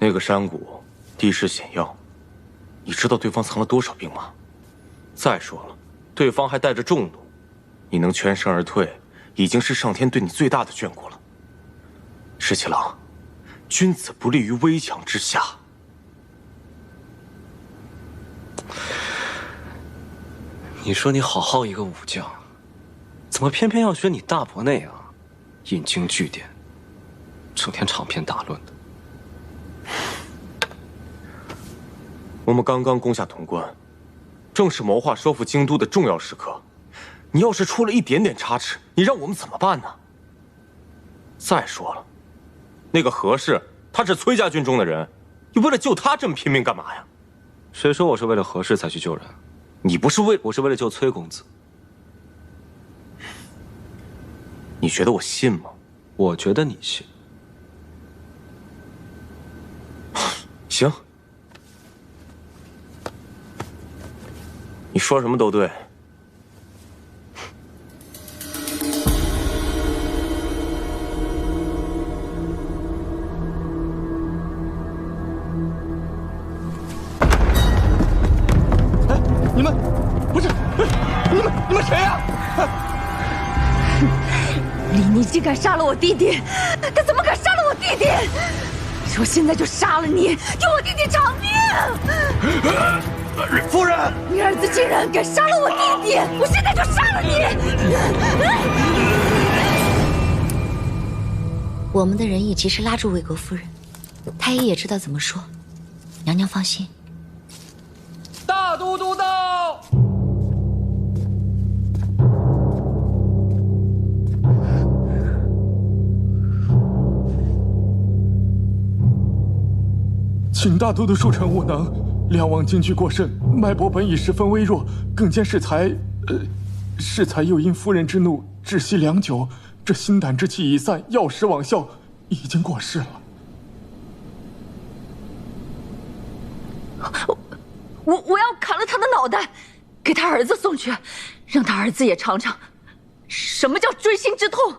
那个山谷地势险要，你知道对方藏了多少兵马？再说了，对方还带着重弩，你能全身而退，已经是上天对你最大的眷顾了。石七郎，君子不立于危墙之下。你说你好好一个武将，怎么偏偏要学你大伯那样，引经据典，整天长篇大论的？我们刚刚攻下潼关，正是谋划收复京都的重要时刻。你要是出了一点点差池，你让我们怎么办呢？再说了，那个何氏，他是崔家军中的人，你为了救他这么拼命干嘛呀？谁说我是为了何氏才去救人？你不是我是为了救崔公子。你觉得我信吗？我觉得你信。行，你说什么都对。你们不是你们谁呀？李逆竟敢杀了我弟弟！他怎么敢杀了我弟弟？我现在就杀了你，给我弟弟偿命！夫人，你儿子竟然敢杀了我弟弟！我现在就杀了你！我们的人已及时拉住魏国夫人，太医也知道怎么说。娘娘放心。大都督到！请大都督恕臣无能，梁王惊惧过甚，脉搏本已十分微弱，更兼适才又因夫人之怒窒息良久，这心胆之气已散，药石罔效，已经过世了。我要砍了他的脑袋，给他儿子送去，让他儿子也尝尝什么叫锥心之痛。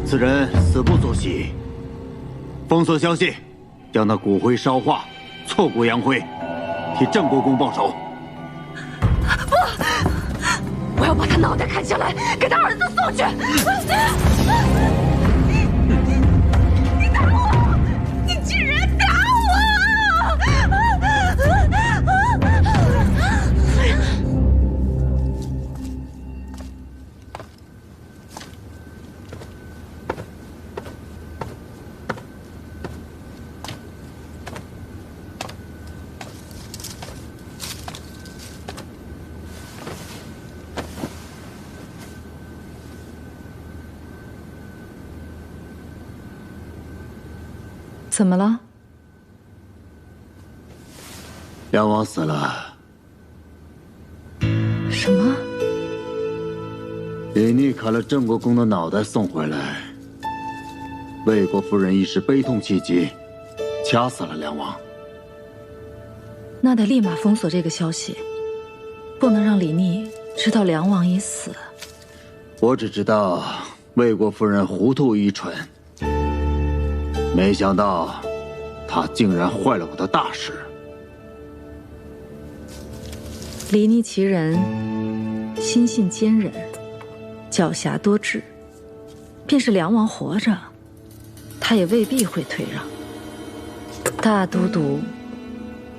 此人死不足惜，封锁消息，将那骨灰烧化，挫骨扬灰，替郑国公报仇。不，我要把他脑袋砍下来，给他儿子送去。你打我！你竟然打我！怎么了？梁王死了。什么？李逆砍了郑国公的脑袋送回来，魏国夫人一时悲痛气急，掐死了梁王。那得立马封锁这个消息，不能让李逆知道梁王已死。我只知道魏国夫人糊涂愚蠢。没想到，他竟然坏了我的大事。李逆其人，心性坚忍，狡黠多智。便是梁王活着，他也未必会退让。大都督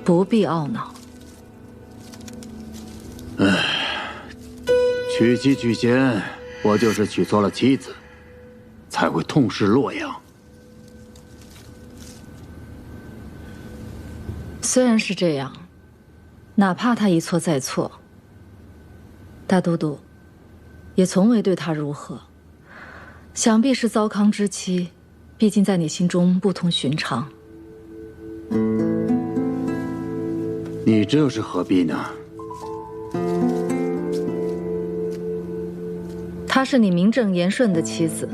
不必懊恼。唉，娶妻娶贤，我就是娶错了妻子，才会痛失洛阳。虽然是这样，哪怕他一错再错，大都督也从未对他如何。想必是糟糠之妻，毕竟在你心中不同寻常。你这又是何必呢？她是你名正言顺的妻子，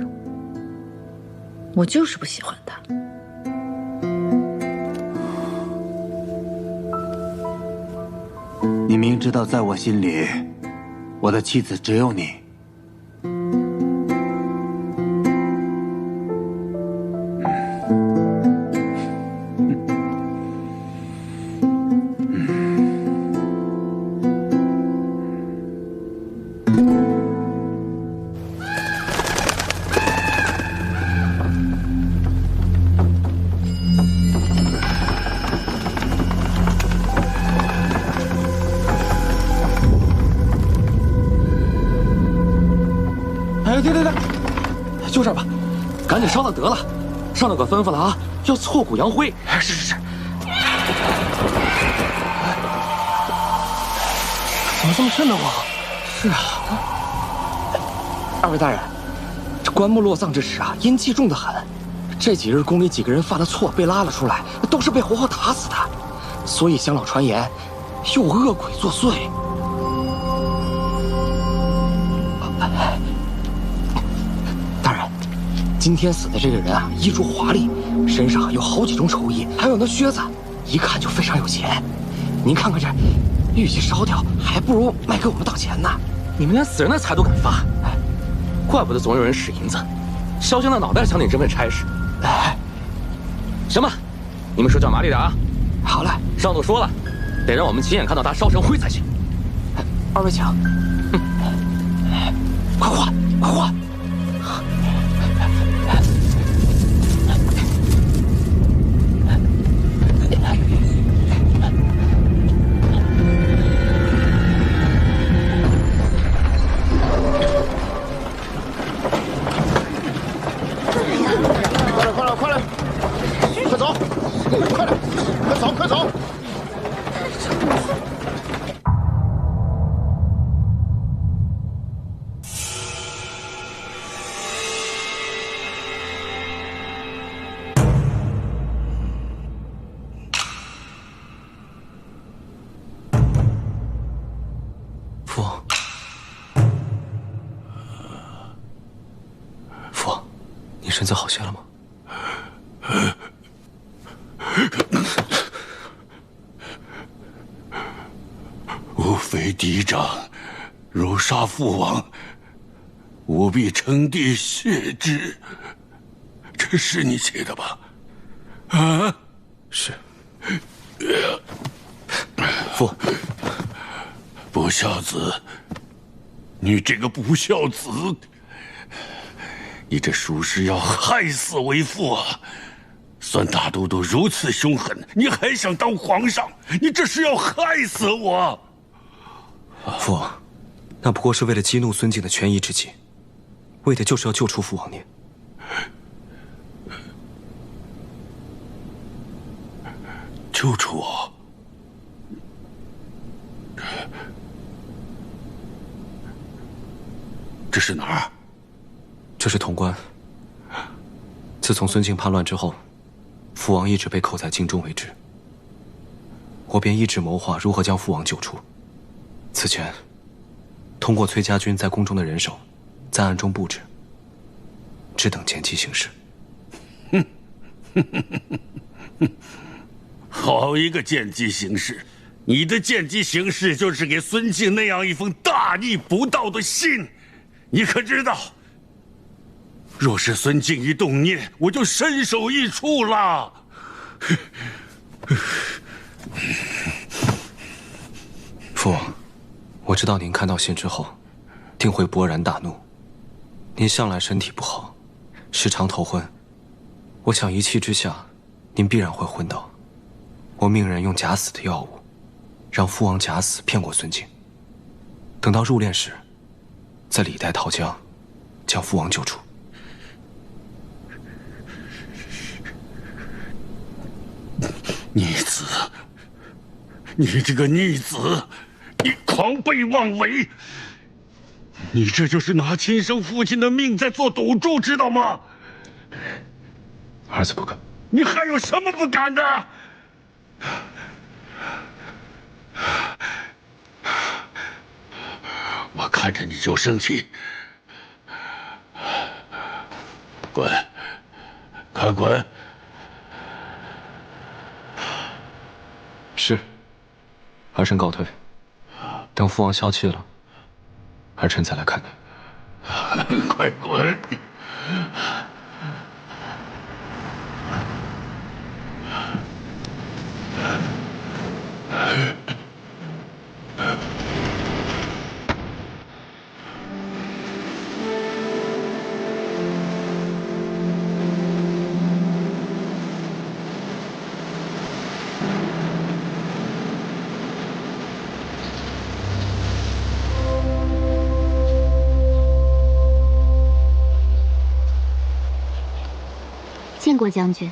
我就是不喜欢她。你明知道在我心里，我的妻子只有你。就这儿吧，赶紧烧了得了。上头可吩咐了啊，要挫骨扬灰。是。怎么这么瘆得慌？是啊。二位大人，这棺木落葬之时啊，阴气重得很。这几日宫里几个人犯了错，被拉了出来，都是被活活打死的。所以乡老传言，有恶鬼作祟。今天死的这个人啊，衣着华丽，身上有好几种绸衣，还有那靴子，一看就非常有钱。您看看这，玉器烧掉，还不如卖给我们当钱呢。你们连死人的财都敢发，怪不得总有人使银子，烧香的脑袋想领这份差事。行吧，你们手脚麻利点啊。好嘞，上头说了，得让我们亲眼看到他烧成灰才行。二位请。快换，快换！身子好些了吗？吾非嫡长，如杀父王，吾必称帝谢之。这是你写的吧？啊，是。父，不孝子，你这个不孝子！你这属实要害死为父啊！孙大都督如此凶狠，你还想当皇上？你这是要害死我！父王，那不过是为了激怒孙敬的权宜之计，为的就是要救出父王您。救出我？这是哪儿？这是潼关。自从孙敬叛乱之后，父王一直被扣在京中为止。我便一直谋划如何将父王救出。此前，通过崔家军在宫中的人手，在暗中布置，只等见机行事。好一个见机行事！你的见机行事就是给孙敬那样一封大逆不道的信，你可知道？若是孙敬一动念，我就身首异处了。父王，我知道您看到信之后，定会勃然大怒。您向来身体不好，时常头昏，我想一气之下，您必然会昏倒。我命人用假死的药物，让父王假死骗过孙敬。等到入殓时，再李代桃僵，将父王救出。逆子，你这个逆子，你狂悖妄为！你这就是拿亲生父亲的命在做赌注，知道吗？儿子不敢。你还有什么不敢的？我看着你就生气。滚！快滚！是，儿臣告退。等父王消气了，儿臣再来看你。快滚！见过将军。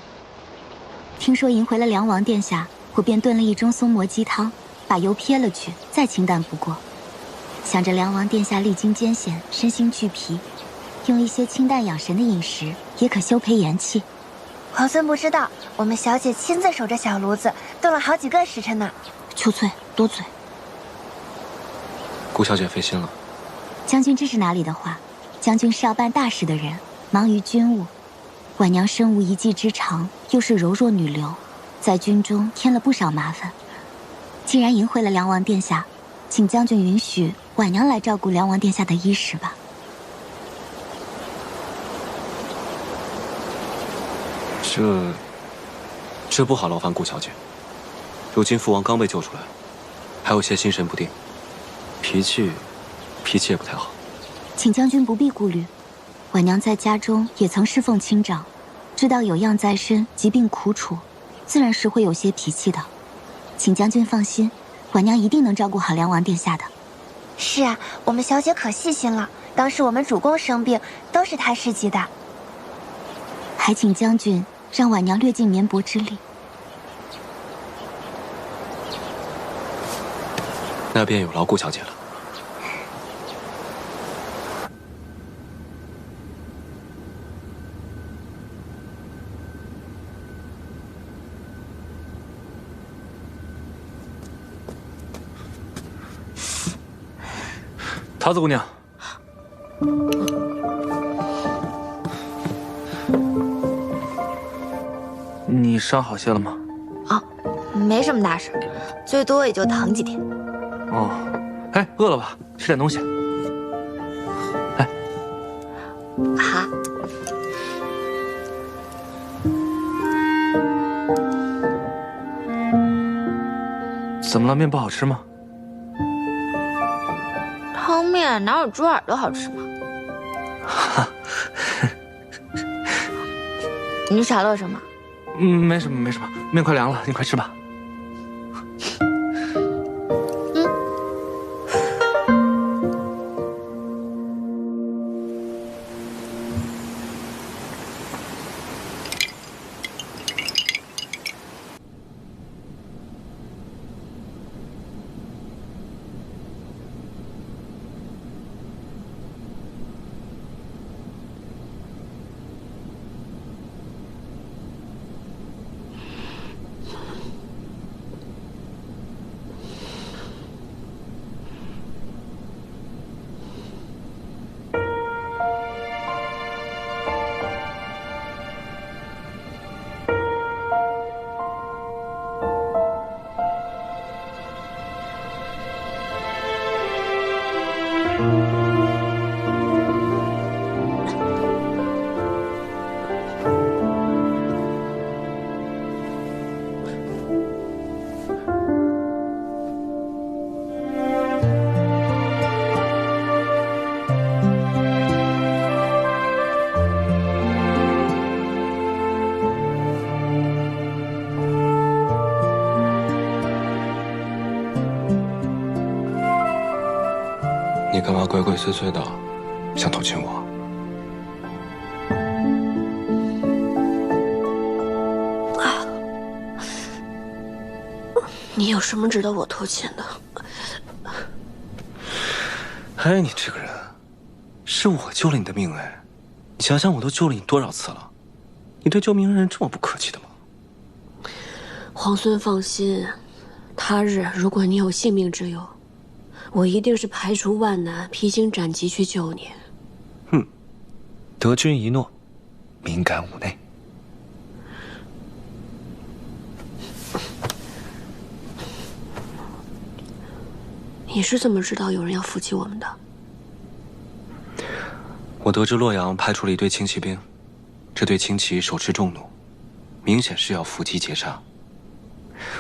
听说迎回了梁王殿下，我便炖了一盅松蘑鸡汤，把油撇了去，再清淡不过。想着梁王殿下历经艰险，身心俱疲，用一些清淡养神的饮食，也可修培元气。皇孙不知道，我们小姐亲自守着小炉子，炖了好几个时辰呢。秋翠，多嘴。顾小姐费心了。将军这是哪里的话？将军是要办大事的人，忙于军务。婉娘身无一技之长，又是柔弱女流，在军中添了不少麻烦。既然迎回了梁王殿下，请将军允许婉娘来照顾梁王殿下的衣食吧。这不好劳烦顾小姐。如今父王刚被救出来，还有些心神不定，脾气也不太好。请将军不必顾虑。婉娘在家中也曾侍奉亲长，知道有恙在身，疾病苦楚，自然是会有些脾气的。请将军放心，婉娘一定能照顾好梁王殿下的。是啊，我们小姐可细心了。当时我们主公生病，都是她施及的。还请将军让婉娘略尽绵薄之力。那便有劳顾小姐了。桃子姑娘，你伤好些了吗？啊，没什么大事，最多也就疼几天。哦，哎，饿了吧？吃点东西。哎，好。怎么了？面不好吃吗？汤面哪有猪耳朵好吃吗？你傻乐什么？没什么，没什么。面快凉了，你快吃吧。你干嘛鬼鬼祟祟的，想偷亲我？你有什么值得我偷亲的？哎，你这个人，是我救了你的命哎！你想想，我都救了你多少次了，你对救命恩人这么不客气的吗？皇孙放心，他日如果你有性命之忧，我一定是排除万难，披荆斩棘去救你。哼，得君一诺，敏感五内。你是怎么知道有人要伏击我们的？我得知洛阳派出了一队轻骑兵，这队轻骑手持重弩，明显是要伏击截杀。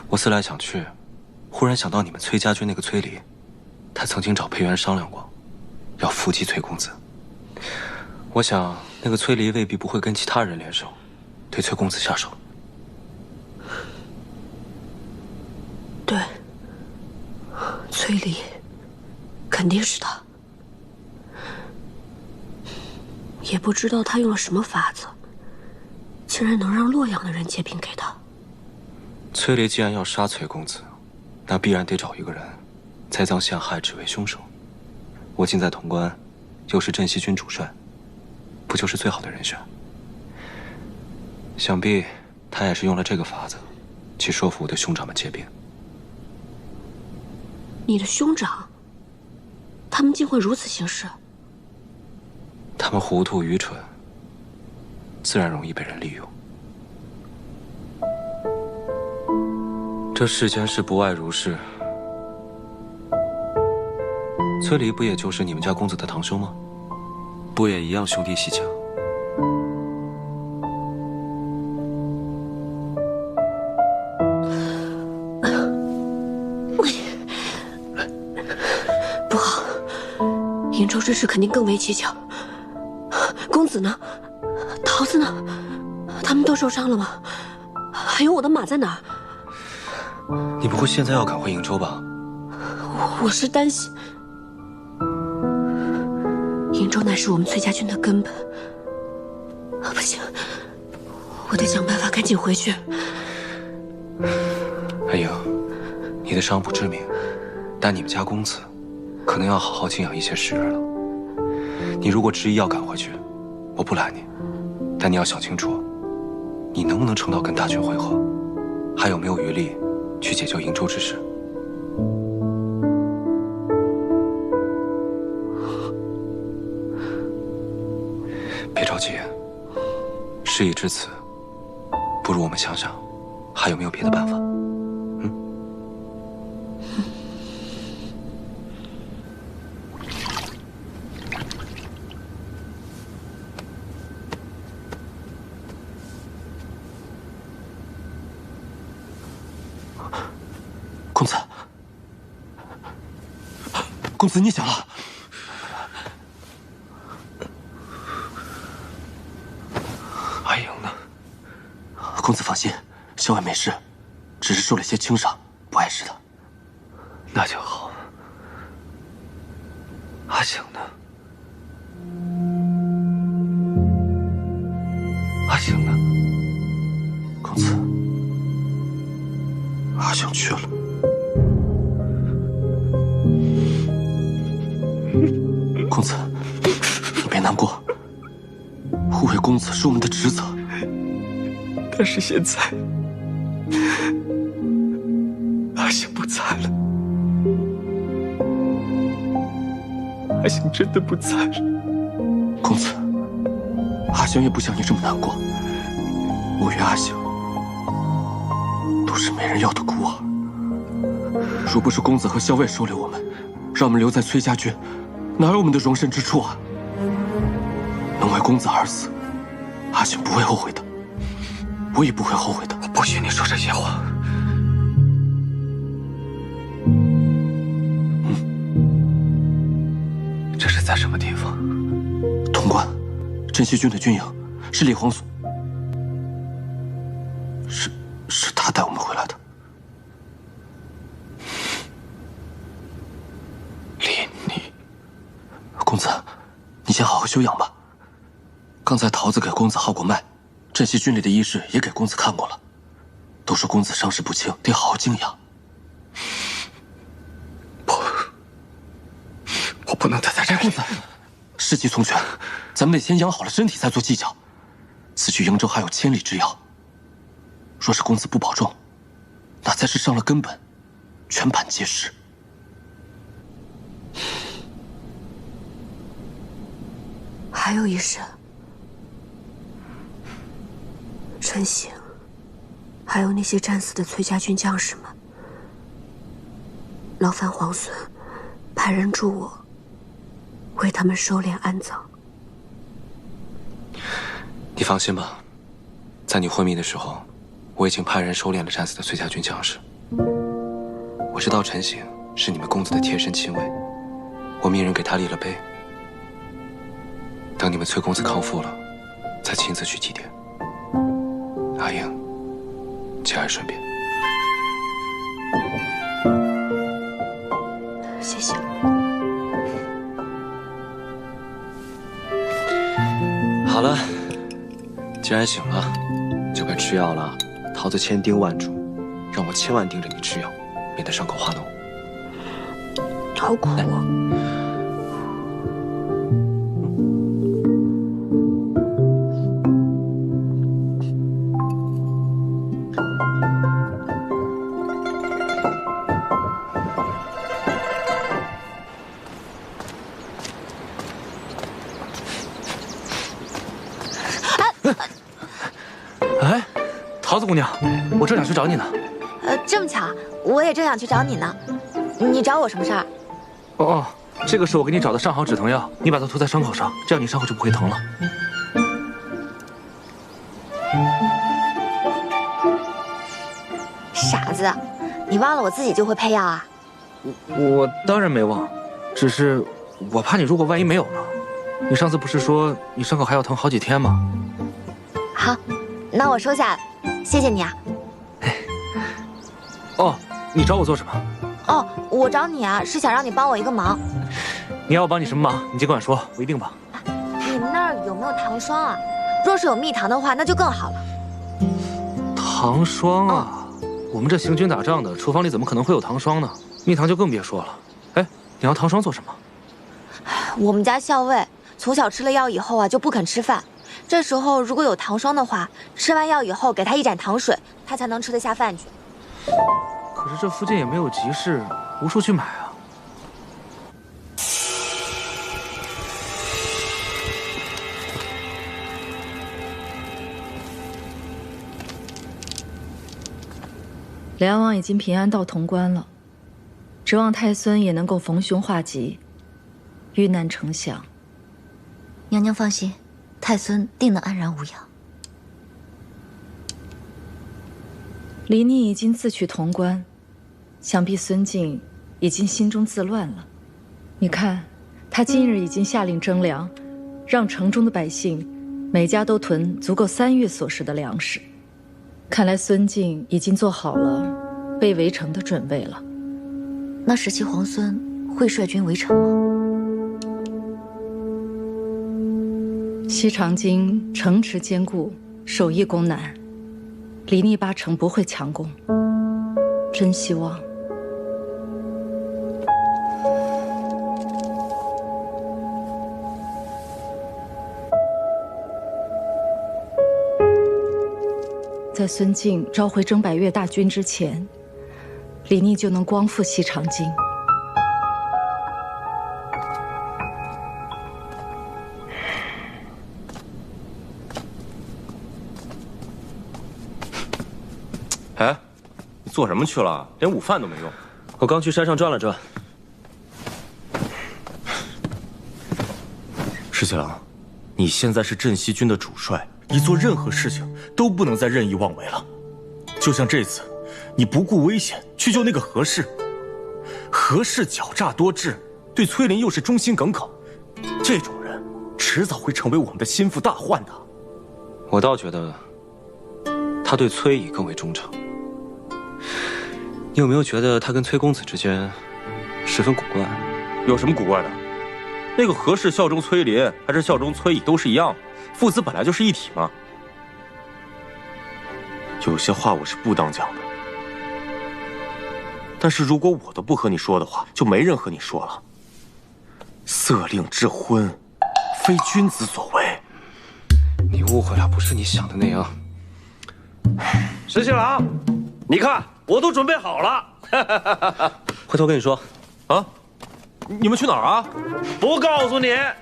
我思来想去，忽然想到你们崔家军那个崔离，他曾经找裴元商量过，要伏击崔公子。我想那个崔离未必不会跟其他人联手，对崔公子下手。对，崔离，肯定是他。也不知道他用了什么法子，竟然能让洛阳的人借兵给他。崔离既然要杀崔公子，那必然得找一个人栽赃陷害，只为凶手。我近在潼关，又是镇西军主帅，不就是最好的人选？想必他也是用了这个法子，去说服我的兄长们借兵。你的兄长，他们竟会如此行事？他们糊涂愚蠢，自然容易被人利用。这世间事不外如是。崔离不也就是你们家公子的堂兄吗？不也一样兄弟戏强？不好，瀛州之事肯定更为蹊跷。公子呢？桃子呢？他们都受伤了吗？还有我的马在哪儿？你不会现在要赶回瀛州吧？我是担心，瀛州乃是我们崔家军的根本。不行，我得想办法赶紧回去。阿莹，你的伤不致命，但你们家公子可能要好好静养一些时日了。你如果执意要赶回去，我不拦你，但你要想清楚，你能不能撑到跟大军会合，还有没有余力去解救瀛州之事。别着急，事已至此，不如我们想想，还有没有别的办法？公子，公子，你醒了。阿莹呢？公子放心，校尉没事，只是受了些轻伤，不碍事的。那就好。阿醒呢？阿醒呢？公子，阿醒去了。公子，你别难过，护卫公子是我们的职责。但是现在，阿醒不在了，阿醒真的不在了。公子，阿醒也不像你这么难过。我与阿醒都是没人要的孤儿。若不是公子和校尉收留我们，让我们留在崔家军，哪有我们的容身之处啊？能为公子而死，阿醒不会后悔的，我也不会后悔的。我不许你说这些话。这是在什么地方？潼关，镇西军的军营，是李皇所，是他带我们回来的。公子，你先好好休养吧。刚才桃子给公子号过脉，镇西军里的医士也给公子看过了，都说公子伤势不轻，得好好静养。我不能待在这里。公子，事急从权，咱们得先养好了身体再做计较。此去瀛州还有千里之遥，若是公子不保重，那才是伤了根本，全盘皆失。还有一事，陈醒，还有那些战死的崔家军将士们，劳烦皇孙派人助我为他们收敛安葬。你放心吧，在你昏迷的时候，我已经派人收敛了战死的崔家军将士。我知道陈醒是你们公子的贴身亲卫，我命人给他立了碑。等你们崔公子康复了，再亲自去祭奠。阿英，节哀顺变。谢谢。好了，既然醒了，就该吃药了。桃子千叮万嘱，让我千万盯着你吃药，免得伤口化脓。好苦啊！哎，桃子姑娘，我正想去找你呢。这么巧，我也正想去找你呢。你找我什么事儿？哦，这个是我给你找的上好止疼药，你把它涂在伤口上，这样你伤口就不会疼了。傻子，你忘了我自己就会配药啊？我当然没忘，只是我怕你如果万一没有呢？你上次不是说你伤口还要疼好几天吗？好，那我收下了，谢谢你啊。哦，你找我做什么？哦，我找你啊，是想让你帮我一个忙。你要我帮你什么忙？你尽管说，我一定帮。你们那儿有没有糖霜啊？若是有蜜糖的话，那就更好了。糖霜啊，我们这行军打仗的，厨房里怎么可能会有糖霜呢？蜜糖就更别说了。哎，你要糖霜做什么？我们家校尉从小吃了药以后啊，就不肯吃饭。这时候如果有糖霜的话，吃完药以后给他一盏糖水，他才能吃得下饭去。可是这附近也没有集市，无处去买啊。梁王已经平安到潼关了，指望太孙也能够逢凶化吉，遇难成祥。娘娘放心，太孙定能安然无恙。李逆已经自取潼关，想必孙敬已经心中自乱了。你看，他今日已经下令征粮，让城中的百姓每家都囤足够3月所食的粮食。看来孙敬已经做好了被围城的准备了。那17皇孙会率军围城吗？西长京城池坚固，守易攻难，李逆8成不会强攻。真希望。在孙敬召回征百越大军之前，李逆就能光复西长京。哎，你做什么去了？连午饭都没用。我刚去山上转了转。石七郎，你现在是镇西军的主帅，你做任何事情都不能再任意妄为了。就像这次，你不顾危险去救那个何氏，何氏狡诈多智，对崔林又是忠心耿耿，这种人迟早会成为我们的心腹大患的。我倒觉得，他对崔乙更为忠诚。你有没有觉得他跟崔公子之间十分古怪？有什么古怪的？那个何氏效忠崔林，还是效忠崔乙，都是一样的，父子本来就是一体嘛。有些话我是不当讲的，但是如果我都不和你说的话，就没人和你说了。色令之婚，非君子所为。你误会了，不是你想的那样。石七郎，你看我都准备好了。回头跟你说。啊？你们去哪儿啊？不告诉你。啊！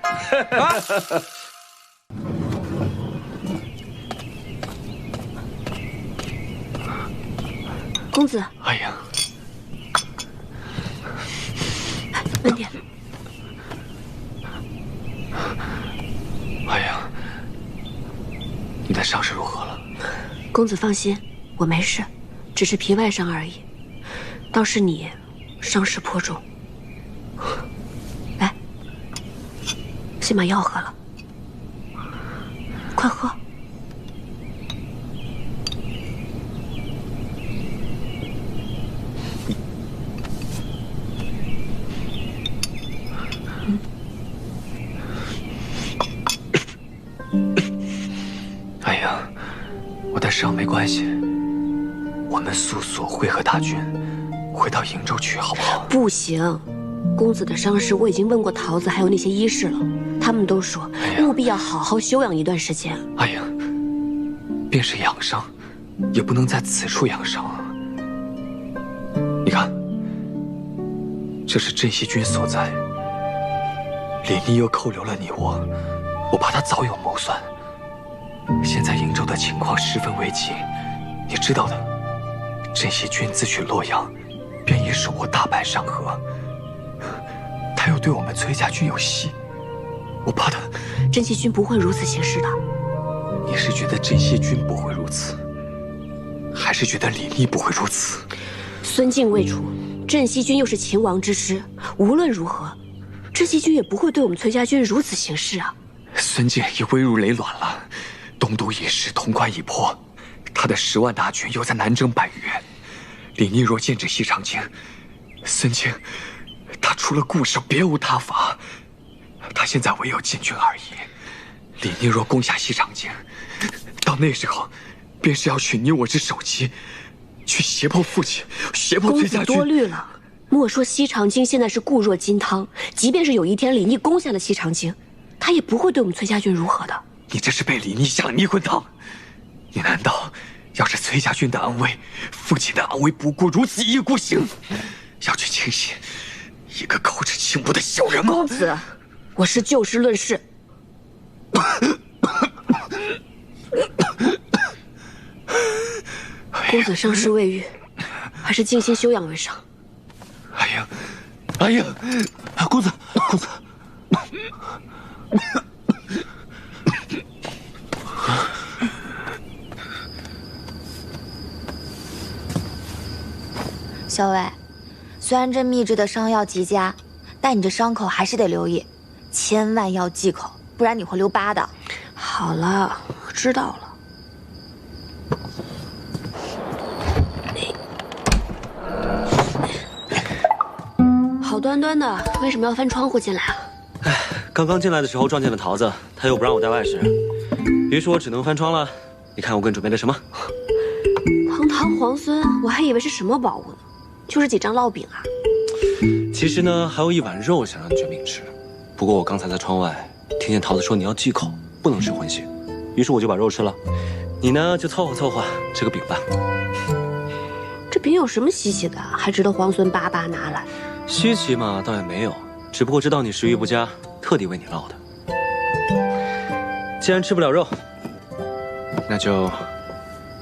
公子。哎呀，慢点。哎呀，你的伤势如何了？公子放心，我没事，只是皮外伤而已。倒是你，伤势颇重。来，先把药喝了，快喝。哎呀，我的伤没关系，我们速速会合大军，回到瀛州去，好不好？不行，公子的伤势我已经问过桃子还有那些医士了，他们都说务必要好好休养一段时间。哎呀，便是养伤，也不能在此处养伤啊。你看，这是镇西军所在，李逆又扣留了你我怕他早有谋算。现在瀛州的情况十分危急，你知道的。镇西军自取洛阳，便已手握大半山河。他又对我们崔家军有隙，我怕他。镇西军不会如此行事的。你是觉得镇西军不会如此，还是觉得李逆不会如此？孙敬未除，镇西军又是秦王之师，无论如何，镇西军也不会对我们崔家军如此行事啊。孙敬已危入累卵了，东都已失，潼关已破，他的10万大军又在南征百越。李逆若剑指西长京，孙敬他除了固守别无他法，他现在唯有进军而已。李逆若攻下西长京，到那时候，便是要取你我之首级，去胁迫父亲，胁迫崔家军。公子多虑了。莫说西长京现在是固若金汤，即便是有一天李逆攻下了西长京，他也不会对我们崔家军如何的。你这是被李逆下了迷魂汤！你难道要是崔家军的安危、父亲的安危不顾，如此一意孤行，要去轻信一个口齿轻薄的小人吗？公子，我是就事论事。公子伤势未愈，还是静心休养为上。哎呀，哎呀，公子，公子。小伟，虽然这秘制的伤药极佳，但你这伤口还是得留意，千万要忌口，不然你会留疤的。好了，我知道了。好端端的，为什么要翻窗户进来啊？哎，刚刚进来的时候撞见了桃子，她又不让我带外食，于是我只能翻窗了。你看我给你准备的什么？堂堂皇孙，我还以为是什么宝物呢，就是几张烙饼啊。其实呢，还有一碗肉想让你卷饼吃，不过我刚才在窗外听见桃子说你要忌口，不能吃荤腥，于是我就把肉吃了。你呢，就凑合凑合吃个饼吧。这饼有什么稀奇的，还值得皇孙巴巴拿来？稀奇嘛，倒也没有，只不过知道你食欲不佳，特地为你烙的。既然吃不了肉，那就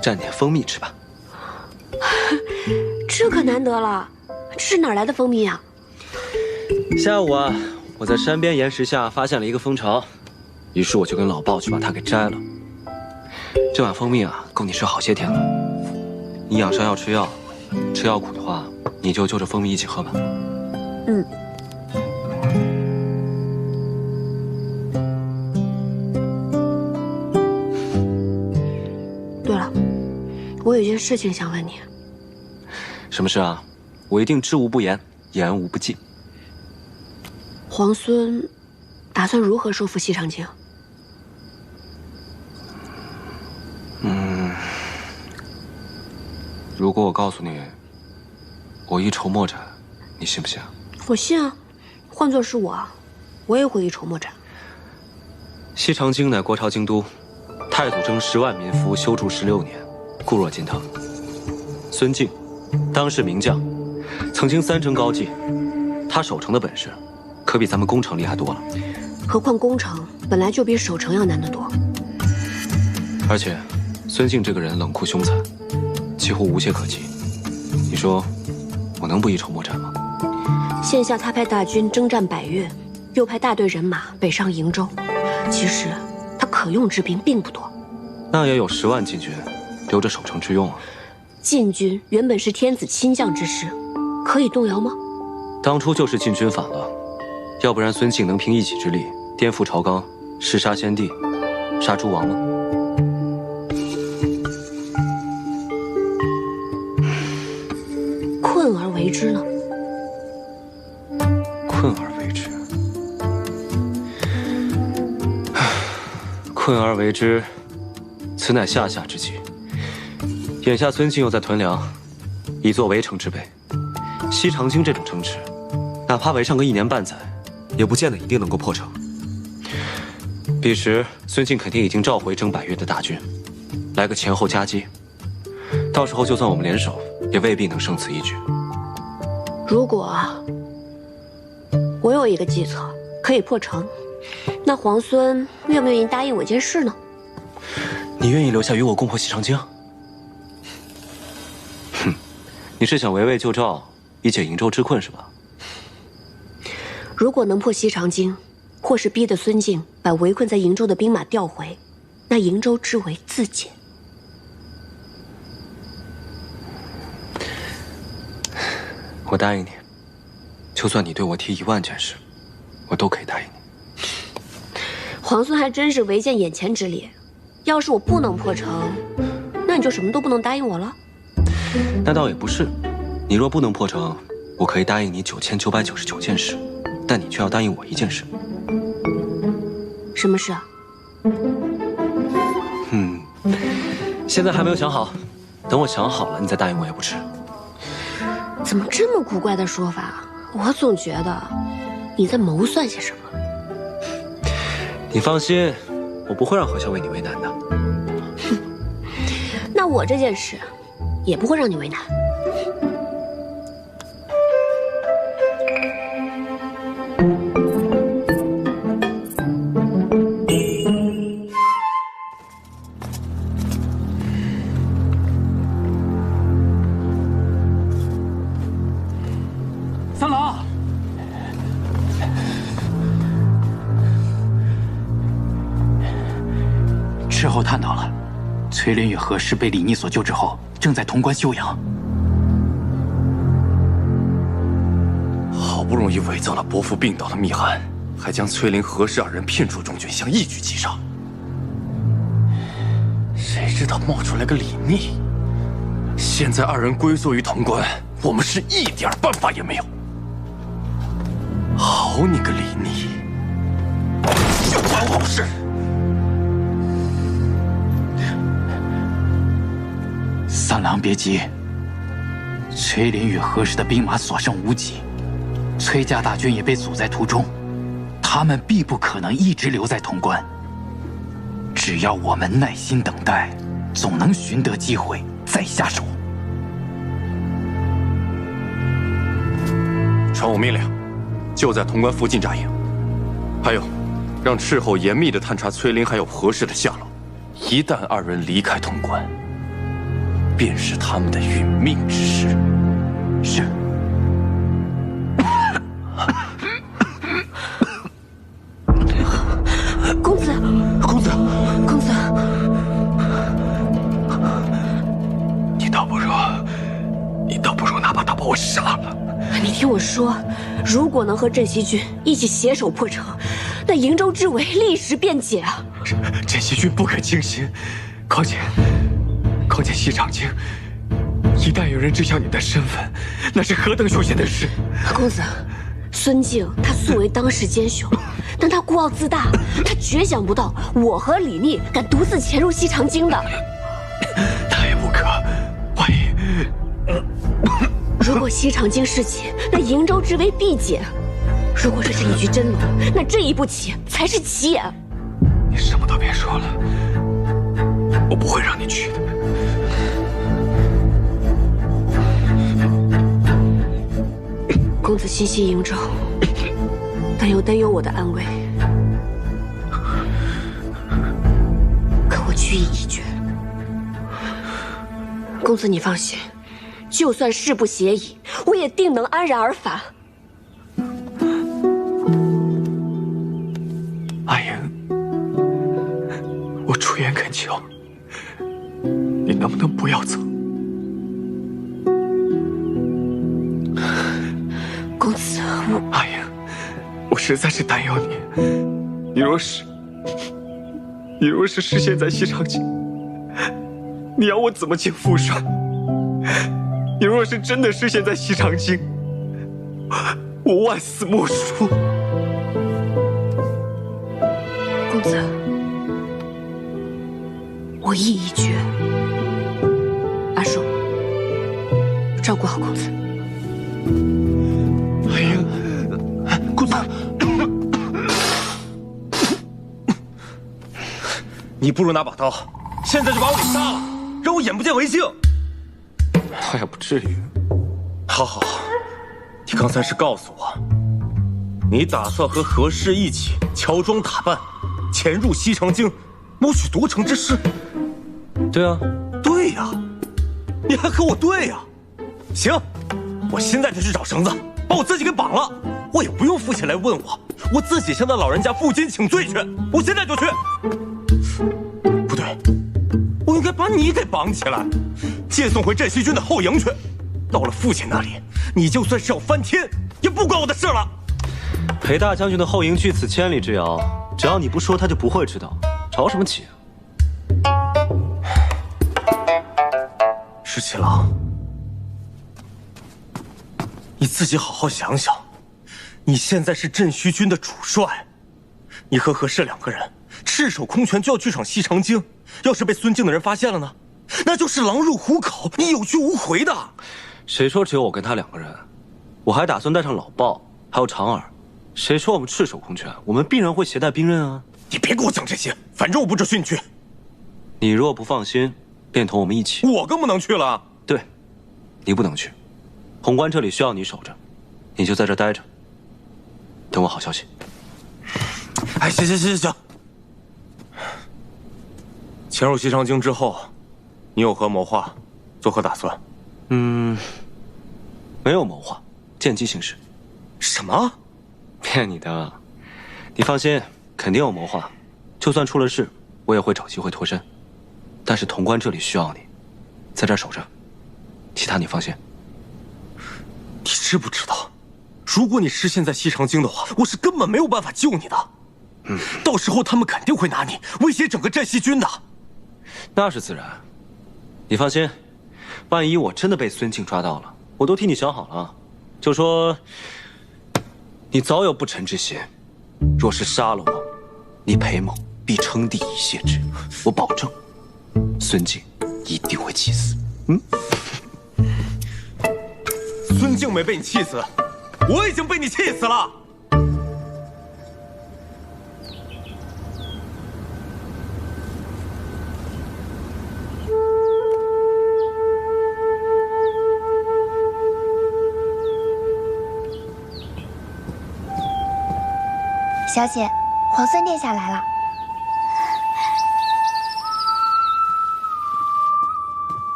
蘸点蜂蜜吃吧。这可难得了，这是哪来的蜂蜜啊？下午啊，我在山边岩石下发现了一个蜂巢，于是我就跟老鲍去把它给摘了。这碗蜂蜜啊，够你吃好些天了。你养伤要吃药，吃药苦的话，你就就着蜂蜜一起喝吧。嗯。对了，我有件事情想问你。什么事啊？我一定知无不言，言无不尽。皇孙打算如何收复西长京？如果我告诉你，我一筹莫展，你信不信啊？我信啊，换作是我也会一筹莫展。西长京乃国朝京都，太祖征10万民夫，修筑16年，固若金汤。孙敬，当世名将，曾经3征高济，他守城的本事，可比咱们攻城厉害多了。何况攻城本来就比守城要难得多。而且，孙敬这个人冷酷凶残，几乎无懈可击。你说，我能不一筹莫展吗？现下他派大军征战百越，又派大队人马北上瀛州，其实他可用之兵并不多。那也有10万禁军，留着守城之用啊。禁军原本是天子亲将之事，可以动摇吗？当初就是禁军反了，要不然孙敬能凭一己之力颠覆朝纲，弑杀先帝，杀诸王吗？困而为之呢？困而为之，困而为之，此乃下下之计。眼下孙敬又在屯粮，以作围城之备。西长京这种城池，哪怕围上个1年半载，也不见得一定能够破城。彼时孙敬肯定已经召回征百越的大军，来个前后夹击。到时候就算我们联手，也未必能胜此一举。如果我有一个计策可以破城，那皇孙愿不愿意答应我一件事呢？你愿意留下与我共破西长京？哼，你是想围魏救赵，以解瀛州之困是吧？如果能破西长京，或是逼得孙敬把围困在瀛州的兵马调回，那瀛州之围自解。我答应你，就算你对我提1万件事，我都可以答应你。皇孙还真是唯见眼前之列。要是我不能破城，那你就什么都不能答应我了？那倒也不是，你若不能破城，我可以答应你9999件事，但你却要答应我1件事。什么事啊？现在还没有想好，等我想好了，你再答应我也不迟。怎么这么古怪的说法？我总觉得你在谋算些什么。你放心，我不会让何校为你为难的。那我这件事也不会让你为难。三郎，事后探到了，崔林与何氏被李逆所救之后，正在潼关休养。好不容易伪造了伯父病倒的密函，还将崔林、何氏2人骗出中军，想一举击杀。谁知道冒出来个李逆，现在2人龟缩于潼关，我们是一点办法也没有。好你个李逆，就管好事！三郎别急，崔林与何氏的兵马所剩无几，崔家大军也被阻在途中，他们必不可能一直留在潼关。只要我们耐心等待，总能寻得机会再下手。传我命令，就在潼关附近扎营。还有，让斥候严密地探查崔林还有何氏的下落。一旦2人离开潼关，便是他们的殒命之时。是。公子，公子，公子，你倒不如哪怕他把我杀了。你听我说，如果能和镇西军一起携手破城，那瀛州之围立时便解啊！镇西军不可轻信，况且西长京，一旦有人知晓你的身份，那是何等凶险的事！公子，孙敬他素为当世奸雄，但他孤傲自大，他绝想不到我和李逆敢独自潜入西长京的。那也不可，万一……如果西长京事起，那瀛州之围必解；如果这是一局真龙，那这一步棋才是棋眼。你什么都别说了，我不会让你去的。公子心系瀛州，但又担忧我的安危。可我居意已决。公子你放心，就算誓不协议，我也定能安然而返。阿英，我出言恳求，能不能不要走？公子，阿英，我实在是担忧你。你若是失陷在西长京，你要我怎么进副帅？你若是真的失陷在西长京，我万死莫赎。公子，我意已决。阿寿，照顾好公子。阿英，公子，你不如拿把刀，现在就把我给杀了，让我眼不见为净。倒也不至于。好好，你刚才是告诉我，你打算和何氏一起乔装打扮，潜入西长京，谋取夺城之事。对啊，对呀，你还和我对呀？行，我现在就去找绳子，把我自己给绑了。我也不用父亲来问我，我自己向那老人家负荆请罪去。我现在就去。不对，我应该把你给绑起来，接送回镇西军的后营去。到了父亲那里，你就算是要翻天，也不关我的事了。裴大将军的后营距此千里之遥，只要你不说，他就不会知道。着什么急啊？石七郎，你自己好好想想，你现在是镇西军的主帅，你和何氏两个人赤手空拳就要去闯西长京，要是被孙敬的人发现了呢，那就是狼入虎口，你有去无回的。谁说只有我跟他两个人？我还打算带上老鲍，还有长耳。谁说我们赤手空拳？我们必然会携带兵刃啊！你别给我讲这些，反正我不准许你去。你若不放心，便同我们一起。我更不能去了。对，你不能去。潼关这里需要你守着，你就在这待着，等我好消息。哎，行。潜入西长京之后，你有何谋划？作何打算？没有谋划，见机行事。什么？骗你的！你放心，肯定有谋划。就算出了事，我也会找机会脱身。但是潼关这里需要你，在这儿守着，其他你放心。你知不知道，如果你失陷在西长京的话，我是根本没有办法救你的。到时候他们肯定会拿你威胁整个镇西军的。那是自然。你放心，万一我真的被孙敬抓到了，我都替你想好了。就说你早有不臣之心，若是杀了我，你裴某必称帝以谢之。我保证，孙敬一定会气死。孙敬没被你气死，我已经被你气死了。小姐，皇孙殿下来了。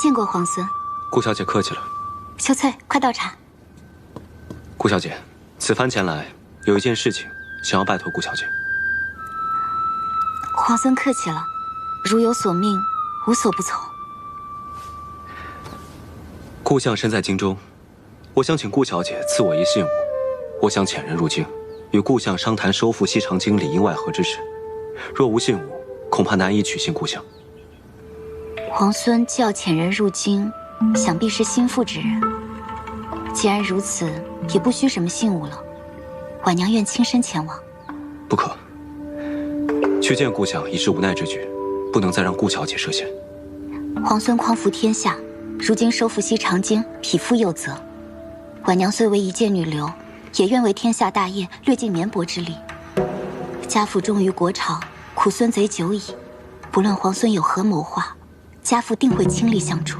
见过皇孙。顾小姐客气了。秀翠，快倒茶。顾小姐，此番前来有一件事情想要拜托顾小姐。皇孙客气了，如有所命，无所不从。顾相身在京中，我想请顾小姐赐我一信物，我想遣人入京。与顾相商谈收复西长京里应外合之事，若无信物，恐怕难以取信顾相。皇孙既要遣人入京，想必是心腹之人。既然如此，也不需什么信物了。婉娘愿亲身前往。不可，去见顾相已是无奈之举，不能再让顾小姐涉险。皇孙匡扶天下，如今收复西长京，匹夫有责。婉娘虽为一介女流，也愿为天下大业略尽绵薄之力。家父忠于国朝，苦孙贼久矣。不论皇孙有何谋划，家父定会倾力相助。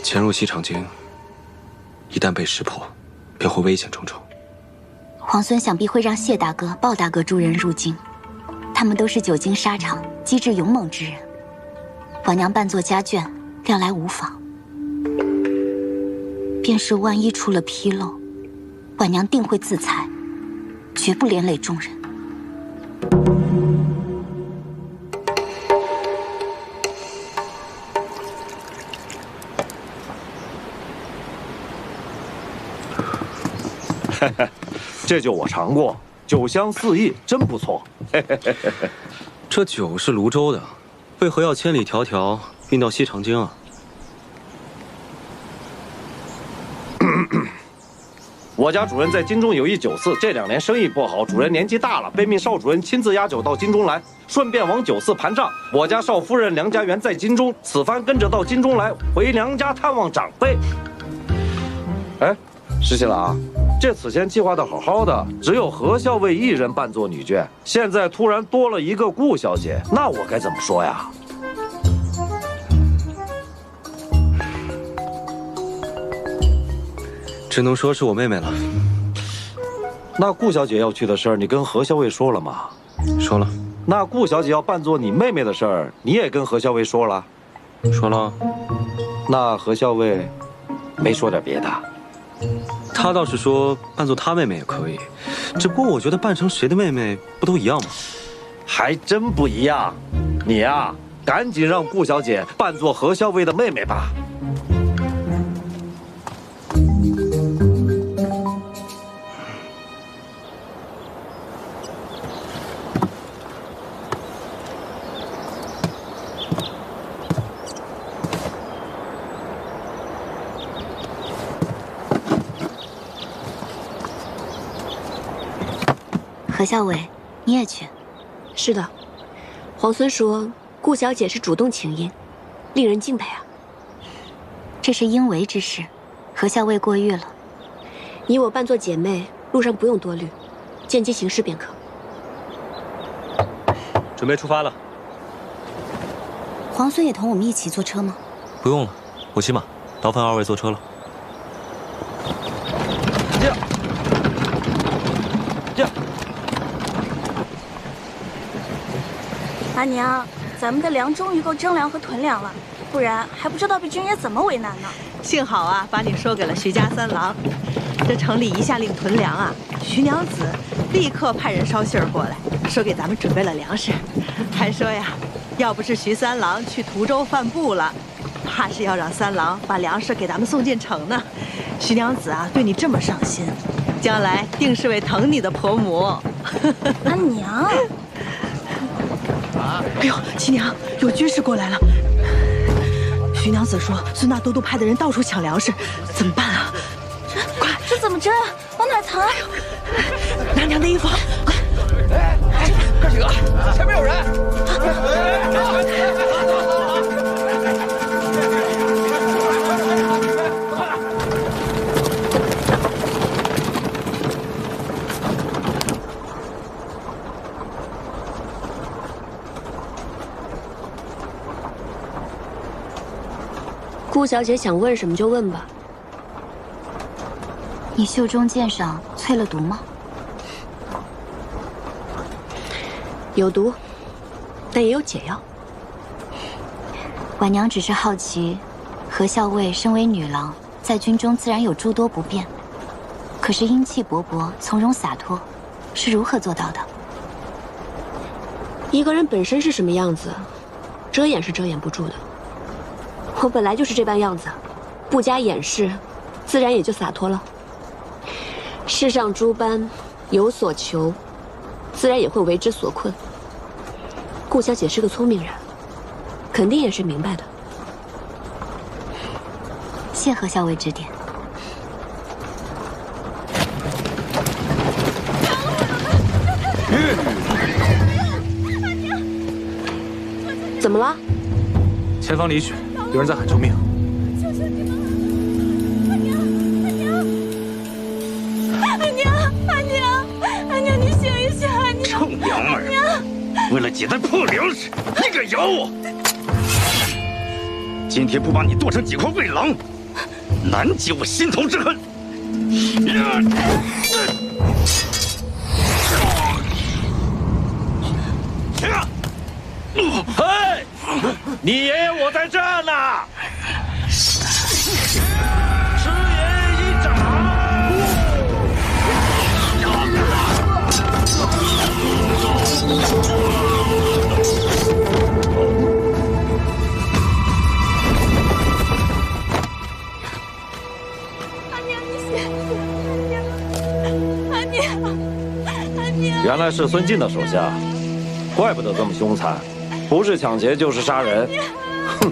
潜入西长京，一旦被识破，便会危险重重。皇孙想必会让谢大哥、鲍大哥诸人入京，他们都是久经沙场、机智勇猛之人。婉娘扮作家眷，料来无妨。便是万一出了纰漏，婉娘定会自裁，绝不连累众人。这酒我尝过，酒香四溢，真不错。这酒是泸州的，为何要千里迢迢运到西长京啊？我家主任在京中有一酒肆，这2年生意不好，主任年纪大了，被命邵主任亲自押酒到京中来，顺便往酒肆盘账。我家邵夫人梁家园在京中，此番跟着到京中来，回娘家探望长辈。哎，石七郎，这此前计划的好好的，只有何校尉一人扮作女眷，现在突然多了一个顾小姐，那我该怎么说呀？只能说是我妹妹了。那顾小姐要去的事儿，你跟何校尉说了吗？说了。那顾小姐要扮作你妹妹的事儿，你也跟何校尉说了？说了。那何校尉没说点别的？他倒是说扮作他妹妹也可以，只不过我觉得扮成谁的妹妹不都一样吗？还真不一样。你呀，赶紧让顾小姐扮作何校尉的妹妹吧。何校尉，你也去？是的，皇孙说顾小姐是主动请缨，令人敬佩啊。这是应为之事，何校尉过誉了。你我扮作姐妹，路上不用多虑，见机行事便可。准备出发了。皇孙也同我们一起坐车吗？不用了，我骑马，劳烦2位坐车了。阿娘，咱们的粮终于够征粮和屯粮了，不然还不知道被军爷怎么为难呢。幸好啊，把你说给了徐家三郎。这城里一下令屯粮啊，徐娘子立刻派人捎信儿过来，说给咱们准备了粮食，还说呀，要不是徐三郎去途州犯部了，怕是要让三郎把粮食给咱们送进城呢。徐娘子啊，对你这么上心，将来定是位疼你的婆母。阿娘。哎呦，七娘，有军士过来了。徐娘子说，孙大都督派的人到处抢粮食，怎么办啊？这怎么征啊？往哪藏？拿娘的衣服。哎，哥几个，前面有人！顾小姐想问什么就问吧。你袖中剑上淬了毒吗？有毒，但也有解药。婉娘只是好奇，何校尉身为女郎，在军中自然有诸多不便，可是英气勃勃、从容洒脱，是如何做到的？一个人本身是什么样子，遮掩是遮掩不住的。我本来就是这般样子，不加掩饰，自然也就洒脱了。世上诸般有所求，自然也会为之所困。顾小姐是个聪明人，肯定也是明白的。谢何校尉指点。怎么了？前方李雪，有人在喊救命。求求你们！阿娘，你醒一醒！阿娘，臭娘们儿！为了几袋破粮食，你敢咬我？今天不把你剁成几块喂狼，难解我心头之恨。嘿，你爷爷我在这呢！吃爷一掌！阿娘，你醒！原来是孙晋的手下，怪不得这么凶残，不是抢劫就是杀人。哼！